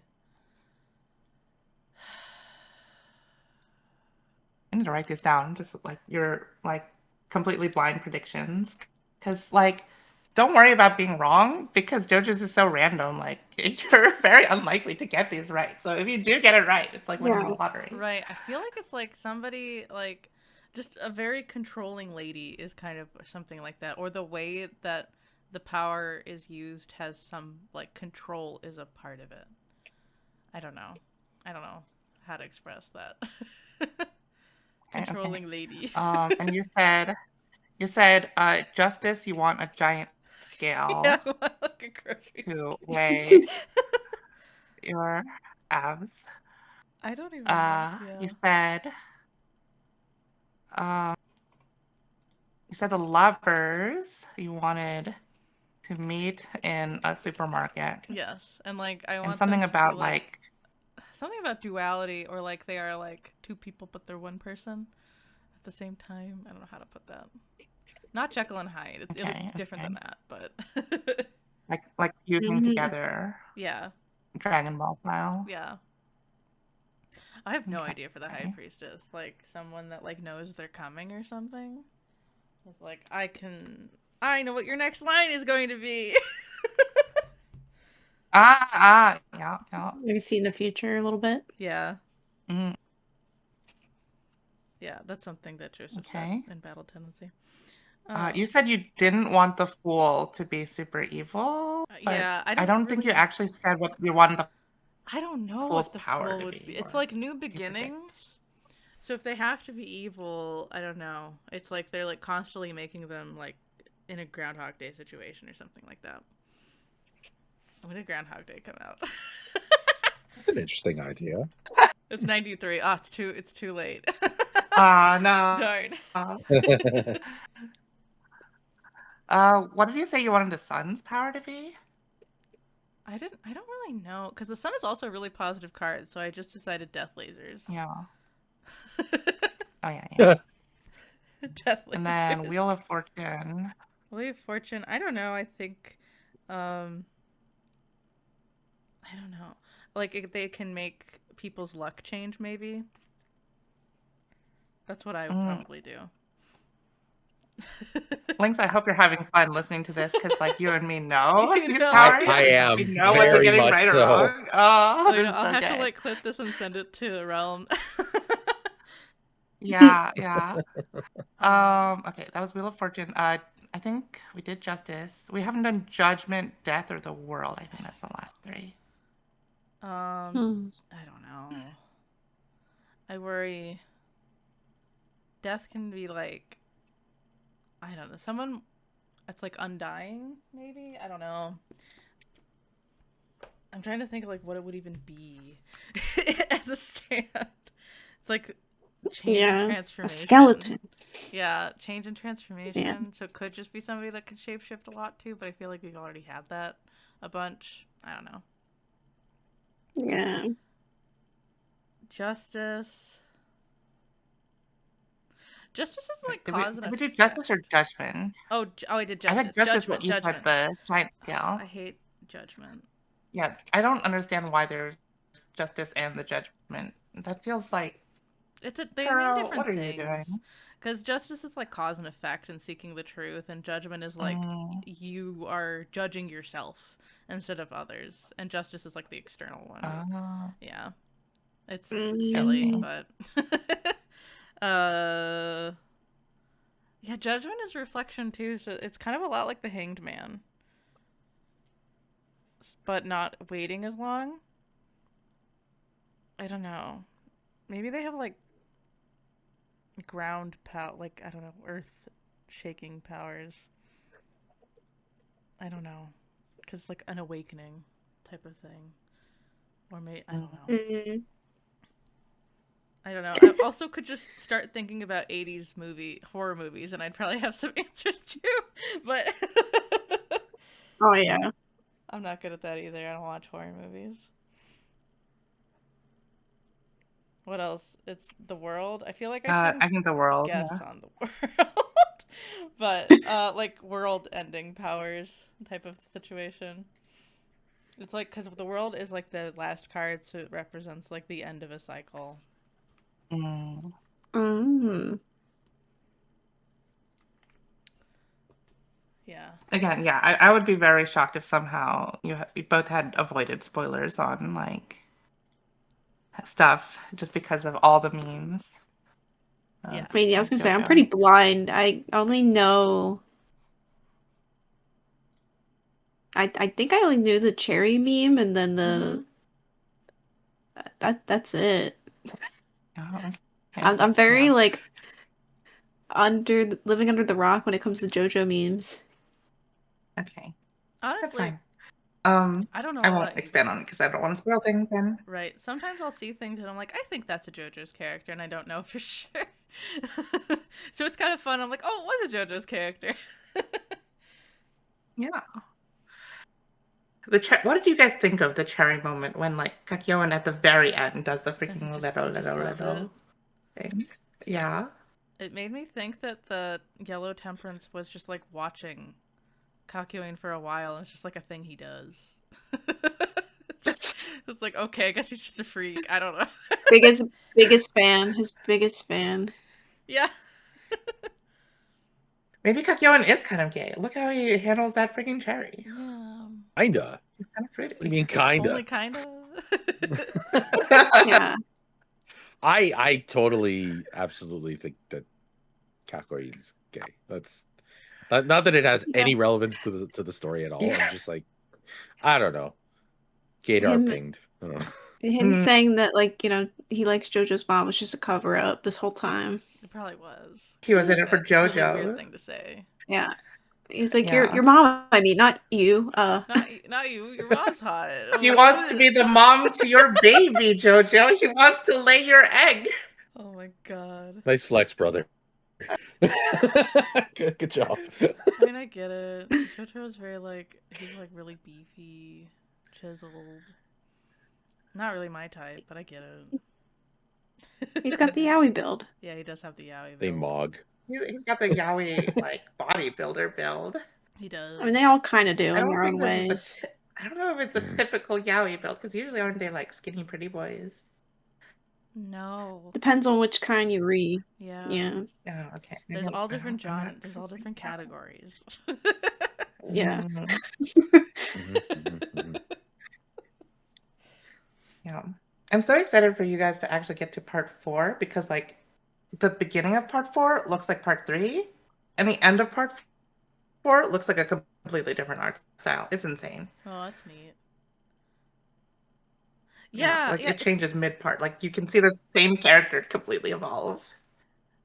I need to write this down. Just like your completely blind predictions, because don't worry about being wrong, because JoJo's is so random. Like, you're very unlikely to get these right. So if you do get it right, it's like winning the lottery.
Right. I feel like it's like somebody like just a very controlling lady is kind of something like that, or the way that the power is used has some like control is a part of it. I don't know how to express that. Controlling lady.
And you said justice. You want a giant scale
Yeah, like a grocery
to weigh your abs.
I don't even know. Yeah.
You said the lovers you wanted to meet in a supermarket.
Yes, and like I want
something about
something about duality, or like they are like two people but they're one person at the same time. I don't know how to put that. Not Jekyll and Hyde. It'll be different than that, but
like fusing together.
Yeah.
Dragon Ball style.
Yeah. I have no idea for the High Priestess. Like someone that like knows they're coming or something. It's like I know what your next line is going to be.
Yeah.
You can see in the future a little bit.
Yeah.
Mm.
Yeah, that's something that Joseph said in Battle Tendency.
You said you didn't want the Fool to be super evil.
Yeah,
I don't think you actually said what you wanted the
I don't know
Fool's
what the
power
Fool would be. It's like new beginnings. So if they have to be evil, I don't know. It's like they're like constantly making them like in a Groundhog Day situation or something like that. When did Groundhog Day come out?
That's an interesting idea.
It's 93. Oh, it's too late.
No.
Darn.
What did you say you wanted the sun's power to be?
I don't really know because the sun is also a really positive card, so I just decided death lasers.
Yeah. Oh yeah.
Death lasers.
And then Wheel of Fortune.
Wheel of Fortune. I don't know. I think, I don't know. Like they can make people's luck change. Maybe. That's what I would probably do.
Lynx, I hope you're having fun listening to this because, like, you and me know
You
these
know.
powers.
I am
We know what they're
very
getting
much
right or
so.
wrong. Oh,
Wait,
it's
I'll have to
okay.
like clip this and send it to Realm.
Yeah. Okay, that was Wheel of Fortune. I think we did Justice. We haven't done Judgment, Death, or the World. I think that's the last 3.
I don't know. I worry. Death can be like, I don't know, someone that's like undying, maybe? I don't know. I'm trying to think like what it would even be as a stand. It's like change and transformation.
A skeleton.
Yeah, change and transformation.
Yeah.
So it could just be somebody that can shapeshift a lot too, but I feel like we've already had that a bunch. I don't know.
Yeah.
Justice. Justice is like
Did
cause and
we do
effect.
Justice or Judgment?
Oh, I did
I
Justice.
think Justice
Judgment.
what you said, the giant scale.
I hate Judgment.
Yeah, I don't understand why there's Justice and the Judgment. That feels like
They mean
Girl,
different
what are you doing?
things. Because justice is like cause and effect and seeking the truth, and judgment is like you are judging yourself instead of others, and justice is like the external one. Yeah, it's silly, but yeah, judgment is reflection too, so it's kind of a lot like the Hanged Man, but not waiting as long. I don't know. Maybe they have like ground power, like, I don't know, earth shaking powers. I don't know. Because like an awakening type of thing. Or maybe, I don't know. I don't know. I also could just start thinking about 80s horror movies, and I'd probably have some answers too. But
oh yeah.
I'm not good at that either. I don't watch horror movies. What else? It's the world. I feel like I
think the world.
guess on the world, but like world-ending powers type of situation. It's like because the world is like the last card, so it represents like the end of a cycle. Yeah.
Again, yeah, I would be very shocked if somehow you both had avoided spoilers on like stuff just because of all the memes.
Yeah.
I mean, I was gonna say I'm pretty blind. I only know. I think I only knew the cherry meme, and then the that's it.
Okay.
I'm very like living under the rock when it comes to JoJo memes.
Okay.
Honestly,
That's fine.
I don't know.
I won't expand on it because I don't want to spoil things then.
Right. Sometimes I'll see things and I'm like, I think that's a JoJo's character, and I don't know for sure. So it's kind of fun. I'm like, oh, it was a JoJo's character.
Yeah. What did you guys think of the cherry moment when like Kakyoin at the very end does the freaking little thing? Yeah.
It made me think that the Yellow Temperance was just like watching Kakyoin for a while, and it's just like a thing he does. It's like, okay, I guess he's just a freak. I don't know.
biggest fan. His biggest fan.
Yeah.
Maybe Kakyoin is kind of gay. Look how he handles that freaking cherry.
Yeah.
Kinda.
He's kind of pretty.
What do you mean kinda?
Only kinda.
Yeah.
I totally, absolutely think that Kakyoin's gay. That's not that it has any relevance to the story at all.
Yeah.
I'm just like, I don't know. Gator pinged. I don't know.
Him saying that, like, he likes JoJo's mom was just a cover up this whole time.
It probably was.
He was in it for JoJo.
Really weird thing to say.
Yeah. He was like, your mom, I mean, not you.
Not you. Your mom's hot.
She wants to be the mom to your baby, JoJo. She wants to lay your egg.
Oh my god.
Nice flex, brother. Good job.
I mean, I get it. JoJo is very like, he's like really beefy. chiseled. Not really my type, but I get it.
He's got the yaoi build.
Yeah, he does have the yaoi
They
build.
mog.
He's got the yaoi like bodybuilder build.
He does.
I mean, they all kind of do
I
in
don't
their own
think this is
ways.
I don't know if it's a
Mhm.
typical yaoi build because usually aren't they like skinny pretty boys?
No.
Depends on which kind you read.
Yeah.
Yeah.
Oh, okay.
There's all different
I'm not
There's all different categories.
Yeah.
Mm,
Mhm.
yeah. I'm so excited for you guys to actually get to part 4 because like the beginning of part 4 looks like part 3 and the end of part 4 looks like a completely different art style. It's insane.
Oh, that's neat.
Yeah,
Yeah,
like
yeah.
it changes mid part. Like you can see the same character completely evolve.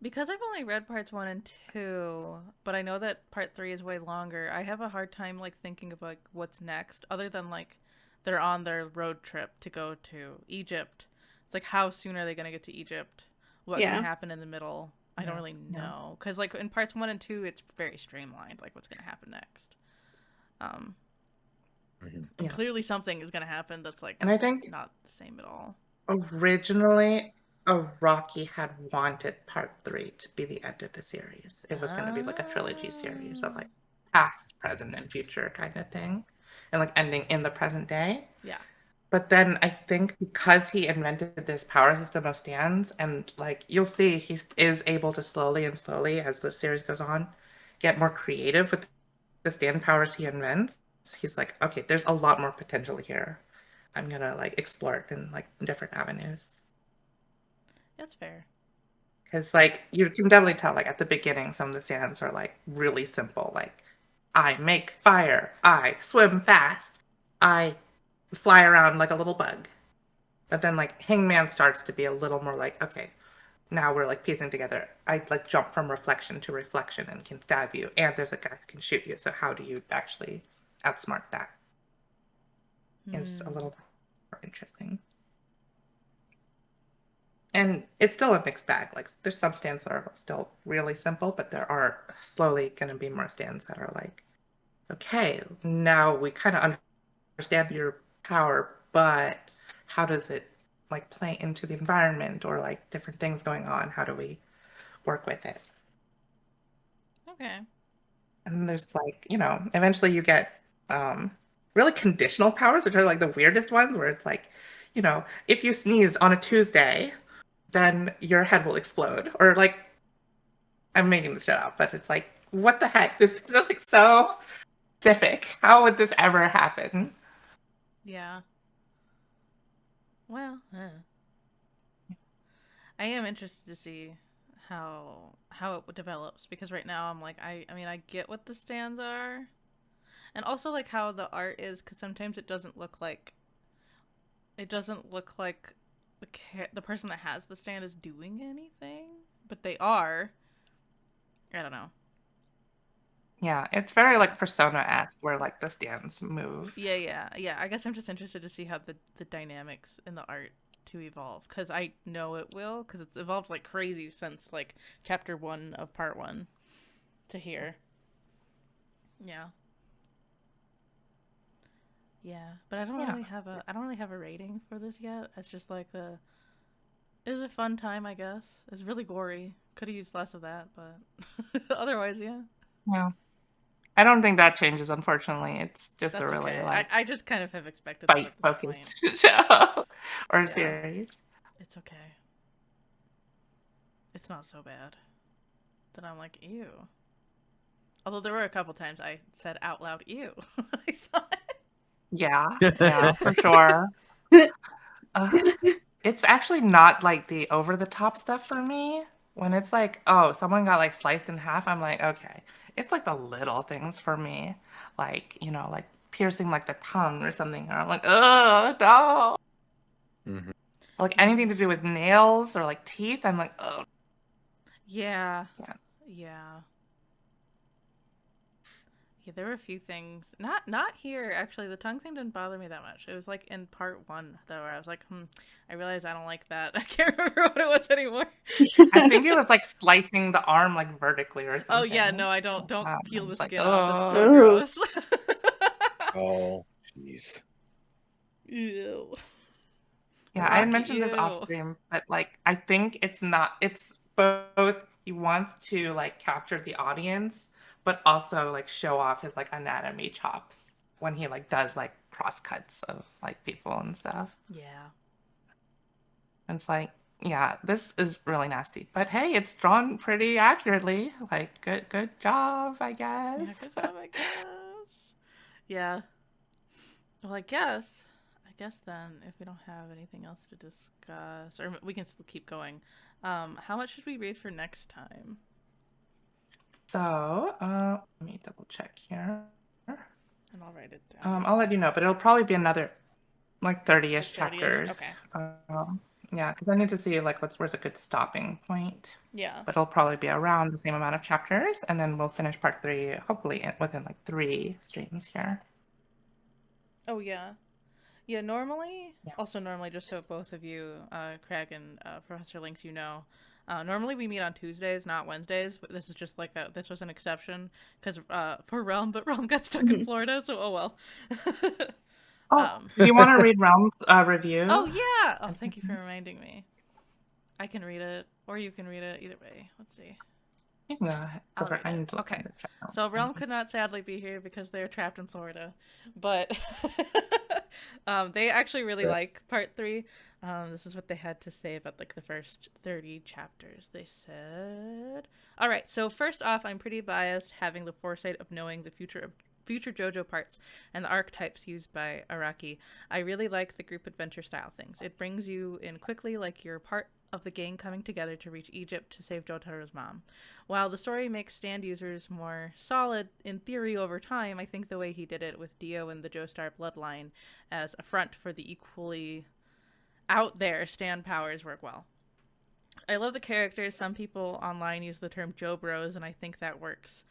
Because I've only read parts 1 and 2, but I know that part 3 is way longer. I have a hard time like thinking of like what's next, other than like they're on their road trip to go to Egypt. It's like how soon are they gonna get to Egypt? What
Yeah.
can happen in the middle? I don't
Yeah,
really
yeah.
know, because like in parts 1 and 2, it's very streamlined, like what's gonna happen next.
Mhm.
And
Yeah.
clearly something is gonna happen that's like
And I think
not the same at all.
originally Araki had wanted part 3 to be the end of the series. It was going to be like a trilogy series of like past, present, and future kind of thing. And like ending in the present day.
Yeah.
But then I think because he invented this power system of stands, and like you'll see, he is able to slowly and slowly, as the series goes on, get more creative with the stand powers he invents. He's like, okay, there's a lot more potential here. I'm gonna like explore it in like different avenues.
That's fair.
Because like you can definitely tell, like at the beginning, some of the stands are like really simple, like I make fire, I swim fast, I fly around like a little bug. But then like Hangman starts to be a little more like, okay, now we're like piecing together. I like jump from reflection to reflection and can stab you, and there's a guy who can shoot you. So how do you actually outsmart that? Is a little more interesting. And it's still a mixed bag. Like there's some stands that are still really simple, but there are slowly going to be more stands that are like, okay, now we kind of understand your power, but how does it like play into the environment or like different things going on? How do we work with it?
Okay.
And there's like, eventually you get really conditional powers, which are like the weirdest ones where it's like, if you sneeze on a Tuesday, then your head will explode. Or like, I'm making this shit up, but it's like, what the heck? This is like so specific. How would this ever happen?
Yeah. Well, I am interested to see how it develops, because right now I'm like I mean I get what the stands are, and also like how the art is, because sometimes it doesn't look like the person that has the stand is doing anything, but they are. I don't know.
Yeah, it's very like Persona-esque where like the stands move.
Yeah. I guess I'm just interested to see how the dynamics in the art to evolve, because I know it will, because it's evolved like crazy since like chapter 1 of part 1 to here. Yeah. Yeah, but I don't really have a rating for this yet. It's just like it was a fun time, I guess. It's really gory. Could have used less of that, but otherwise, yeah.
Yeah. I don't think that changes, unfortunately. It's just
That's
a really
okay.
like
I just kind of have expected that at this point.
fight-focused show or
Yeah.
series.
It's okay. It's not so bad that I'm like, ew. Although there were a couple times I said out loud, ew. I thought.
Yeah, for sure. It's actually not like the over-the-top stuff for me. When it's like, oh, someone got like sliced in half, I'm like, okay. It's like the little things for me. Like, like piercing like the tongue or something. Or I'm like, oh, no.
Mhm.
Like anything to do with nails or like teeth, I'm like, oh.
Yeah.
Yeah.
Yeah. Yeah, there were a few things. Not here, actually. The tongue thing didn't bother me that much. It was like in part 1, though, where I was like, I realized I don't like that. I can't remember what it was anymore.
I think it was like slicing the arm like vertically or something.
Oh yeah, no, I don't peel the
It's like,
skin off. It's
oh.
so gross.
Oh, jeez.
Ew.
Yeah, I had
Araki,
mentioned this off
ew.
stream, but like I think it's not. It's both. He wants to like capture the audience, but also like show off his like anatomy chops when he like does like cross cuts of like people and stuff.
Yeah.
And it's like, yeah, this is really nasty. But hey, it's drawn pretty accurately. Like, good job, I
Yeah,
guess.
good job, I guess. Yeah. Well, I guess then, if we don't have anything else to discuss, or we can still keep going, how much should we read for next time?
So, let me double check here.
And I'll write it down.
I'll let you know, but it'll probably be another like 30-ish
Like 30-ish?
chapters.
Okay.
Yeah, because I need to see like where's a good stopping point.
Yeah.
But it'll probably be around the same amount of chapters, and then we'll finish part 3 hopefully within like 3 streams here.
Oh, yeah. Yeah, normally,
Yeah.
also normally, just so both of you, Krag and Professor Lynx, you know, normally we meet on Tuesdays, not Wednesdays, but this is just like this was an exception, because for Realm, but Realm got stuck in Florida, so oh well.
Do you want to read Realm's review?
Oh, yeah! Oh, thank you for reminding me. I can read it, or you can read it, either way. Let's see.
You can go ahead.
I'll read
I
it.
need to look
Okay.
at the chat now.
So Realm could not sadly be here because they're trapped in Florida, but they actually really like part 3. This is what they had to say about like the first 30 chapters. They said, all right, so first off, I'm pretty biased having the foresight of knowing the future JoJo parts and the archetypes used by Araki. I really like the group adventure style things. It brings you in quickly, like you're part of the gang coming together to reach Egypt to save Jotaro's mom. While the story makes stand users more solid in theory over time, I think the way he did it with Dio and the Joestar bloodline as a front for the equally out there stand powers work well. I love the characters. Some people online use the term Joe Bros, and I think that works.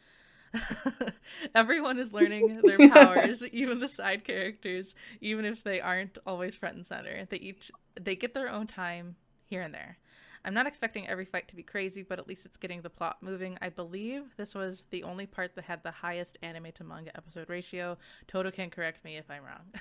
Everyone is learning their powers, even the side characters, even if they aren't always front and center. They get their own time here and there. I'm not expecting every fight to be crazy, but at least it's getting the plot moving. I believe this was the only part that had the highest anime to manga episode ratio. Toto can correct me if I'm wrong.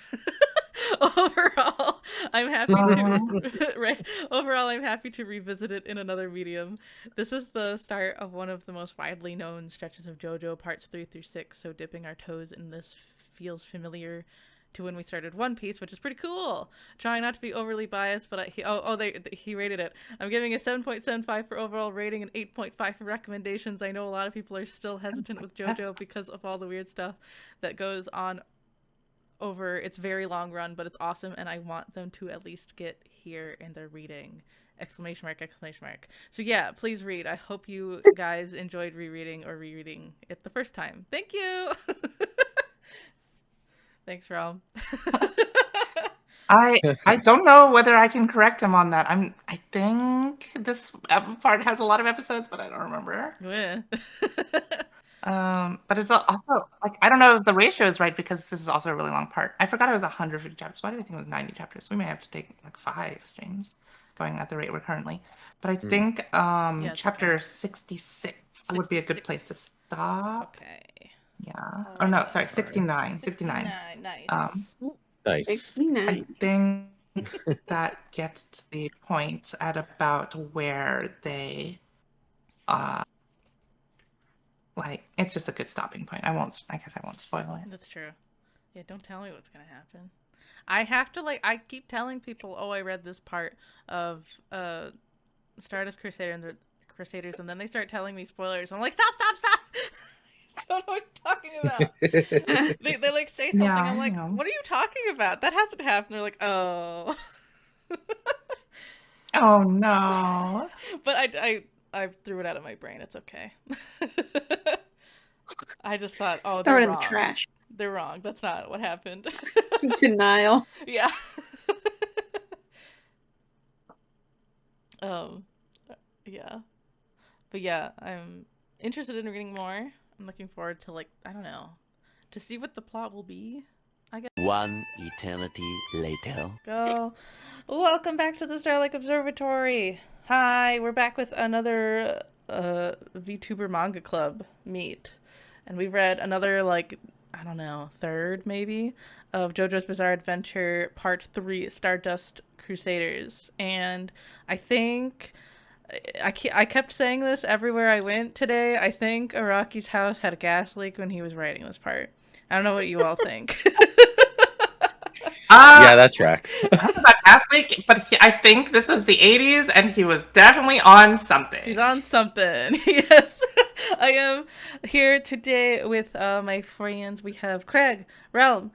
Overall, I'm happy to overall I'm happy to revisit it in another medium. This is the start of one of the most widely known stretches of JoJo, parts 3 through 6. So dipping our toes in this feels familiar to when we started One Piece, which is pretty cool. Trying not to be overly biased, but he rated it. I'm giving a 7.75 for overall rating and 8.5 for recommendations. I know a lot of people are still hesitant with JoJo because of all the weird stuff that goes on over its very long run, but it's awesome, and I want them to at least get here in their reading. ! So yeah, please read. I hope you guys enjoyed rereading it the first time. Thank you. Thanks, Realm.
I don't know whether I can correct him on that. I think this part has a lot of episodes, but I don't remember. But it's also like I don't know if the ratio is right because this is also a really long part. I forgot it was 150 chapters. Why did I think it was 90 chapters? We may have to take like 5 streams going at the rate we're currently. But I think chapter 66 would be a good place to stop.
Okay.
Yeah. Or no, sorry, 69. 69.
Nice.
Nice.
69.
I think that gets to the point at about where they like it's just a good stopping point. I guess I won't spoil it.
That's true. Yeah, don't tell me what's gonna happen. I have to I keep telling people, oh, I read this part of Stardust Crusaders, and then they start telling me spoilers. I'm like, stop! I don't know what you're talking about. they like say something.
Yeah,
I'm like, what are you talking about? That hasn't happened. They're like, oh.
Oh no.
But I threw it out of my brain. It's okay. I just thought, oh,
Throw
they're
it in
wrong.
the trash.
They're wrong. That's not what happened.
Denial.
Yeah. Yeah. But yeah, I'm interested in reading more. I'm looking forward to I don't know, to see what the plot will be. I guess.
One eternity later.
Go. Welcome back to the Starlight Observatory. Hi, we're back with another VTuber Manga Club meet. And we've read another I don't know, third maybe, of JoJo's Bizarre Adventure Part 3, Stardust Crusaders. And I think, I kept saying this everywhere I went today, I think Araki's house had a gas leak when he was writing this part. I don't know what you all think.
Yeah, that tracks.
About athlete, but I think this is the 80s, and he was definitely on something.
He's on something. Yes. I am here today with my friends. We have Krag, Realm,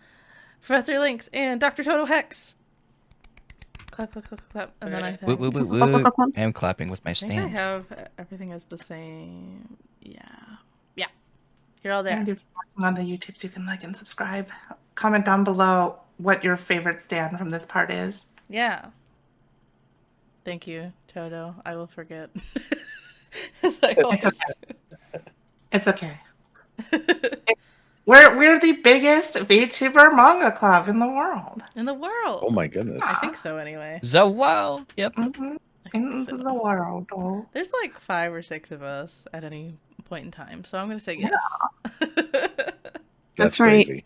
Professor Lynx, and Dr. Toto Hex. Clap, clap, clap, clap. And then I think,
Woo, woo, woo, woo. I am clapping with my
I think I
stand.
have everything as the same. Yeah. Yeah. You're all there.
And if you're watching on the YouTubes, you can like and subscribe. Comment down below what your favorite stand from this part is.
Yeah. Thank you, Toto. I will forget. As I always
It's okay. We're the biggest VTuber manga club in the world.
in the world.
Oh my goodness.
I think so anyway.
The world. Yep.
Mhm.
I think
In
so.
the world. Oh.
There's like 5 or 6 of us at any point in time, so I'm gonna say yes.
That's right.
Crazy.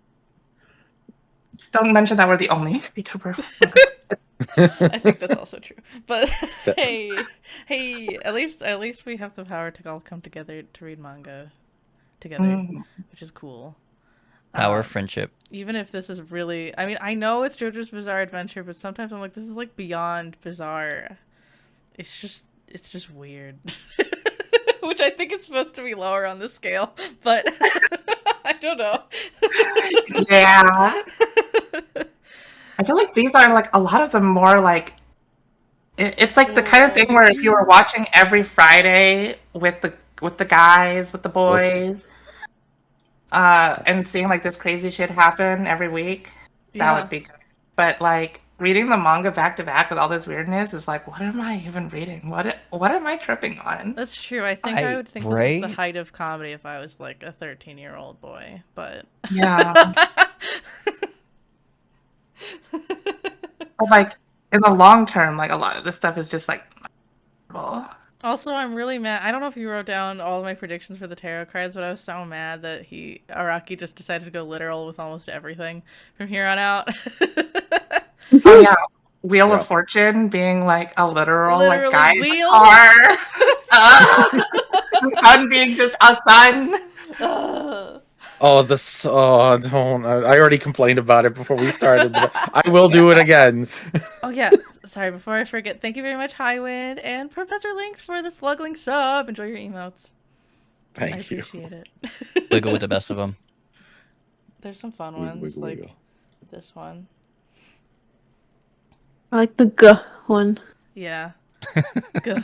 Don't mention that we're the only VTuber.
I think that's also true. But hey, at least we have the power to all come together to read manga together,
Mhm.
which is cool.
Our friendship.
Even if this is really, I mean, I know it's JoJo's Bizarre Adventure, but sometimes I'm like, this is like beyond bizarre. It's just weird. Which I think is supposed to be lower on the scale, but I don't know.
Yeah. I feel like these are like a lot of them more like it's like the kind of thing where if you were watching every Friday with the guys, with the boys, and seeing like this crazy shit happen every week, that would be good. But like reading the manga back to back with all this weirdness is like, what am I even reading? What am I tripping on?
That's true. I think I would think this is
right?
the height of comedy if I was like a 13-year-old boy, but
Yeah. But like in the long term, like a lot of this stuff is just like horrible.
Also, I'm really mad. I don't know if you wrote down all of my predictions for the tarot cards, but I was so mad that Araki just decided to go literal with almost everything from here on out.
Oh yeah. Wheel
Yeah.
of Fortune being like a literal
Literally
like guy in
wheel?
the car. The sun being just a sun.
Ugh.
Oh, don't. I already complained about it before we started, but I will do it again.
Oh yeah, sorry, before I forget, thank you very much, Highwind and Professor Lynx for the Slugling sub. Enjoy your emotes. I
Thank you.
appreciate it.
Wiggle with the best of them.
There's some fun
Wiggle,
ones,
wiggle,
like
wiggle.
this one.
I like the G one.
Yeah. Gah.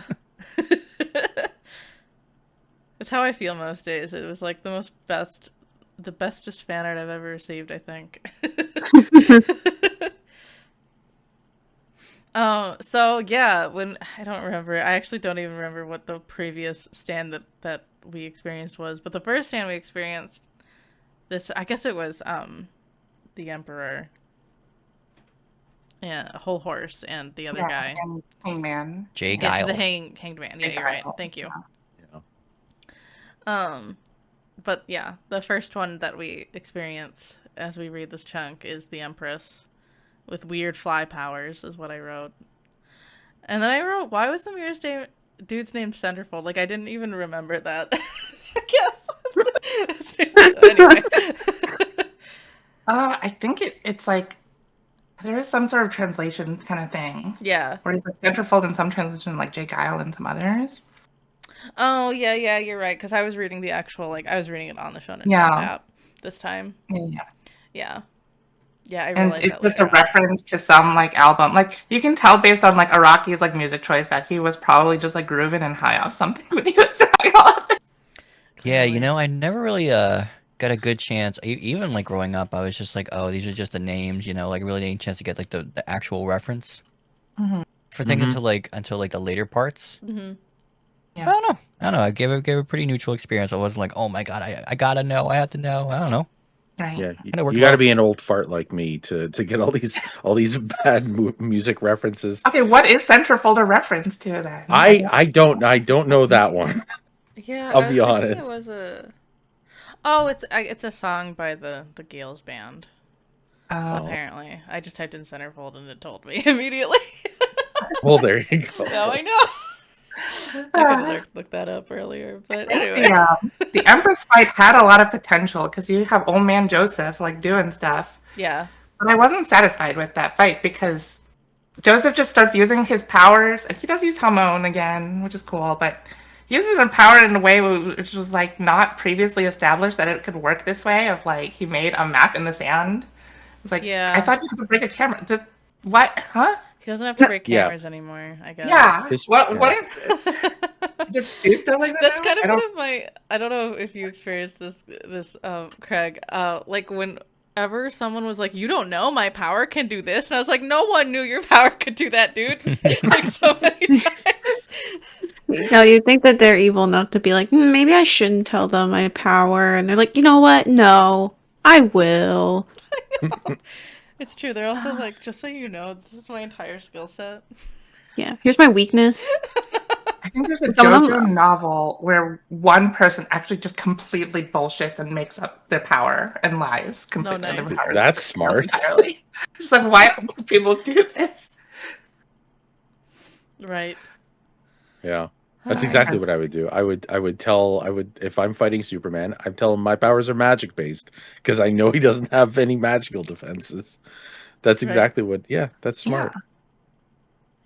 It's how I feel most days. It was like the bestest fan art I've ever received, I think. So yeah, when I don't remember, I actually don't even remember what the previous stand that we experienced was, but the first stand we experienced, this, I guess it was the Emperor, yeah, a whole horse, and the other guy,
And Hangman.
Jay
yeah,
Guile.
the hanged man. Yeah, you're right.
Guile.
Thank you.
Yeah.
But yeah, the first one that we experience as we read this chunk is the Empress with weird fly powers, is what I wrote. And then I wrote, why was the weirdest dude's name Centerfold? Like, I didn't even remember that. I guess. Anyway.
I think it's like there is some sort of translation kind of thing.
Yeah.
Where it's like centerfold in some translation, like Jay Guile in some others.
Oh, yeah, you're right. Because I was reading the actual, like, I was reading it on the Shonen
Yeah.
Jump app this time.
Yeah.
Yeah. Yeah, I
And
realized
it's
that
just a
later on.
reference to some like album. Like you can tell based on like Araki's like music choice that he was probably just like grooving and high off something when he was trying all of it.
Yeah, you
Clearly.
know, I never really got a good chance. Even like growing up, I was just like, oh, these are just the names, you know, like really didn't chance to get like the actual reference for things until like the later parts.
Mm-hmm.
Yeah.
I don't know. I gave a pretty neutral experience. I wasn't like, oh my god, I gotta know. I have to know. I don't know.
Right.
Yeah,
And it worked
you got to
well.
be an old fart like me to get all these bad music references.
Okay, what is centerfold a reference to then?
I don't know that one.
Yeah,
I'll
I was
be
thinking
honest.
It was a. Oh, it's a song by the Gales band.
Oh.
Apparently, I just typed in centerfold and it told me immediately.
Well, there you go.
Now I know. I could have looked that up earlier, but anyway.
The Empress fight had a lot of potential because you have old man Joseph like doing stuff.
Yeah.
But I wasn't satisfied with that fight because Joseph just starts using his powers, and he does use Hamon again, which is cool, but he uses her power in a way which was like not previously established that it could work this way. Of like he made a map in the sand. It's like,
Yeah.
I thought you could break a camera. What? Huh?
He doesn't have to break
Yeah.
cameras anymore, I guess.
Yeah.
This-
What is this? Just do stuff like that.
That's
now?
kind of
I don't-
one of my. I don't know if you experienced this, Craig. Like whenever someone was like, "You don't know my power can do this," and I was like, "No one knew your power could do that, dude." Like so many times.
No, you think that they're evil enough to be like, maybe I shouldn't tell them my power, and they're like, you know what? No, I will.
It's true. They're also like, just so you know, this is my entire skill set.
Yeah, here's my weakness.
I think there's a
Some of them-
JoJo novel where one person actually just completely bullshits and makes up their power and lies completely.
nice.
Their power
That's smart.
entirely. Just like, why do people do this?
Right.
Yeah. That's exactly what I would do. I would if I'm fighting Superman, I'd tell him my powers are magic based because I know he doesn't have any magical defenses. That's
Right.
exactly what. Yeah, that's smart.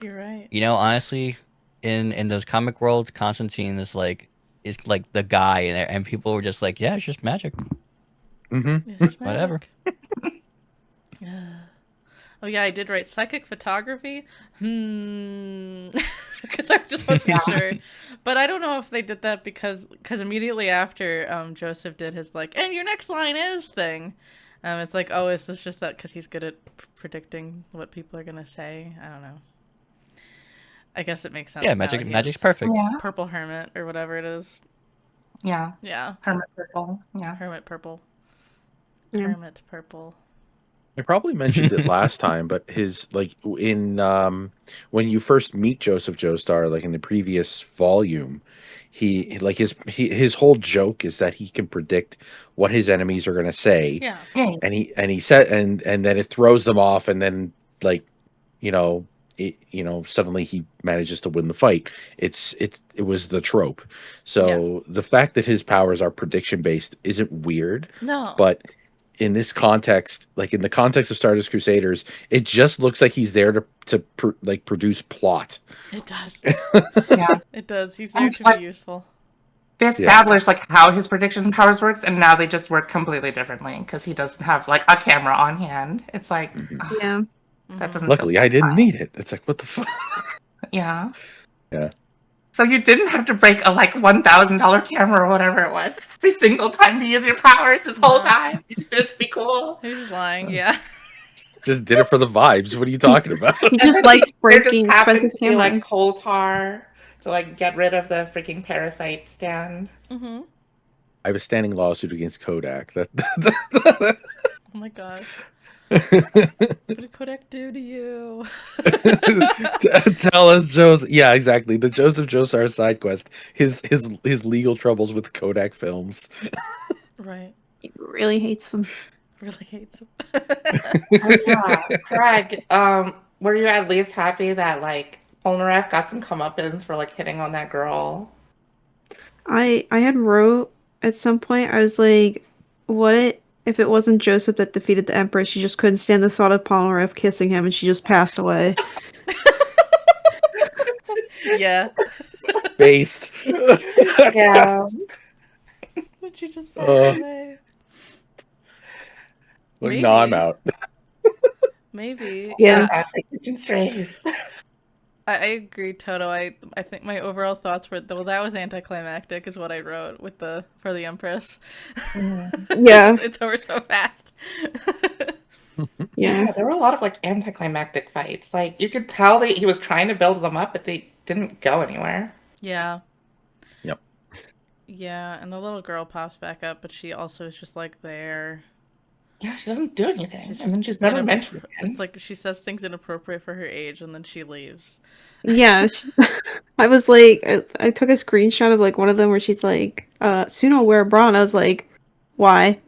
You're right.
You know, honestly, in those comic worlds, Constantine is like the guy, and people were just like, yeah, it's just magic,
Mm-hmm.
It's just
whatever.
magic. Yeah. Oh yeah, I did write psychic photography. Because I just wasn't sure, but I don't know if they did that because immediately after Joseph did his like, and your next line is thing. It's like, oh, is this just that because he's good at predicting what people are gonna say? I don't know. I guess it makes sense.
Yeah,
now.
magic's
He's
perfect.
Yeah.
Purple hermit or whatever it is.
Yeah.
Yeah,
Hermit purple. Yeah.
hermit purple.
Yeah.
Hermit purple.
I probably mentioned it last time, but his like in when you first meet Joseph Joestar, like in the previous volume, he like his whole joke is that he can predict what his enemies are going to say,
Yeah.
Yeah.
and he said and then it throws them off, and then like suddenly he manages to win the fight. It was the trope. So the fact that his powers are prediction based isn't weird,
No.
but in this context, like in the context of Stardust Crusaders, it just looks like he's there to produce plot.
It does.
Yeah.
It does. He's there
And,
to
like,
be useful.
They established like how his prediction powers works, and now they just work completely differently because he doesn't have like a camera on hand. It's like
Yeah.
that doesn't.
Luckily, I didn't need it. It's like, what the fuck?
Yeah.
Yeah.
So you didn't have to break a like $1,000 camera or whatever it was every single time to use your powers this whole time. You just did it to be cool.
He was just lying. Yeah.
Just did it for the vibes. What are you talking about?
He just likes
There just
breaking
happened
expensive
to be like
cameras.
coal tar to like get rid of the freaking parasite stand.
Mm-hmm.
I have a standing lawsuit against Kodak. That
Oh my gosh. What did Kodak do to you?
tell us, Joseph. Yeah, exactly. The Joseph Joestar side quest. His legal troubles with Kodak films.
Right.
He really hates them.
Really hates him.
Oh, yeah. Craig, were you at least happy that like Polnareff got some comeuppance for like hitting on that girl?
I had wrote at some point, I was like, what if it wasn't Joseph that defeated the Emperor? She just couldn't stand the thought of Polnareff kissing him and she just passed away.
Yeah.
Based.
Yeah.
Did she just
Uh,
pass away?
Like, no, I'm
Maybe.
out.
Maybe.
Yeah.
Kitchen strays.
I agree, Toto. I think my overall thoughts were well, that was anticlimactic, is what I wrote with for the Empress.
Yeah.
It's over so fast.
Yeah.
There were a lot of like anticlimactic fights. Like you could tell that he was trying to build them up, but they didn't go anywhere.
Yeah.
Yep.
Yeah, and the little girl pops back up, but she also is just like there.
Yeah, she doesn't do anything.
She's
And then
just
she's never mentioned again.
It's like she says things inappropriate for her age, and then she leaves.
Yeah. I was like, I took a screenshot of like one of them where she's like, soon I'll wear a bra. And I was like, Why?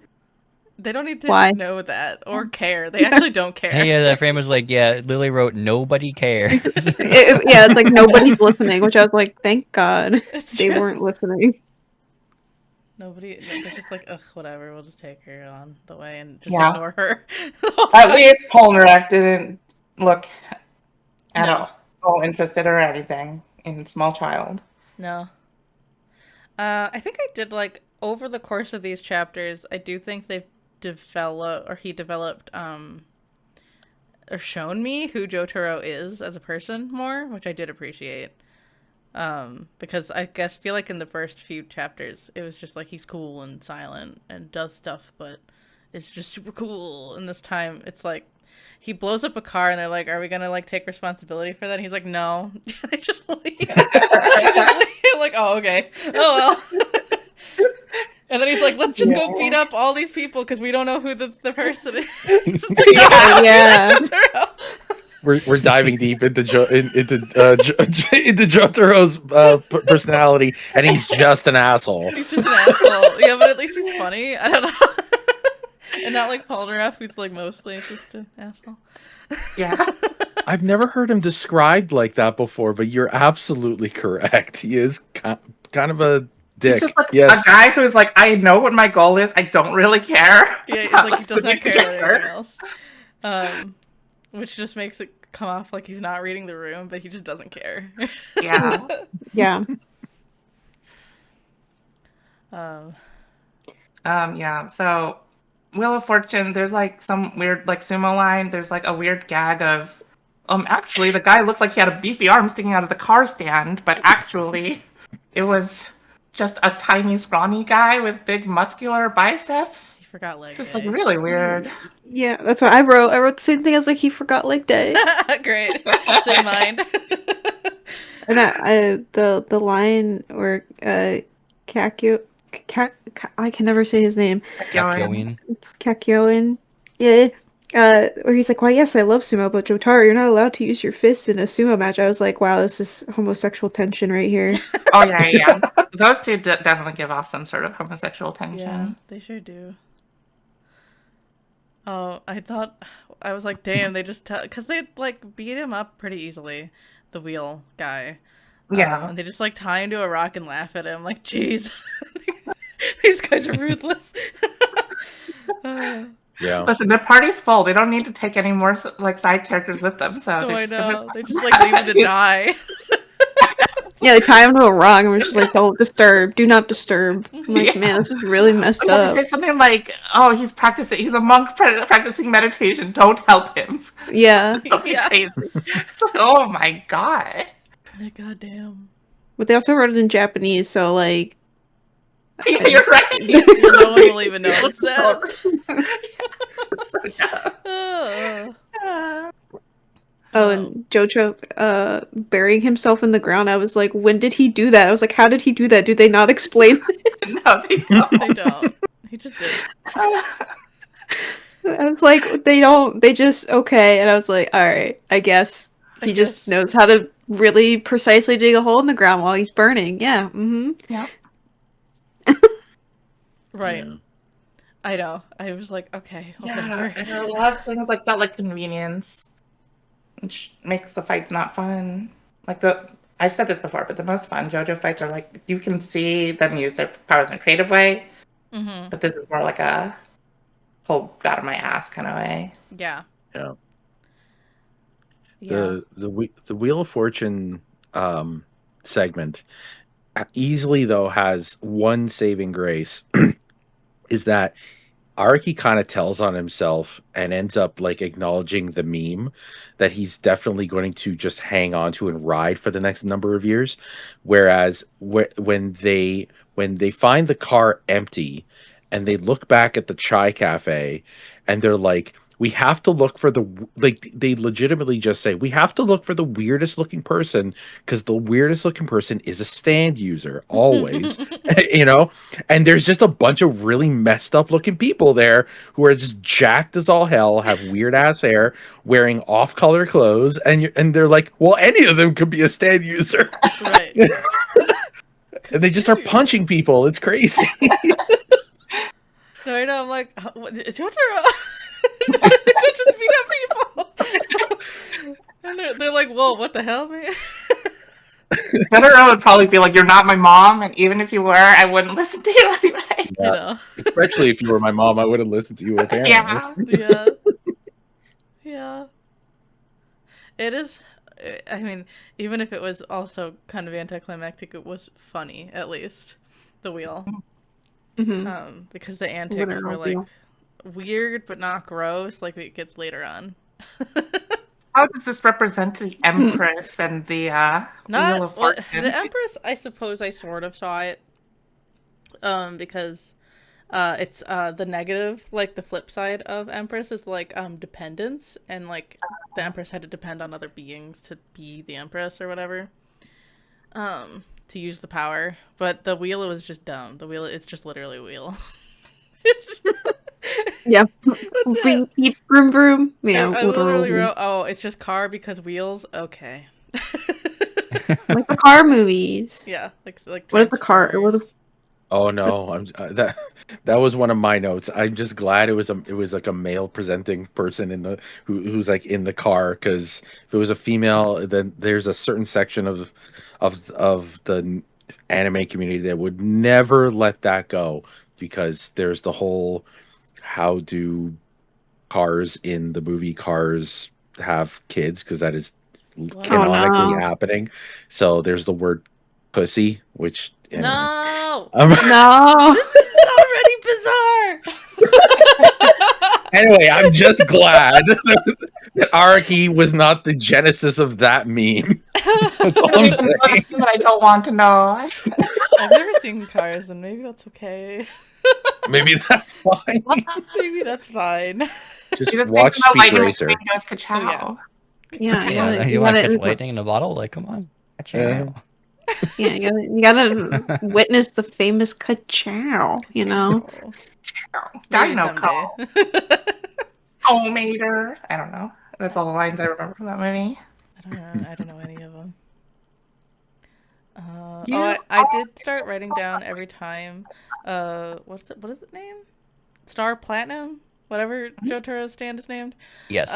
They don't need to
Why?
know that or care. They actually don't care.
Hey, yeah, that frame was like, yeah, Lily wrote, nobody cares.
Yeah, it's like nobody's listening, which I was like, thank God
It's
they
true.
weren't listening.
They're just like, ugh, whatever. We'll just take her on the way and just
Yeah.
ignore her.
At least Polnareff didn't look at
No.
all interested or anything in Small Child.
No. I think I did like over the course of these chapters. I do think they've he developed, or shown me who Jotaro is as a person more, which I did appreciate. Because I feel like in the first few chapters, it was just like he's cool and silent and does stuff, but it's just super cool. And this time, it's like he blows up a car, and they're like, "Are we gonna like take responsibility for that?" And he's like, "No." They just leave. Like, oh, okay. Oh well. And then he's like, "Let's just go beat up all these people because we don't know who the person is."
Yeah.
We're diving deep into into Jotaro's personality, and he's just an asshole.
He's just an asshole. Yeah, but at least he's funny. I don't know. And not like Polnareff, who's like mostly just an asshole.
Yeah.
I've never heard him described like that before, but you're absolutely correct. He is kind of a dick.
He's just like
Yes.
a guy who's like, I know what my goal is. I don't really care.
Yeah, it's like he doesn't care about anything else. Which just makes it come off like he's not reading the room, but he just doesn't care.
Yeah.
Yeah.
Yeah. So Wheel of Fortune, there's like some weird like sumo line. There's like a weird gag of actually the guy looked like he had a beefy arm sticking out of the car stand, but actually it was just a tiny scrawny guy with big muscular biceps.
He forgot leg
Just
day.
like really weird.
Yeah, that's what I wrote. I wrote the same thing. I was like, he forgot leg day.
Great. Same mind.
And the line where Kakyo, I can never say his name. Kakyoin. Yeah. Where he's like, why, yes, I love sumo, but Jotaro, you're not allowed to use your fists in a sumo match. I was like, wow, this is homosexual tension right here.
Oh yeah. Those two definitely give off some sort of homosexual tension.
Yeah, they sure do. Oh, I was like, damn, they just because they like beat him up pretty easily, the wheel guy.
Yeah.
And they just like tie him to a rock and laugh at him, like, jeez, these guys are ruthless.
Yeah.
Listen, the party's full. They don't need to take any more like side characters with them. So
Oh,
they're
I
just
know. They just like leave him to die.
Yeah, they tie him to a rock and we're just like, don't disturb, do not disturb. I'm like, man, this is really messed up.
Say something like, "Oh, he's a monk practicing meditation. Don't help him."
Yeah.
Yeah.
Crazy. It's like, oh my god.
Goddamn.
But they also wrote it in Japanese, so like,
Yeah, you're right.
So no one will even notice that.
Oh, and Jojo burying himself in the ground. I was like, when did he do that? I was like, how did he do that? Do they not explain this?
No, they don't.
They don't. He just did.
I was like, they don't. They just okay. And I was like, all right, I guess he just knows how to really precisely dig a hole in the ground while he's burning. Yeah. Mm-hmm.
Yeah.
Right.
Yeah.
I know. I was like, okay.
Yeah, and a lot of things like felt like convenience, which makes the fights not fun. Like I've said this before, but the most fun JoJo fights are like you can see them use their powers in a creative way, but this is more like a pull out of my ass kind of way.
Yeah.
Yeah.
Yeah.
The Wheel of Fortune segment easily though has one saving grace is that Araki kind of tells on himself and ends up like acknowledging the meme that he's definitely going to just hang on to and ride for the next number of years. Whereas when they find the car empty and they look back at the chai cafe and they're like, we have to look for they legitimately just say, we have to look for the weirdest looking person because the weirdest looking person is a stand user always, you know? And there's just a bunch of really messed up looking people there who are just jacked as all hell, have weird ass hair, wearing off color clothes. And they're like, well, any of them could be a stand user.
Right.
And they just start punching people. It's crazy.
No, I know. I'm like, what, Jotaro. Just beat up people. And they're like, whoa, what the hell, man?
Jotaro would probably be like, "You're not my mom, and even if you were, I wouldn't listen to you anyway."
You know.
Especially if you were my mom, I wouldn't listen to you. Apparently,
Yeah.
Yeah. It is. I mean, even if it was also kind of anticlimactic, it was funny at least. The wheel, because the antics were like weird but not gross, like it gets later on.
How does this represent the Empress and the Wheel of Fortune?
The Empress, I suppose I sort of saw it, because it's the negative, like the flip side of Empress is like dependence, and like the Empress had to depend on other beings to be the Empress or whatever, to use the power. But the wheel was just dumb. The wheel, it's just literally a wheel.
Yeah. Beep, broom, broom. Yeah,
I literally wrote, "Oh, it's just car because wheels." Okay.
Like the car movies.
Yeah, like
What if the car? What if,
oh no, I'm that was one of my notes. I'm just glad it was like a male presenting person in the who's like in the car, because if it was a female, then there's a certain section of the anime community that would never let that go, because there's the whole how do cars in the movie Cars have kids, because that is canonically happening. So there's the word pussy, which anyway.
No.
no.
This is already bizarre.
Anyway, I'm just glad that Araki was not the genesis of that meme. That's all I'm saying.
I don't want to know.
I've never seen Cars, and maybe that's okay.
Maybe that's fine.
Maybe that's fine.
Just watch Speed Racer.
Yeah,
you want to catch lightning in a bottle? Like, come on.
Yeah, you gotta witness the famous ka-chow, you know?
Dino Call. Tomater. I don't know. That's all the lines I remember from that movie.
I don't know any of them. I did start writing down every time. What is it named? Star Platinum? Whatever Jotaro's stand is named.
Yes.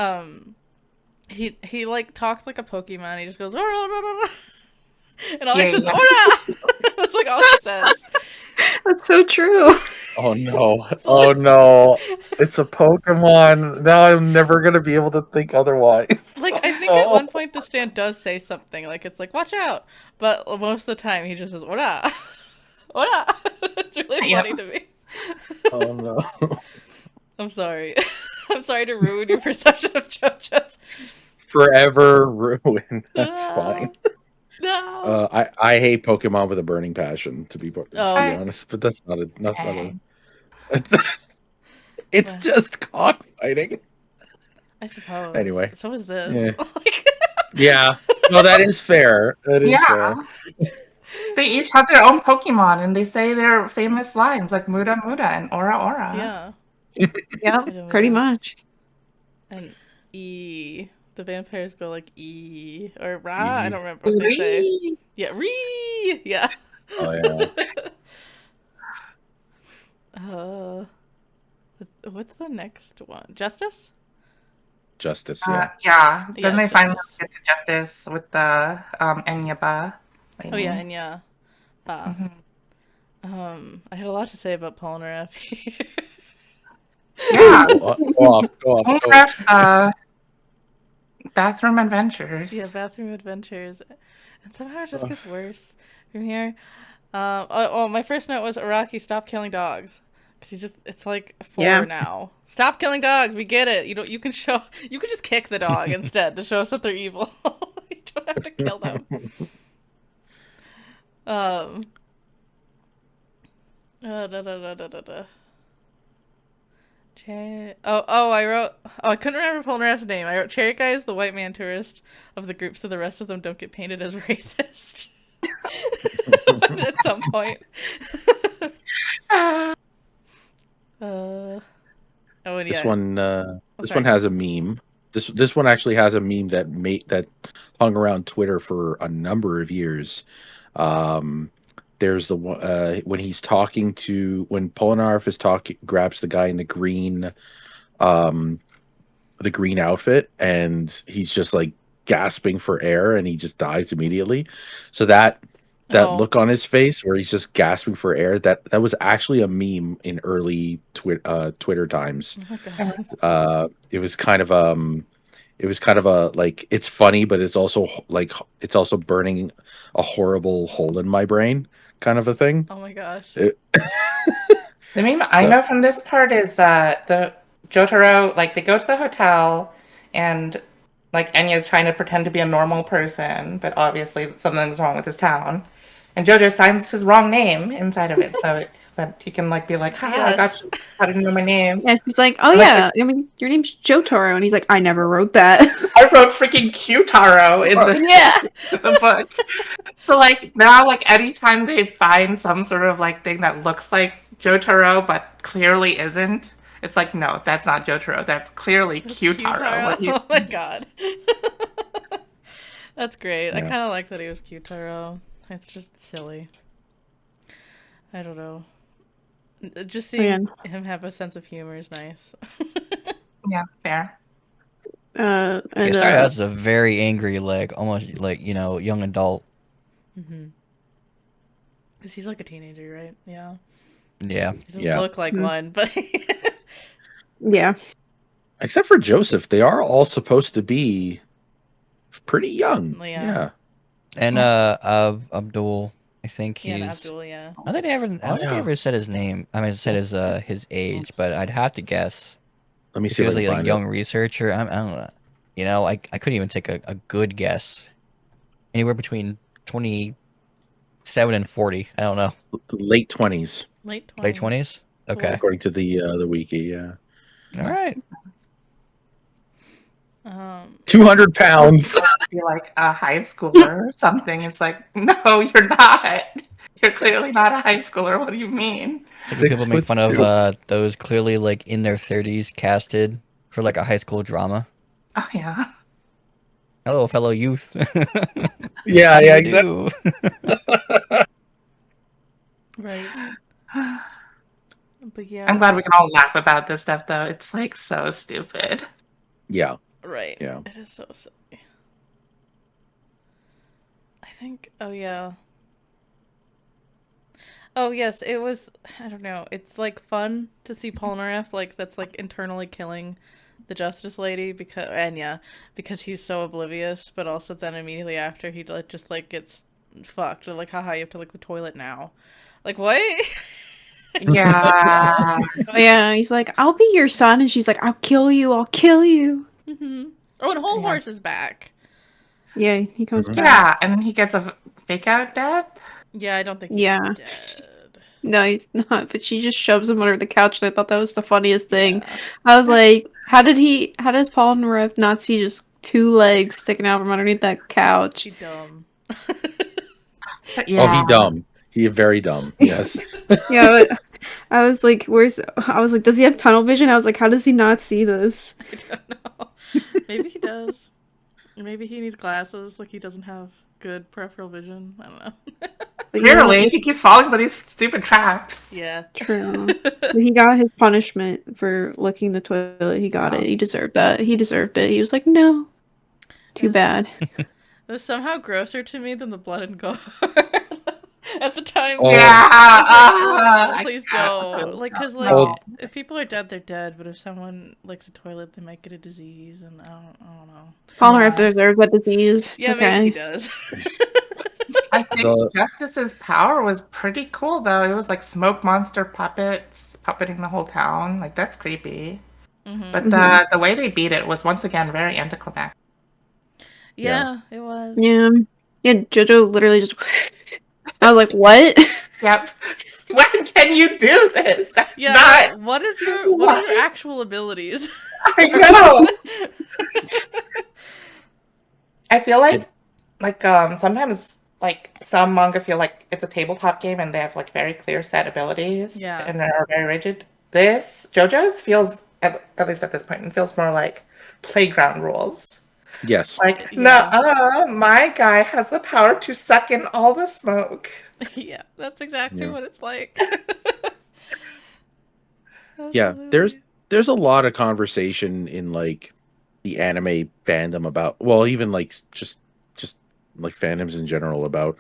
He like talks like a Pokemon. He just goes, "Ora!" And all he says, "Ora!" That's like all he says.
That's so true.
Oh no. Oh no. It's a Pokemon. Now I'm never gonna be able to think otherwise.
Like, I think at one point the stand does say something, like it's like, "Watch out," but most of the time he just says, "Ora!" Ora! It's really funny to me.
Oh no.
I'm sorry. I'm sorry to ruin your perception of JoJo's.
Forever ruined. That's fine.
No.
I hate Pokemon with a burning passion, to be honest, but that's not it's just cockfighting.
I suppose.
Anyway.
So is this.
Yeah. No, that is fair. That is fair.
They each have their own Pokemon, and they say their famous lines, like Muda Muda and Ora Ora.
Yeah.
Yeah, pretty much.
And E. The vampires go like E or Ra. I don't remember what they say. Yeah, Ree. Yeah.
Oh
yeah. What's the next one? Justice.
Justice.
Yeah. Then they finally
Justice.
get to Justice with the Enyaba.
Oh yeah, Enya. I had a lot to say about Polnareff.
Yeah.
Go off.
Polnareff's bathroom adventures.
Yeah, bathroom adventures, and somehow it just gets worse from here. My first note was Araki, stop killing dogs, because it's like 4 now. Stop killing dogs. We get it. You can just kick the dog instead to show us that they're evil. You don't have to kill them. I wrote. Oh, I couldn't remember Polnareff's name. I wrote Cherry Guy is the white man tourist of the group, so the rest of them don't get painted as racist. At some point.
This one has a meme. This one actually has a meme that hung around Twitter for a number of years. there's the one when he's talking to when Polnareff is talking, grabs the guy in the green outfit, and he's just like gasping for air, and he just dies immediately. So that
Oh.
look on his face where he's just gasping for air, that was actually a meme in early Twitter times.
Oh my God.
It was kind of a like, it's funny, but it's also like it's also burning a horrible hole in my brain kind of a thing.
Oh my gosh.
The meme I know from this part is the Jotaro, like they go to the hotel and like Enya's trying to pretend to be a normal person, but obviously something's wrong with his town. And Jojo signs his wrong name inside of it so that he can like be like, haha, I got you. How did you know my name?
Yeah, she's like, oh yeah, I mean, your name's Jotaro, and he's like, I never wrote that.
I wrote freaking Q-Taro in the book. So like now, like anytime they find some sort of like thing that looks like Jotaro but clearly isn't, it's like, no, that's not Jotaro. That's clearly Q-Taro.
Oh my God. That's great. I
Yeah.
kind of like that he was Q-Taro. It's just silly. I don't know. Just seeing him have a sense of humor is nice.
Yeah, fair.
And
Stardust has a very angry, like almost like young adult.
Mm-hmm. Because he's like a teenager, right? Yeah.
Yeah.
He doesn't look like one, but
yeah.
Except for Joseph, they are all supposed to be pretty young.
Yeah.
And Abdul, I think he's.
Yeah, Abdul, yeah.
I don't think they ever said his name. I mean, said his age, but I'd have to guess.
Let me
If
see
he
if
was
I can
like a
find
young
it.
researcher. I don't know. I couldn't even take a good guess. Anywhere between 27 and 40. I don't know.
Late 20s,
Late 20s.
Late 20s. Okay.
according to the wiki. Yeah,
All right.
200 pounds.
Be like a high schooler or something. It's like, no, you're not. You're clearly not a high schooler. What do you mean?
It's like when people make
6'2".
fun of those clearly like in their 30s casted for like a high school drama.
Oh yeah.
Hello, fellow youth.
Yeah,
How do
yeah,
you
exactly.
do?
Right. But yeah.
I'm glad we can all laugh about this stuff though. It's like so stupid.
Yeah,
Right.
Yeah.
It is so silly. I think, oh yeah. Oh yes, it was, I don't know, it's like fun to see Polnareff like that's like internally killing the Justice Lady because he's so oblivious, but also then immediately after he like just like gets fucked. Or like, haha, you have to lick the toilet now. Like, what?
Yeah.
Oh yeah, he's like, I'll be your son, and she's like, I'll kill you.
Mm-hmm. Oh, and Whole
Yeah.
Horse is back.
Yeah, he comes
Mhm.
back.
Yeah, and then he gets a fake out death.
Yeah, I don't think he's
Yeah.
dead.
No, he's not. But she just shoves him under the couch, and I thought that was the funniest thing.
Yeah.
I was like, how does Paul Rudd not see just two legs sticking out from underneath that couch?
She dumb.
Yeah.
Oh, he dumb. He very dumb. Yes.
Yeah, but I was like, does he have tunnel vision? I was like, how does he not see this?
I don't know. Maybe he does. Maybe he needs glasses. Like he doesn't have good peripheral vision. I don't know.
But, you know,
Clearly, he keeps falling for these stupid traps.
Yeah.
true. But he got his punishment for licking the toilet. He got it. He deserved that. He deserved it. He was like, no. Too
Yes.
bad.
It was somehow grosser to me than the blood and gore. At the time.
Oh.
Yeah.
I was like, please
I
don't.
can't.
Like, because, like,
Oh.
if people are dead, they're dead. But if someone licks a toilet, they might get a disease. And I don't know.
Paul Rudd deserves that disease. It's
Yeah,
okay.
maybe he does.
I think
The-
Justice's power was pretty cool, though. It was like smoke monster puppets puppeting the whole town. Like, that's creepy.
Mhm.
But the way they beat it was once again very anticlimactic.
Yeah, it was.
Yeah. Yeah, Jojo literally just. I was like, what?
Yep. When can you do this? That's
Yeah,
not.
what are your actual abilities?
I know. I feel like sometimes like some manga feel like it's a tabletop game and they have like very clear set abilities.
Yeah.
And they're very rigid. This JoJo's feels at least at this point it feels more like playground rules.
Yes.
Like,
Yeah.
no, my guy has the power to suck in all the smoke.
Yeah, that's exactly
Yeah.
what it's like.
Yeah,
Absolutely.
there's a lot of conversation in like the anime fandom about, well, even like just like fandoms in general, about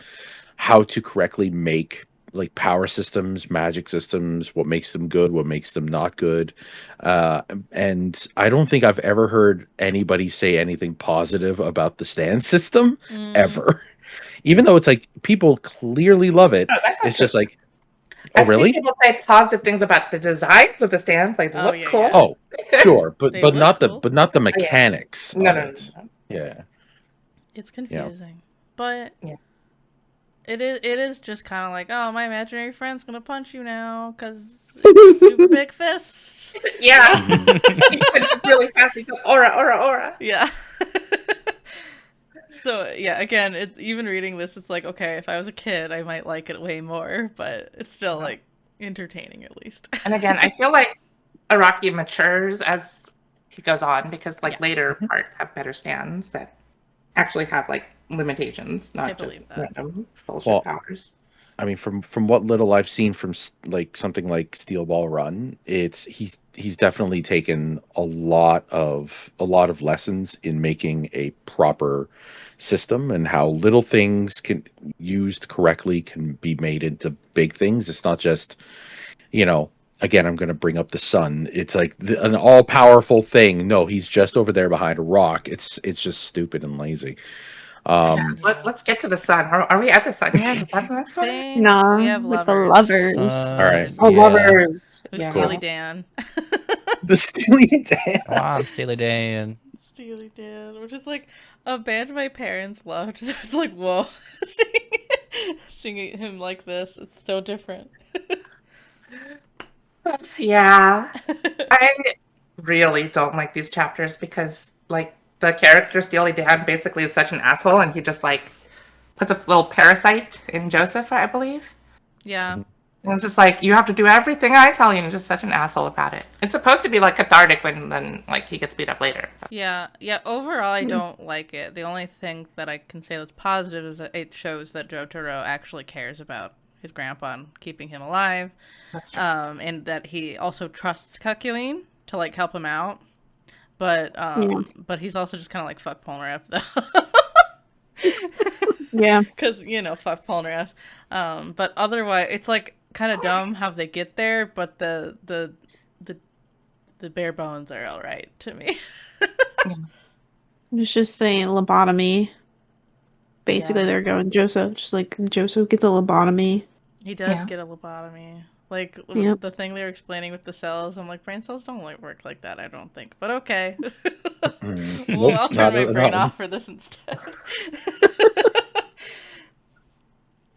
how to correctly make like power systems, magic systems, what makes them good, what makes them not good. And I don't think I've ever heard anybody say anything positive about the stand system
Mm.
ever. Even though it's like people clearly love it,
No, that's not
it's
true.
just like, oh
I've seen
really?
people say positive things about the designs of the stands, like
Oh,
look
yeah,
cool.
yeah.
Oh, sure, but
They look
not the
cool.
Yeah.
mechanics
No,
of
no, no,
it.
no.
Yeah.
It's
Yeah.
confusing, but
Yeah.
it is just kind of like, oh, my imaginary friend's gonna punch you now because it's super big fist.
Yeah.
Mhm.
He punches really fast. He goes aura, aura, aura.
Yeah. So yeah, again, it's even reading this, it's like, okay, if I was a kid, I might like it way more, but it's still
Yeah.
like entertaining at least.
And again, I feel like Araki matures as he goes on because like
Yeah.
later
Mhm.
parts have better stands that actually have like limitations,
I
not just
believe that.
random bullshit
Well,
powers.
I mean, from what little I've seen from like something like Steel Ball Run, it's he's definitely taken a lot of lessons in making a proper system, and how little things can used correctly can be made into big things. It's not just, you know, again, I'm going to bring up the sun. It's like an all powerful thing. No, he's just over there behind a rock. It's just stupid and lazy.
Yeah.
Yeah.
Let's get to the sun. Are we at the sun yet? Is that the next one?
Think
No,
we have
with the
lovers.
lovers.
All right.
Oh,
Yeah.
lovers.
With
Yeah.
Steely Dan.
The Steely Dan.
Come on, Steely Dan.
Steely Dan, which is like a band my parents loved. So it's like, whoa, singing him like this, it's so different.
Yeah. I really don't like these chapters because like the character Steely Dan basically is such an asshole, and he just like puts a little parasite in Joseph, I believe.
Yeah.
And it's just like you have to do everything I tell you, and he's just such an asshole about it. It's supposed to be like cathartic when then like he gets beat up later.
Yeah, overall I don't like it. The only thing that I can say that's positive is that it shows that Jotaro actually cares about his grandpa and keeping him alive.
That's true.
And that he also trusts Kakyoin to like help him out. But but he's also just kind of like fuck Polnareff though.
Yeah.
Cuz fuck Polnareff. But otherwise it's like kind of dumb how they get there, but the bare bones are all right to me.
It's just a lobotomy. Basically,
Yeah.
they're going Joseph. Just like Joseph gets a lobotomy.
He did
Yeah.
get a lobotomy. Like
Yep.
the thing they were explaining with the cells, I'm like, brain cells don't like work like that, I don't think. But okay.
Mm.
Well,
Nope,
I'll turn my
not-
brain
not-
off for this instead.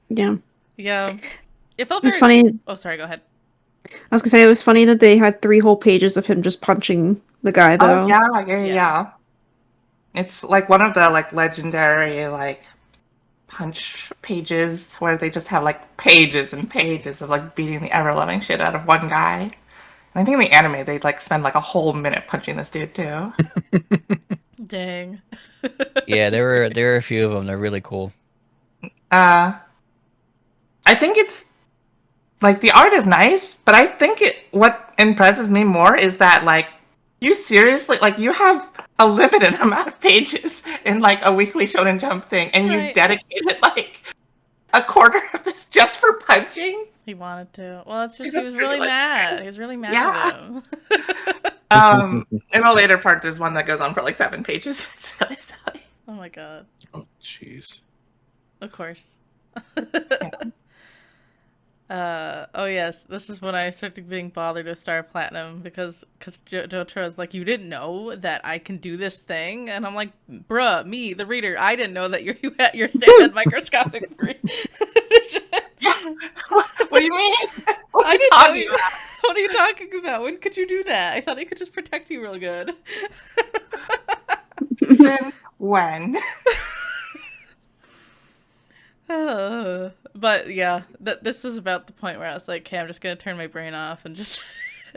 Yeah.
Yeah. It felt
It was
very
funny.
Oh, sorry, go ahead.
I was gonna say it was funny that they had 3 whole pages of him just punching the guy, though.
Oh yeah. It's like one of the like legendary like punch pages where they just have like pages and pages of like beating the ever loving shit out of one guy. And I think in the anime they like spend like a whole minute punching this dude too.
Dang.
Yeah, there were a few of them. They're really cool.
I think it's like the art is nice, but I think what impresses me more is that like you seriously like you have a limited amount of pages in like a weekly Shonen Jump thing, and you
Right.
dedicated like a quarter of this just for punching.
He wanted to. Well, it's just
That's
he was
pretty
really
like-
mad. He was really mad
Yeah.
at him.
In a later part, there's one that goes on for like 7 pages. It's really silly.
Oh my god.
Oh, jeez.
Of course. Oh yes, this is when I started being bothered with Star Platinum because Jotaro's like, you didn't know that I can do this thing, and I'm like, bruh, me, the reader, I didn't know that you had your stand microscopic free.
What do you mean? What
I
are you
didn't know
talking
you.
about?
What are you talking about? When could you do that? I thought I could just protect you real good.
Then when?
But yeah, this is about the point where I was like, okay, I'm just gonna turn my brain off and just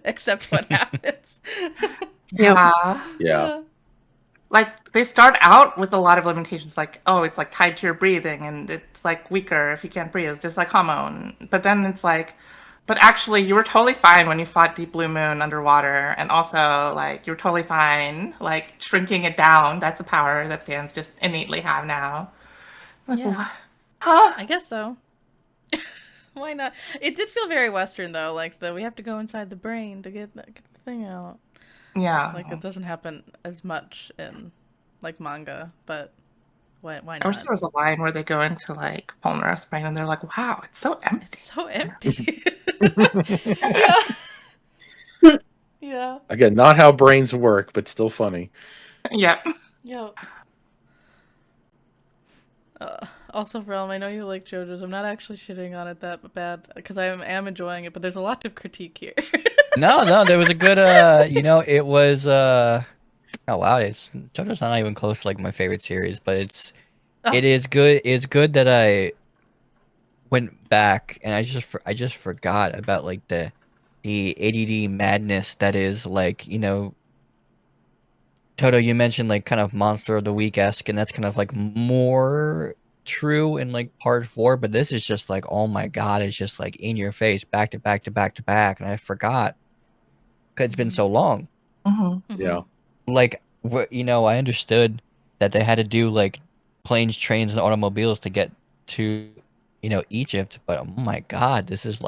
accept what happens.
Yeah.
Yeah.
Like they start out with a lot of limitations, like, oh, it's like tied to your breathing, and it's like weaker if you can't breathe, just like hormone. But then it's like, but actually, you were totally fine when you fought Deep Blue Moon underwater, and also like you're totally fine, like shrinking it down. That's a power that stands just innately have now. Like,
Yeah.
what? Huh?
I guess so. Why not? It did feel very Western though, like we have to go inside the brain to get the thing out.
Yeah.
Like it doesn't happen as much in like manga, but why
I
not?
wish there was a line where they go into like Polnareff's brain and they're like, "Wow, it's so empty."
It's so empty. Yeah. Yeah.
Again, not how brains work, but still funny.
Yep.
Yep. Also, Realm, I know you like JoJo's. I'm not actually shitting on it that bad because I am enjoying it, but there's a lot of critique here.
No, there was a good it was oh wow, JoJo's not even close to like my favorite series, but it is good. It's good that I went back and I just forgot about like the ADD madness that is like, Toto, you mentioned like kind of Monster of the Week-esque, and that's kind of like more true in like part 4, but this is just like, oh my god, it's just like in your face, back to back to back to back, and I forgot because it's been so long.
Mm-hmm.
Yeah.
Like, I understood that they had to do like planes, trains, and automobiles to get to, Egypt, but oh my god, this is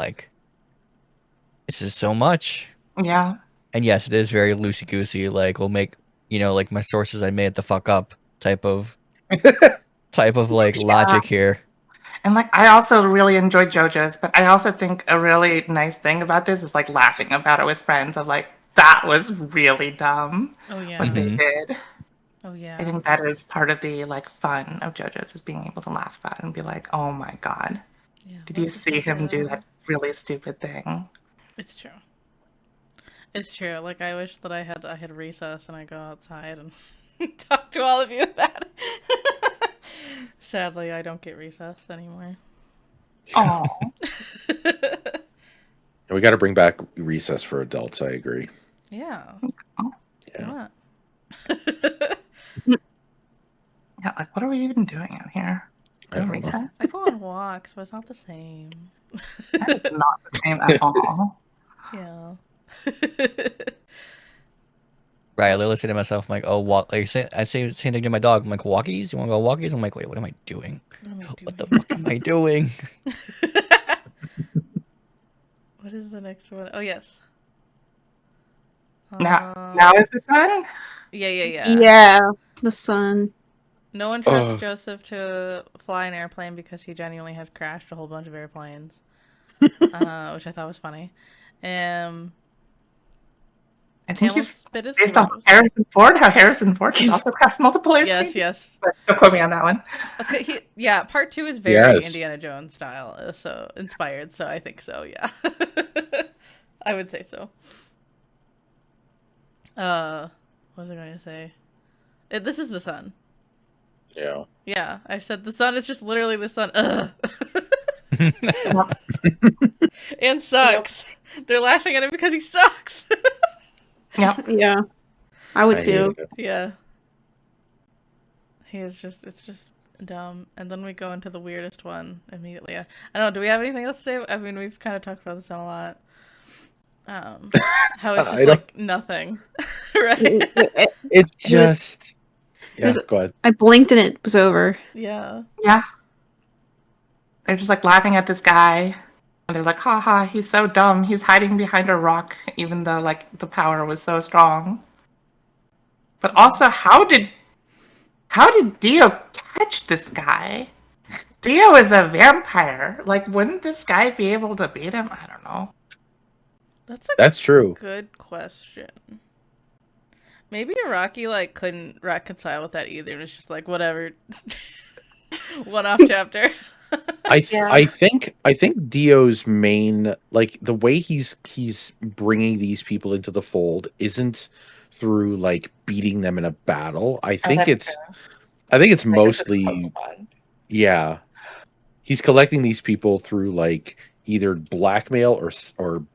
so much.
Yeah.
And yes, it is very loosey goosey. Like, we'll make, like my sources I made the fuck up type of like logic here.
And like, I also really enjoyed JoJo's, but I also think a really nice thing about this is like laughing about it with friends of like, that was really dumb.
Oh yeah.
What they did.
Oh yeah.
I think that is part of the like fun of JoJo's, is being able to laugh about it and be like, oh my god,
Yeah.
did you see him do that really stupid thing?
It's true. It's true. Like, I wish that I had recess and I go outside and talk to all of you about it. Sadly, I don't get recess anymore.
Oh.
And we got to bring back recess for adults. I agree.
Yeah.
Yeah.
Yeah, like, what are we even doing out here?
I don't know.
Recess?
I go on walks, but it's not the same.
That is not the same at all.
Yeah.
Right, I literally say to myself, I'm like, oh, walk. Like, I say the same thing to my dog. I'm like, walkies? You want to go walkies? I'm like, wait, what am I doing? What the fuck am I doing?
What is the next one? Oh, yes.
Now is the sun?
Yeah.
Yeah, the sun.
No one trusts Joseph to fly an airplane because he genuinely has crashed a whole bunch of airplanes, which I thought was funny.
I think he's
Bit is
based off
gross.
Harrison Ford, how Harrison Ford has also crashed multiple airplanes.
Yes.
But don't quote me on that one.
Okay, part 2 is very
Yes.
Indiana Jones style, so inspired. So I think so. Yeah, I would say so. What was I going to say? This is the sun.
Yeah.
Yeah, I said the sun is just literally the sun. Ugh. And sucks. They're laughing at him because he sucks.
Yeah, I would too.
Yeah. It's just dumb. And then we go into the weirdest one immediately. I don't know, do we have anything else to say? I mean, we've kind of talked about this a lot. How it's just like nothing. Right?
It's just... Yeah, go ahead.
I blinked and it was over.
Yeah.
Yeah. They're just like laughing at this guy. And they're like, haha, he's so dumb. He's hiding behind a rock, even though like the power was so strong. But also, how did Dio catch this guy? Dio is a vampire. Like, wouldn't this guy be able to beat him? I don't know.
That's true.
Good question. Maybe Araki like couldn't reconcile with that either, and it's just like whatever. One-off chapter.
I think Dio's main, like, the way he's bringing these people into the fold isn't through like beating them in a battle. I think it's mostly yeah. He's collecting these people through like either blackmail or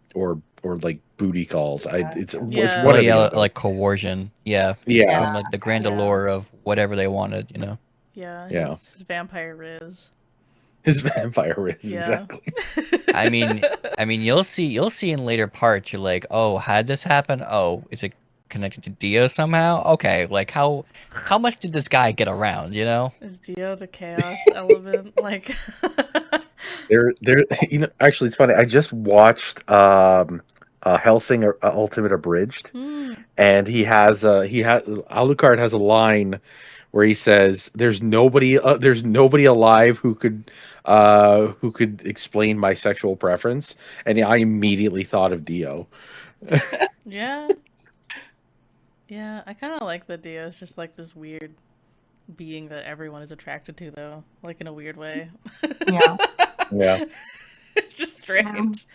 like booty calls.
Yeah.
It's
Yeah.
one
Oh
or the
yeah,
other.
like coercion. Yeah,
Yeah,
from like the grand allure of whatever they wanted, you know.
Yeah,
Yeah.
his vampire riz.
his vampire is
Yeah.
exactly.
I mean, you'll see in later parts. You're like, oh, had this happen? Oh, is it connected to Dio somehow? Okay, like how much did this guy get around? You know?
Is Dio the chaos element? Like,
There. Actually, it's funny. I just watched Hellsing Ultimate Abridged,
hmm,
and Alucard has a line where he says, there's nobody alive who could explain my sexual preference, and I immediately thought of Dio.
yeah. Yeah, I kind of like that Dio is just like this weird being that everyone is attracted to, though, like in a weird way.
Yeah.
Yeah.
It's just strange.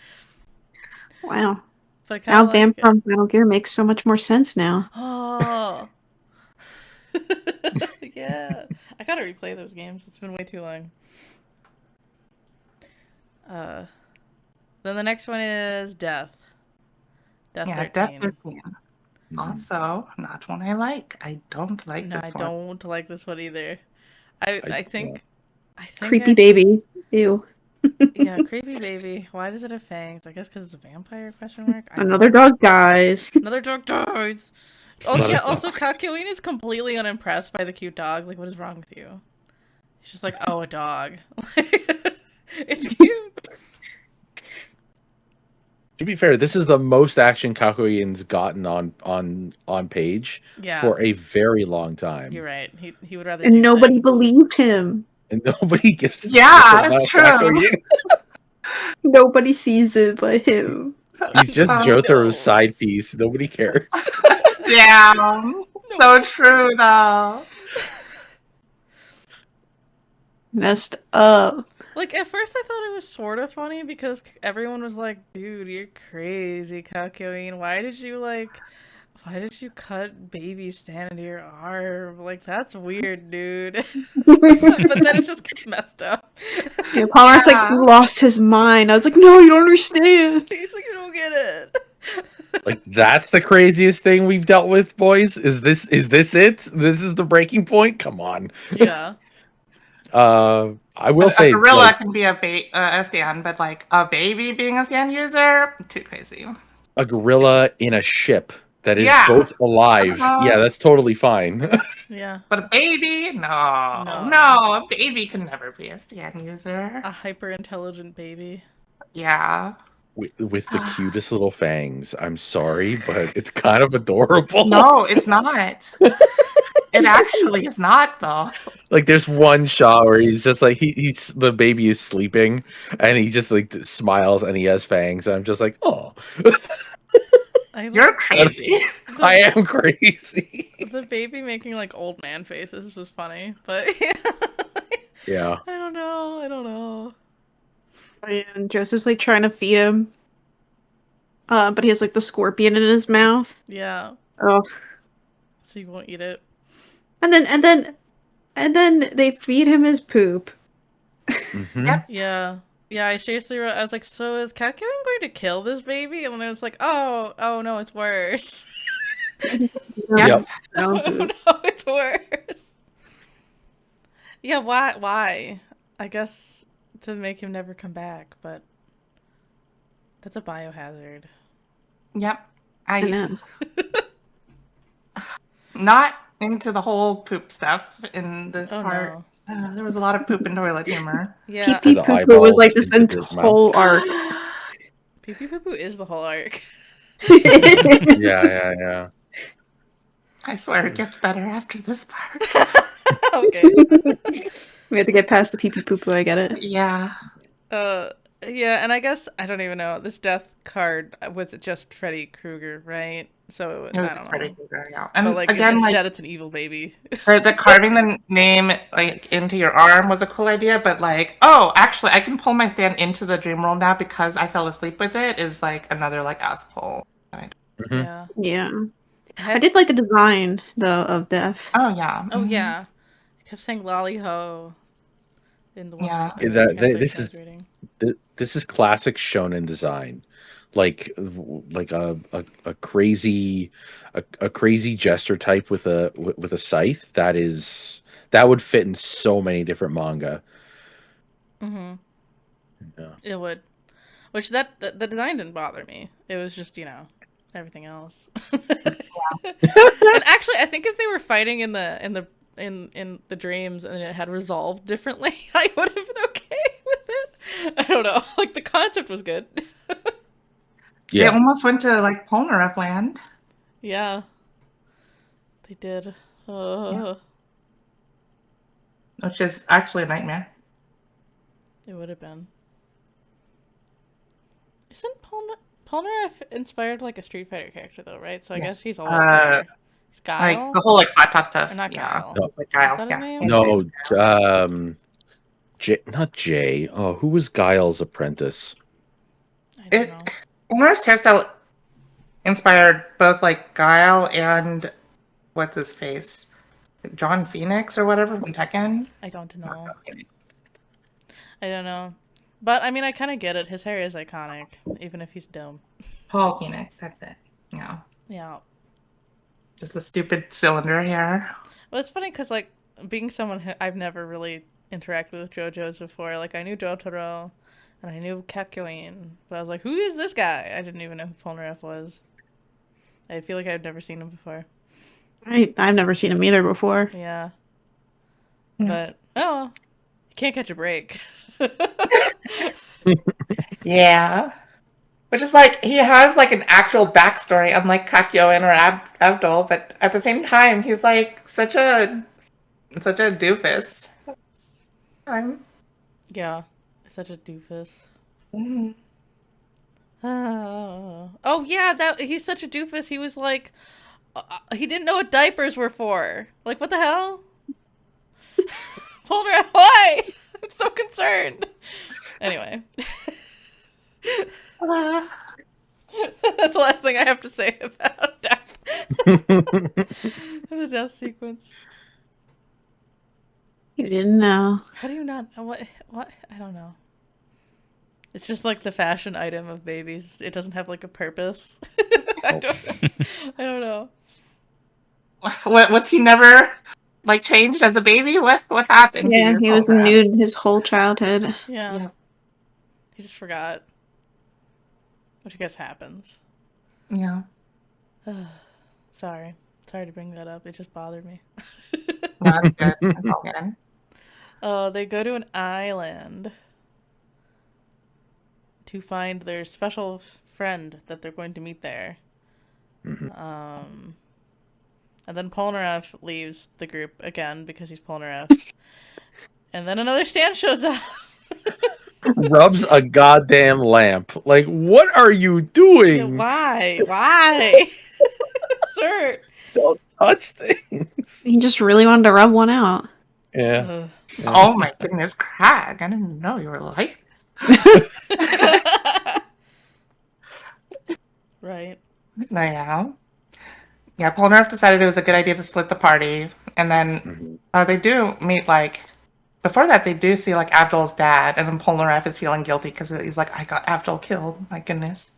Wow.
But I
Now
kind of like
Vamp
it.
from Metal Gear makes so much more sense now.
Oh. Yeah. I gotta replay those games. It's been way too long. Then the next one is Death. Death
Yeah,
13.
Death 13. Also, not one I like. I don't like
No,
this
I
one.
don't like this one either. I think
Creepy baby. Ew.
Yeah, creepy baby. Why does it have fangs? I guess because it's a vampire? Question mark. I don't
Another
know.
dog dies.
Another dog dies. Oh
Another
yeah. Also,
dog.
Kakyoin is completely unimpressed by the cute dog. Like, what is wrong with you? He's just like, oh, a dog. It's cute.
To be fair, this is the most action Kakuyen's gotten on page
Yeah.
for a very long time.
You're right. He would rather.
And
do
nobody
things.
believed him.
And nobody gives a
Yeah,
shit
it's
about
true.
Kakuyen.
Nobody sees it but him.
He's just
Oh,
Jotaro's
no.
side piece. Nobody cares.
Damn. So true, though.
Messed up.
Like, at first I thought it was sort of funny because everyone was like, dude, you're crazy, Kakyoin. Why did you cut baby Stan into your arm? Like, that's weird, dude. But then it just gets messed up.
Yeah, Palmer's like
Yeah.
lost his mind. I was like, no, you don't understand.
He's like, you don't get it.
Like, that's the craziest thing we've dealt with, boys. Is this it? This is the breaking point? Come on.
Yeah.
I will
A
say,
gorilla
like,
can be a Stan, but like a baby being a Stan user, too crazy.
a gorilla in a ship that is
Yeah.
both alive.
Uh-huh.
Yeah, that's totally fine.
Yeah.
But a baby? No.
No.
No, a baby can never be a Stan user.
A hyper intelligent baby.
Yeah.
with the cutest little fangs. I'm sorry, but it's kind of adorable.
No, it's not. It actually is not, though.
Like, there's one shot where he's just like he's the baby is sleeping and he just like smiles and he has fangs and I'm just like, oh,
You're crazy.
I am crazy.
The baby making like old man faces was funny, but
Yeah.
I don't know.
And Joseph's like trying to feed him. But he has like the scorpion in his mouth.
Yeah.
Oh.
So you won't eat it.
And then they feed him his poop.
Mhm.
Yep.
Yeah. Yeah, I seriously wrote, I was like, so is Kakyoin going to kill this baby? And then I was like, oh no, it's worse.
Yep.
Oh no, it's worse. Yeah, why? I guess to make him never come back, but that's a biohazard.
Yep.
I know.
Not into the whole poop stuff in this
Oh
part.
no.
There was a lot of poop and toilet humor.
Yeah,
Pee
The
Poo Poo was like
eyeballs
this
into his mouth.
whole arc.
Pee Pee Poo Poo is the whole arc.
Yeah.
I swear it gets better after this part.
Okay.
We have to get past the pee pee poo poo, I get it.
Yeah.
Yeah, and I guess I don't even know. This death card was it just Freddy Krueger, right? So
It
I
was
don't know.
pretty good, yeah. And
But like
again,
instead,
like
it's an evil baby.
the carving the name like into your arm was a cool idea, but like, oh, actually, I can pull my stand into the dream world now because I fell asleep with it. Is like another like asshole.
Mhm.
Yeah.
Yeah. I did like the design though of Death.
Oh yeah.
Oh
Mhm.
yeah. I kept saying lolly ho in the one.
Yeah.
in the
This
translation I
is
was reading.
this is classic shonen design. like a crazy a crazy jester type with a scythe, that would fit in so many different manga.
Mm-hmm.
Yeah.
It would. Which the design didn't bother me. It was just, everything else. And actually, I think if they were fighting in the dreams and it had resolved differently, I would have been okay with it. I don't know. Like the concept was good.
They
Yeah.
almost went to like Polnareff land.
Yeah. They did.
Which is actually a nightmare.
It would have been. Isn't Polnareff inspired like a Street Fighter character though, right? So I guess he's always there. He's Guile?
Like the whole like flat top stuff.
Or not
yeah.
Guile.
No.
Like Guile.
Is that his
yeah.
name?
No, not Jay. Oh, who was Guile's apprentice?
I don't know.
Polnareff's hairstyle inspired both like Guile and what's his face? John Phoenix or whatever from Tekken.
I don't know. I don't know. But I mean, I kind of get it. His hair is iconic, even if he's dumb.
Paul Phoenix, that's it. Yeah.
Yeah.
Just the stupid cylinder hair.
Well, it's funny because, like, being someone who I've never really interacted with JoJo's before, like, I knew Jotaro and I knew Kakyoin, but I was like, who is this guy? I didn't even know who Polnareff was. I feel like I've never seen him before.
I've never seen him either before.
Yeah.
Yeah.
But, you can't catch a break.
Yeah. Which is like, he has like an actual backstory, unlike Kakyoin or Abdul, but at the same time, he's like such a doofus.
Yeah. Such a doofus.
Mhm.
Oh yeah, he's such a doofus. He was like, he didn't know what diapers were for. Like, what the hell? Polnareff, why? I'm so concerned. Anyway, that's the last thing I have to say about death. The death sequence.
You didn't know.
How do you not know what? I don't know. It's just like the fashion item of babies. It doesn't have like a purpose. I don't know.
What was he never like changed as a baby? What happened?
Yeah,
to
he
your
was
Polnareff?
nude his whole childhood.
Yeah.
Yeah.
He just forgot. Which I guess happens.
Yeah.
Sorry to bring that up. It just bothered me.
No, that's good. That's all good.
Oh, they go to an island to find their special friend that they're going to meet there.
Mhm.
And then Polnareff leaves the group again because he's Polnareff. And then another stand shows up.
Rubs a goddamn lamp. Like, what are you doing?
Why? Why? Sir.
Don't touch things.
He just really wanted to rub one out.
Yeah.
Ugh.
Oh my goodness, Krag! I didn't know you were like this.
Right.
No, yeah. Yeah, Polnareff decided it was a good idea to split the party, and then they do meet like. Before that, they do see like Abdul's dad, and then Polnareff is feeling guilty because he's like, "I got Abdul killed." My goodness,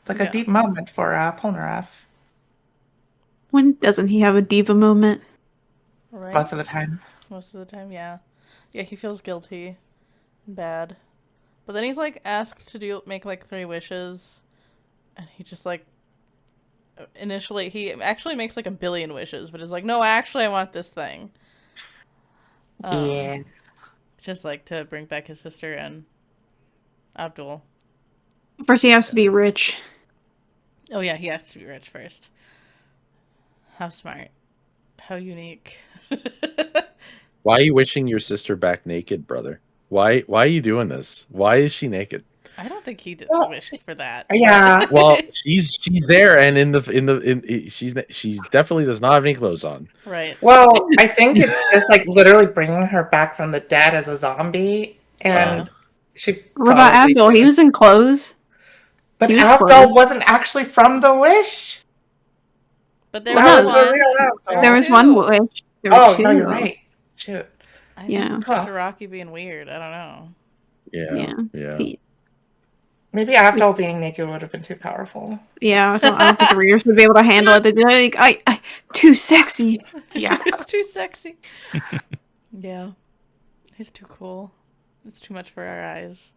it's like
Yeah.
a deep moment for Polnareff
When doesn't he have a diva moment?
Right.
most of the time.
Most of the time, yeah. Yeah, he feels guilty and bad. But then he's like asked to make like 3 wishes. And he just like initially he actually makes like 1 billion wishes, but is like, no, actually I want this thing.
Yeah.
Just like to bring back his sister and Abdul.
First, he has to be rich.
Oh yeah, he has to be rich first. How smart. How unique.
Why are you wishing your sister back naked, brother? Why are you doing this? Why is she naked?
I don't think he
Well,
wished for that.
Yeah.
Well, she's there, and she definitely does not have any clothes on.
Right.
Well, I think it's just like literally bringing her back from the dead as a zombie, and she.
What about
probably-
Abdul? He was in clothes.
But
he was
Abdul
clothed.
wasn't actually from the Wish.
But there
That
was
was the
one.
real Abdul.
There was
two.
one wish. There were
Oh
two.
no, you're right. Shoot.
I
Yeah.
think it's Araki being weird. I don't know.
Yeah.
Yeah.
Yeah.
He-
Maybe Abdul being naked would have been too powerful.
Yeah, I don't think the readers would be able to handle it. They'd be like, I too sexy.
Yeah.
It's too sexy. Yeah. He's too cool. It's too much for our eyes.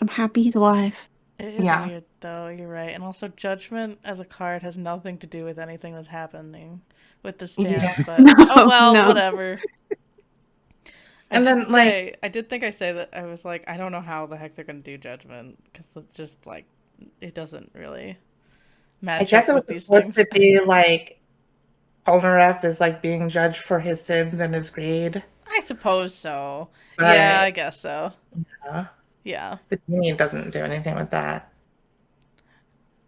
I'm happy he's alive.
It is
Yeah.
weird, though. You're right. And also, Judgment as a card has nothing to do with anything that's happening with the stand.
Yeah.
But
No,
oh well,
no.
whatever.
And then, like-
I did think I say that I was like, I don't know how the heck they're gonna do Judgment because it's just like it doesn't really match
I guess
up
it was
with these
supposed
things.
to be like Polnareff is like being judged for his sins and his greed.
I suppose so.
But,
Yeah, I guess so.
yeah.
Yeah.
But he doesn't do anything with that.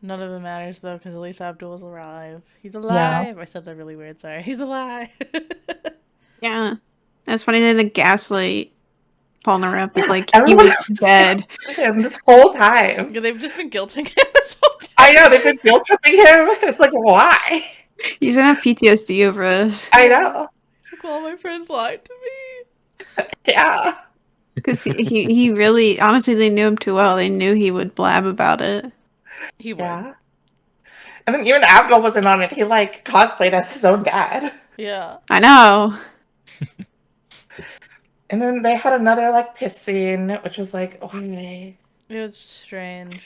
None of it matters though, because at least Abdul's alive. He's alive. I said that really weird. Sorry. He's alive.
Yeah. That's funny that the gaslight Polnareff is like, he
Everyone
was dead.
him this whole time.
Yeah, they've just been guilting him this whole time.
I know, they've been guilt tripping him. It's like, why?
He's gonna have PTSD over this.
I know.
He's like, all my friends lied to me.
Yeah.
Because he really, honestly, they knew him too well. They knew he would blab about it.
He would.
Yeah. And then even Abdul wasn't on it. He like cosplayed as his own dad.
Yeah.
I know.
And then they had another like piss scene, which was like, why?
It was strange.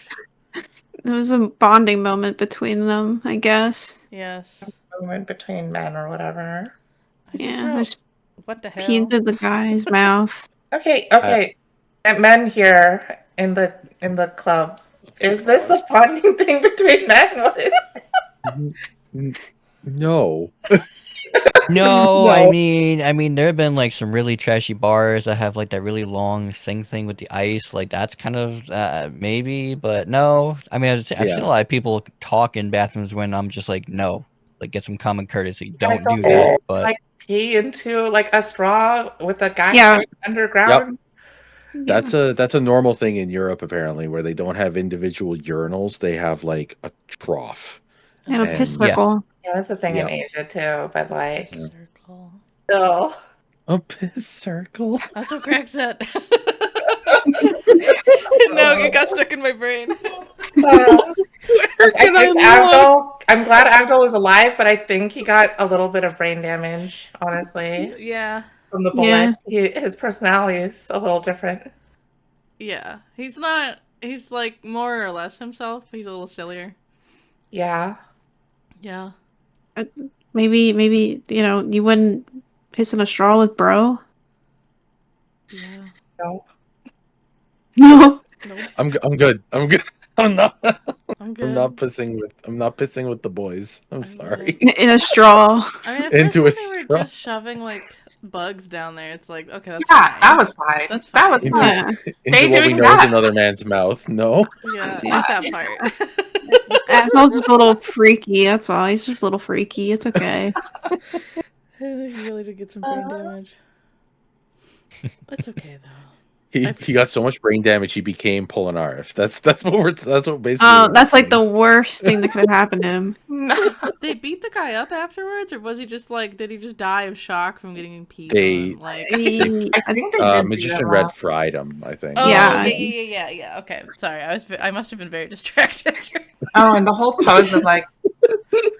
It was a bonding moment between them, I guess.
Yes.
Moment between men or whatever.
I just
Yeah,
wrote,
just
what the hell?
pee into the guy's mouth.
Okay. Men here in the club. Is this a bonding thing between men? What is
No.
No,
No.
I mean, there have been like some really trashy bars that have like that really long sing thing with the ice. Like that's kind of maybe, but no. I mean, I've seen
Yeah.
a lot of people talk in bathrooms when I'm just like, no, like get some common courtesy. Don't
don't
do
do
that.
it.
But
like pee into like a straw with a guy
Yeah.
underground?
That's a normal thing in Europe apparently, where they don't have individual urinals. They have like a trough.
They have a piss
And-
Yeah.
circle.
Yeah, that's a thing in
Yep.
Asia too, but like
Circle.
still.
A piss circle.
That's what Krag said. No, it got stuck in my brain.
I'm glad Abdul is alive, but I think he got a little bit of brain damage, honestly,
Yeah.
from the bullet. His personality is a little different.
Yeah. He's not. He's like more or less himself. He's a little sillier.
Yeah.
Yeah.
Maybe, you wouldn't piss in a straw with bro?
Yeah.
No.
No.
Nope.
I'm good. I'm good. I'm not.
I'm good.
I'm not pissing with the boys. I'm
I'm
sorry.
In a straw.
I mean, at
Into
first
a
when they
straw.
were just shoving like bugs down there, it's like, okay, that's
Yeah,
fine.
that was fine.
That's
That
fine.
was
Into,
fine.
Yeah.
into what we
doing
know is
that.
another man's mouth. No.
Yeah,
Yeah.
not that part.
Abdul's just a little freaky, that's all. He's just a little freaky. It's okay.
He really did get some brain damage. It's okay though.
He got so much brain damage he became Polnareff. That's what basically.
Oh,
what
that's like
happened.
the worst thing that could have happened to him.
No.
They beat the guy up afterwards, or was he just like, did he just die of shock from getting peed
They-
on? Like,
I think they did
Magician
beat him
Red
up.
fried him. I think.
oh
Yeah.
yeah. Okay, sorry, I must have been very distracted.
Oh, and the whole pose of like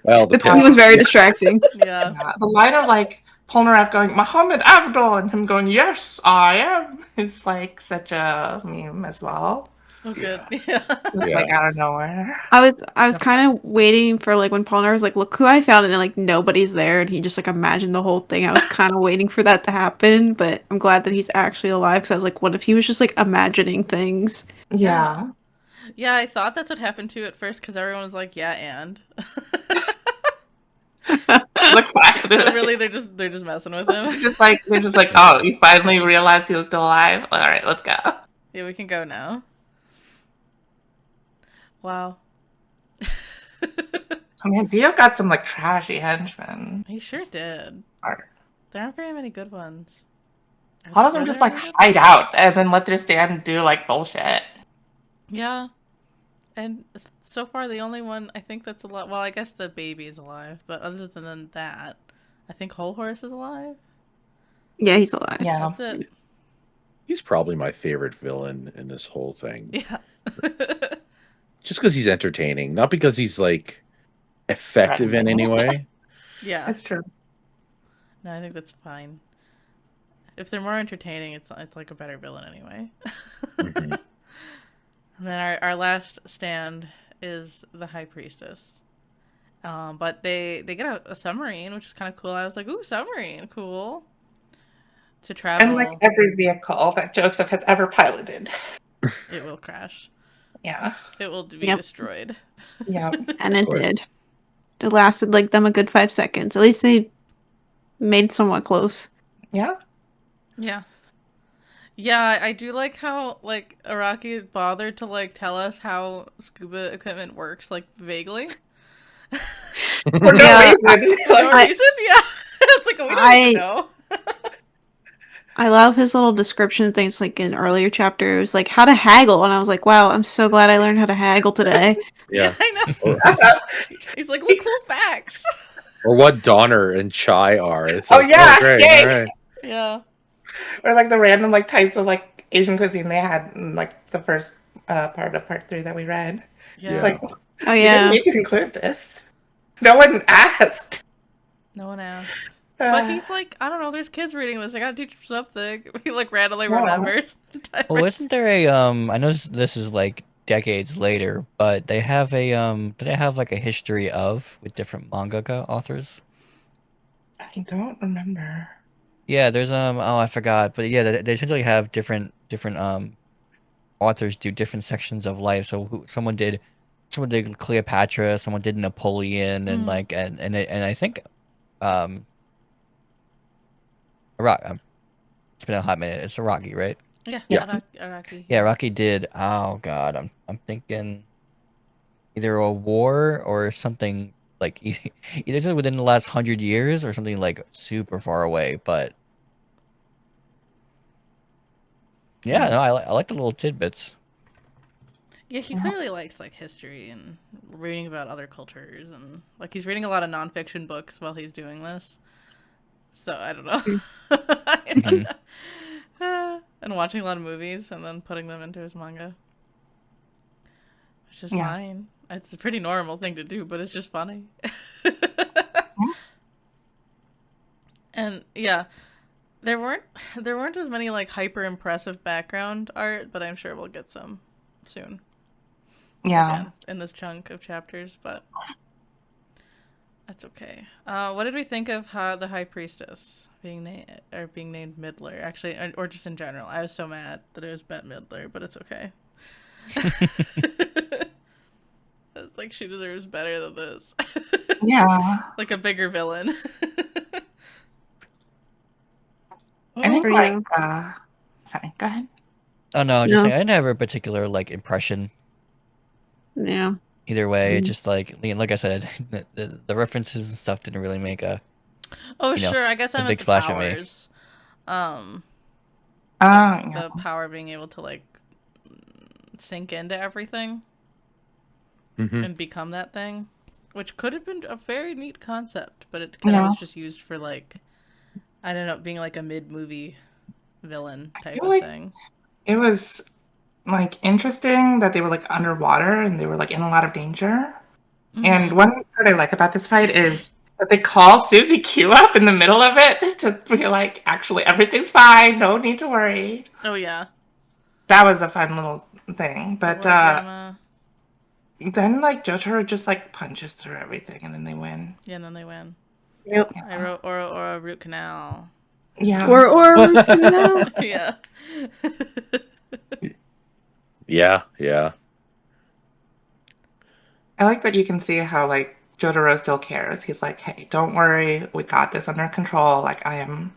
Well, the
It was very distracting.
Yeah.
the line of like Polnareff going Muhammad Abdul and him going yes I am is like such a meme as well.
Oh, good. Yeah.
Just,
Yeah.
like out of nowhere.
I was kind of waiting for like when Polnareff was like, "Look who I found," and like nobody's there, and he just like imagined the whole thing. I was kind of waiting for that to happen, but I'm glad that he's actually alive because I was like, what if he was just like imagining things?
Yeah.
Yeah, I thought that's what happened too at first because everyone was like, "Yeah, and."
Look back.
But really, they're just messing with him.
They're just like, oh, you finally realized he was still alive. All right, let's go.
Yeah, we can go now. Wow.
I mean, Dio got some like trashy henchmen.
He sure did.
Art.
There aren't very many good ones.
A lot of them just like hide out and then let their stand do like bullshit.
Yeah. And so far, the only one I think that's alive. Well, I guess the baby is alive, but other than that, I think Whole Horse is alive.
Yeah, he's alive.
Yeah.
That's it.
He's probably my favorite villain in this whole thing.
Yeah.
Just because he's entertaining, not because he's like effective in any way.
Yeah.
That's true.
No, I think that's fine. If they're more entertaining, it's like a better villain anyway.
Mhm.
And then our last stand is the High Priestess. But they get a submarine, which is kind of cool. I was like, ooh, submarine, cool. To travel.
And like every vehicle that Joseph has ever piloted.
It will crash.
Yeah.
It will be
Yep.
destroyed.
Yeah.
And it
course.
did. It lasted like them a good 5 seconds. At least they made somewhat close.
Yeah.
Yeah. Yeah, I do like how like Araki bothered to like tell us how scuba equipment works, like vaguely.
For no
Yeah.
reason.
For no
Like,
reason, yeah. It's like we don't even know.
I love his little description things like in earlier chapter. It was like how to haggle, and I was like, wow, I'm so glad I learned how to haggle today.
Yeah.
I know.
Or,
He's like, look, cool facts.
or what Donner and Chai are. It's
Oh,
like,
yeah,
great.
yay.
All right.
Yeah.
or like the random like types of like Asian cuisine they had in like the first part of part 3 that we read.
Yeah.
It's like,
Oh
you didn't
yeah.
need to include this. No one asked.
No one asked. But he's like, I don't know, there's kids reading this. I gotta teach them something. He like randomly
Yeah.
remembers.
Well, isn't there a I know this is like decades later, but they have a do they have like a history of with different mangaka authors?
I don't remember.
Yeah, there's oh I forgot, but yeah, they essentially have different authors do different sections of life. So someone did Cleopatra, someone did Napoleon, and like and I think it's been a hot minute. It's Araki, right?
Yeah.
Yeah.
Araki.
Yeah, Araki did. Oh God, I'm thinking either a war or something like either within the last 100 years or something like super far away. But yeah, no, I like the little tidbits.
Yeah, he clearly likes like history and reading about other cultures, and like he's reading a lot of nonfiction books while he's doing this. So I don't know. I don't know. And watching a lot of movies and then putting them into his manga, which is
Yeah.
fine. It's a pretty normal thing to do, but it's just funny. And yeah, there weren't as many like hyper impressive background art, but I'm sure we'll get some soon.
Yeah.
Again, in this chunk of chapters, but that's okay. What did we think of how the High Priestess being named Midler? Actually, or just in general, I was so mad that it was Bette Midler, but it's okay. It's like she deserves better than this.
Yeah.
Like a bigger villain.
I think
For
like
you.
sorry, go ahead.
Oh no, just
No.
saying, I didn't have a particular like impression
Yeah.
either way. It's just like I said, the references and stuff didn't really make a
Oh
you know,
sure, I guess
a
I'm
big
at the
splash at me.
powers.
Yeah.
The power being able to like sink into everything
Mhm.
and become that thing, which could have been a very neat concept, but it kind of was just used for like, I don't know, being like a mid-movie villain type
feel
of
like
thing.
It was like interesting that they were like underwater and they were like in a lot of danger. And
Mhm.
one part I like about this fight is that they call Susie Q up in the middle of it to be like, actually, everything's fine. No need to worry.
Oh yeah.
That was a fun little thing.
Don't
But
worry, Grandma.
then like Jotaro just like punches through everything and then they win.
Yeah, and then they win.
Yep.
I wrote or a root canal.
Yeah.
Or no.
Yeah.
Yeah.
I like that you can see how like Jotaro still cares. He's like, hey, don't worry. We got this under control. Like I'm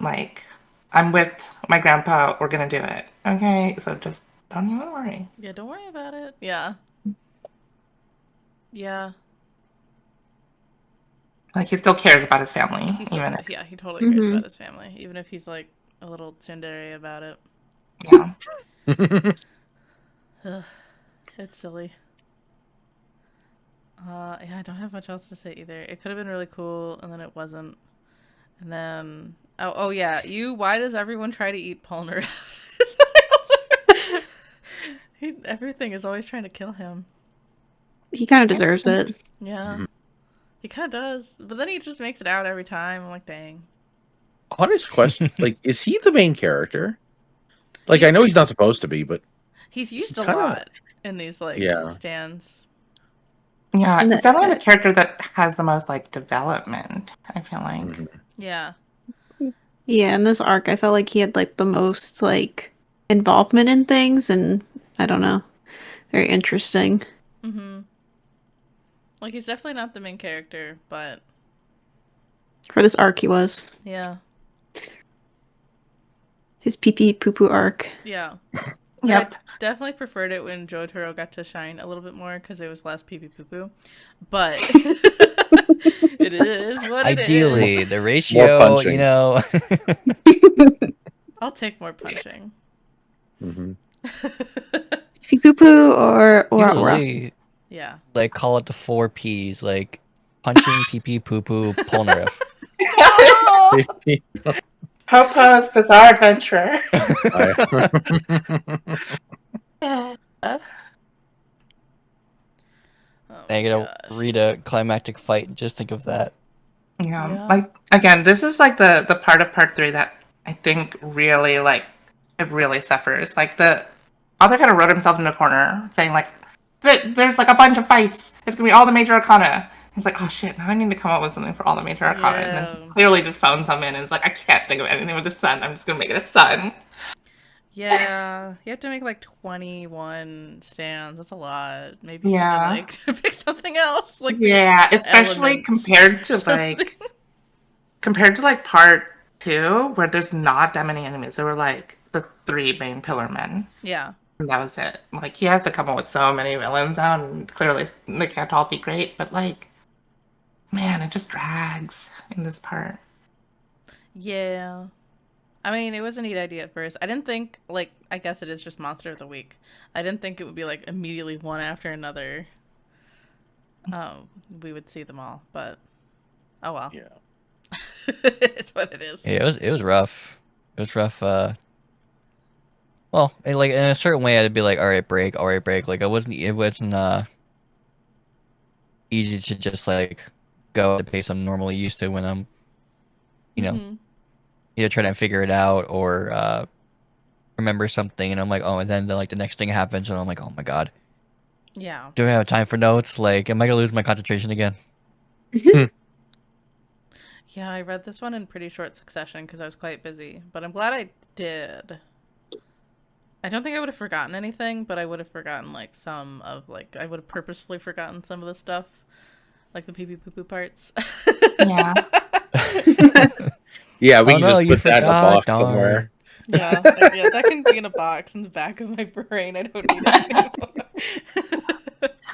with my grandpa. We're going to do it. Okay. So just don't even worry.
Yeah, don't worry about it. Yeah. Yeah.
Like he still cares about his family.
He totally cares
Mhm.
about his family, even if he's like a little tsundere about it.
Yeah.
Ugh, it's silly. Yeah, I don't have much else to say either. It could have been really cool, and then it wasn't. And then Oh yeah. Why does everyone try to eat Polnareff? Everything is always trying to kill him.
He kind of deserves it.
Yeah. He kind of does. But then he just makes it out every time. I'm like, dang.
Honest question, like, is he the main character? Like, I know he's not supposed to be, but
He's used
He
a
kinda-
lot in these like
Yeah.
stands.
Yeah,
And
it's definitely the character that has the most like development, I feel like.
Mhm.
Yeah.
Yeah, in this arc, I felt like he had like the most like involvement in things, and I don't know, very interesting.
Mm-hmm. Like he's definitely not the main character, but
For this arc, he was
yeah.
his pee pee poo poo arc.
Yeah.
Yep.
I definitely preferred it when Jotaro got to shine a little bit more because it was less pee pee poo poo. But it is what it is.
Ideally, the ratio,
punching.
you know.
I'll take more punching.
Mhm.
Pee poo poo or
Usually,
Yeah.
like, call it the 4 Ps, like punching, pee pee, poo poo, Polnareff.
Popo's Bizarre Adventure.
Oh
Now
my
you gotta
gosh.
read a climactic fight and just think of that.
Yeah. Like again, this is like the part of part 3 that I think really like it really suffers. Like the author kind of wrote himself in a corner, saying like, "There's like a bunch of fights. It's gonna be all the major arcana." He's like, "Oh shit! Now I need to come up with something for all the major arcana." And then he clearly just found something, and it's like, "I can't think of anything with the sun. I'm just gonna make it a sun."
Yeah, you have to make like 21 stands. That's a lot. Maybe
Yeah.
you should like pick something else. Like
Yeah, especially
elements
compared
or
to
something.
like part 2, where there's not that many enemies. There were like the 3 main pillar men.
Yeah.
And that was it. Like he has to come up with so many villains now, and clearly they can't all be great. But like, man, it just drags in this part.
Yeah. I mean, it was a neat idea at first. I didn't think, like, I guess it is just Monster of the Week. I didn't think it would be, like, immediately one after another. We would see them all, but oh well.
Yeah.
It's what it is.
Yeah, it was rough. It was rough. Well, like in a certain way, I'd be like, all right, break. Like it wasn't easy to just like go at the pace I'm normally used to when I'm, you know,
Mhm.
either trying to figure it out or remember something, and I'm like, oh, and then like the next thing happens, and I'm like, oh my god,
Yeah.
do I have time for notes? Like, am I gonna lose my concentration again?
Yeah, I read this one in pretty short succession because I was quite busy, but I'm glad I did. I don't think I would have forgotten anything, but I would have forgotten like some of like I would have purposefully forgotten some of the stuff, like the pee pee poo poo parts.
Yeah.
Yeah, we
Oh,
can
no,
just
you
put that in a
forgot,
box
darn.
somewhere.
Yeah, yeah, that can be in a box in the back of my brain. I don't need it anymore.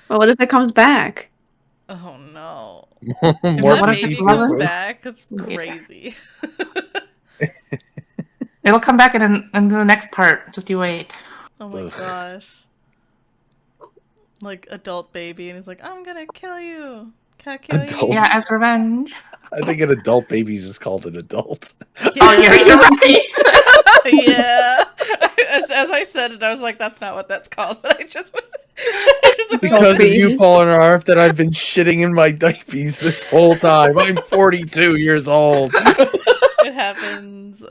Well, what if it comes back?
Oh no!
More
If
what
that
if
baby
it's
comes
Lois?
back, that's
Yeah.
crazy.
It'll come back in the next part. Just you wait.
Oh my
Ugh.
gosh! Like adult baby, and he's like, "I'm gonna kill you. Can I kill
Adult?
you?"
Yeah, as revenge.
I think an adult babies is called an adult.
Oh, you're right.
Yeah. As I said it, I was like, "That's not what that's called." But I just went
Because of
baby.
you, Paul and Arf, that I've been shitting in my diapers this whole time. I'm 42 years old.
It happens.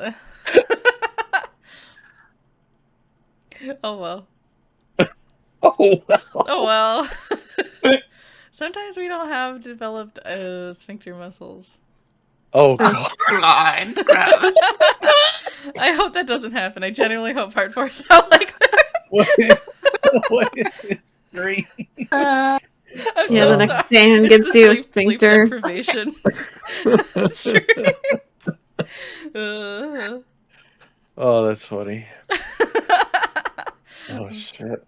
Oh well.
Oh, well.
Oh well. Sometimes we don't have developed sphincter muscles.
Oh, God.
God, gross.
I hope that doesn't happen. I genuinely hope part 4 is not like that.
What is this dream?
Uh,
I'm
Yeah,
so
the next
sorry.
stand
It's
gives
the
you a
sleep
sphincter.
deprivation. That's true.
Oh, that's funny. Oh, shit.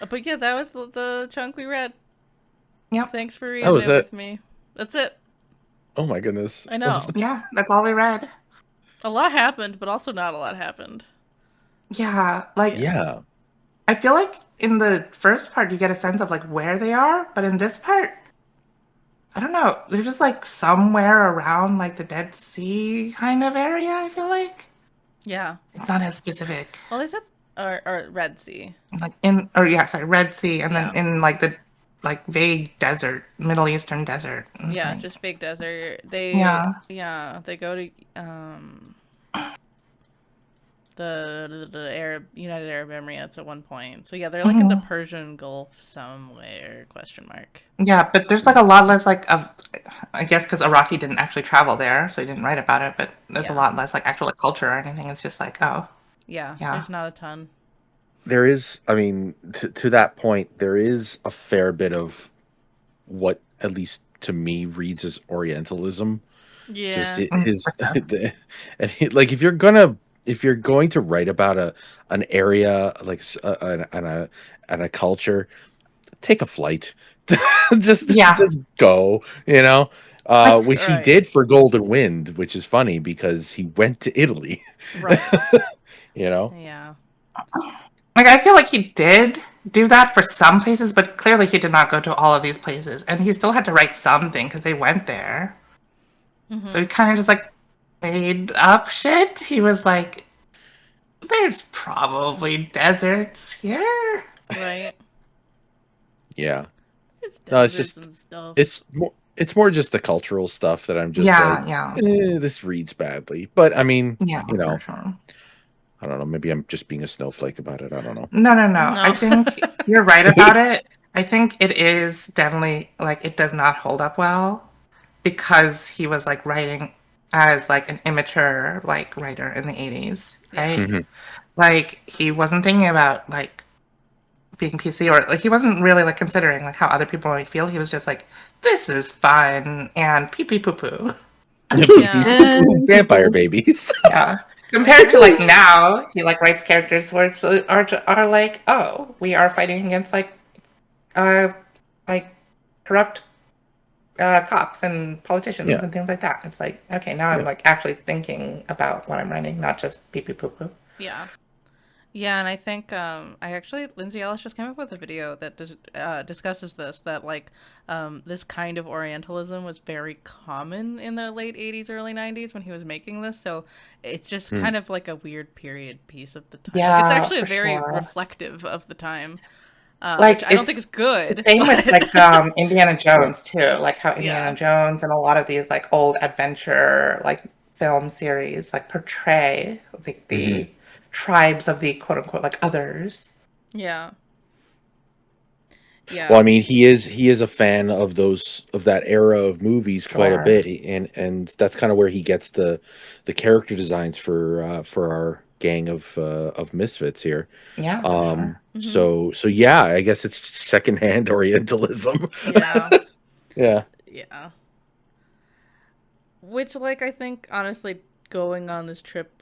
But yeah, that was the chunk we read.
Yep.
Thanks for
That
reading
was
it
it.
with me. That's it.
Oh, my goodness.
I know.
yeah, that's all we read.
A lot happened, but also not a lot happened.
Yeah, like
Yeah.
I feel like in the first part you get a sense of like where they are, but in this part, I don't know. They're just like somewhere around like the Dead Sea kind of area, I feel like.
Yeah.
It's not as specific.
Well, they said or Red Sea.
Like Red Sea, and then in like the like vague desert, Middle Eastern desert. It's
Yeah,
like,
just big desert. They they go to the United Arab Emirates at one point. So yeah, they're like in the Persian Gulf somewhere? Question mark.
Yeah, but there's like a lot less like of, I guess because Araki didn't actually travel there, so he didn't write about it. But there's a lot less like actual like, culture or anything. It's just like
yeah, there's not a ton.
There is, I mean, to that point, there is a fair bit of what, at least to me, reads as Orientalism.
Yeah.
Just like if you're going to write about an area like and a culture, take a flight. just go, which he did for Golden Wind, which is funny because he went to Italy.
Right.
Yeah.
Like, I feel like he did do that for some places, but clearly he did not go to all of these places. And he still had to write something because they went there. Mm-hmm. So he kind of just, like, made up shit. He was like, there's probably deserts here.
Right.
Yeah.
No, it's just... and stuff.
It's more just the cultural stuff that I'm just this reads badly. But, I mean, for sure. I don't know. Maybe I'm just being a snowflake about it. I don't know.
No. I think you're right about it. I think it is definitely, like, it does not hold up well because he was, like, writing as, like, an immature, like, writer in the 80s, right? Mm-hmm. Like, he wasn't thinking about, like, being PC or, like, he wasn't really, like, considering, like, how other people might feel. He was just like, this is fun and pee-pee-poo-poo.
Vampire babies.
Yeah. Compared to like now, he like writes characters where are like, oh, we are fighting against like corrupt cops and politicians and things like that. It's like, okay, now I'm like actually thinking about what I'm writing, not just pee pee poo poo.
Yeah. Yeah, and I think Lindsay Ellis just came up with a video that discusses this, that like this kind of Orientalism was very common in the late 80s, early 90s when he was making this. So it's just kind of like a weird period piece of the time.
Yeah,
like, it's actually very reflective of the time. Like, I don't think it's good.
Same with like Indiana Jones too, like how Indiana Jones and a lot of these like old adventure like film series like portray like the tribes of the quote unquote like others.
Yeah.
Well, I mean, he is a fan of that era of movies quite a bit, and that's kind of where he gets the character designs for our gang of misfits here.
Yeah. Sure.
So yeah, I guess it's secondhand Orientalism.
Yeah.
Yeah.
Yeah. Which, like, I think honestly, going on this trip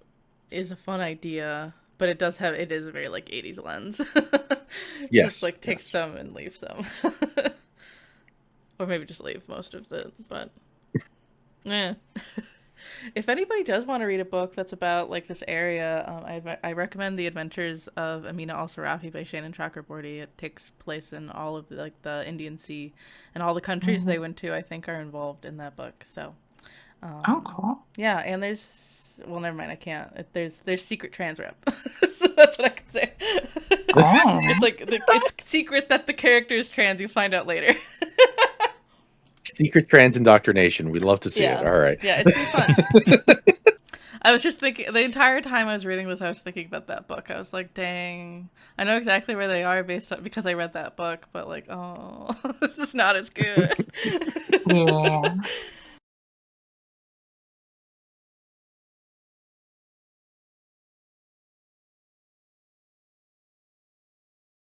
is a fun idea, but it is a very like 80s lens. Just like take some and leave some. Or maybe just leave most of it, but if anybody does want to read a book that's about like this area, I recommend The Adventures of Amina Al-Sarafi by Shannon Chakraborty. It takes place in all of like the Indian Sea, and all the countries they went to, I think, are involved in that book. So
cool.
Yeah, and well, never mind. I can't. There's secret trans rep. So that's what I can say. It's like it's secret that the character is trans. You find out later.
Secret trans indoctrination. We'd love to see it. All right.
Yeah, it's fun. I was just thinking the entire time I was reading this, I was thinking about that book. I was like, dang, I know exactly where they are because I read that book, but like, oh, this is not as good.
Yeah.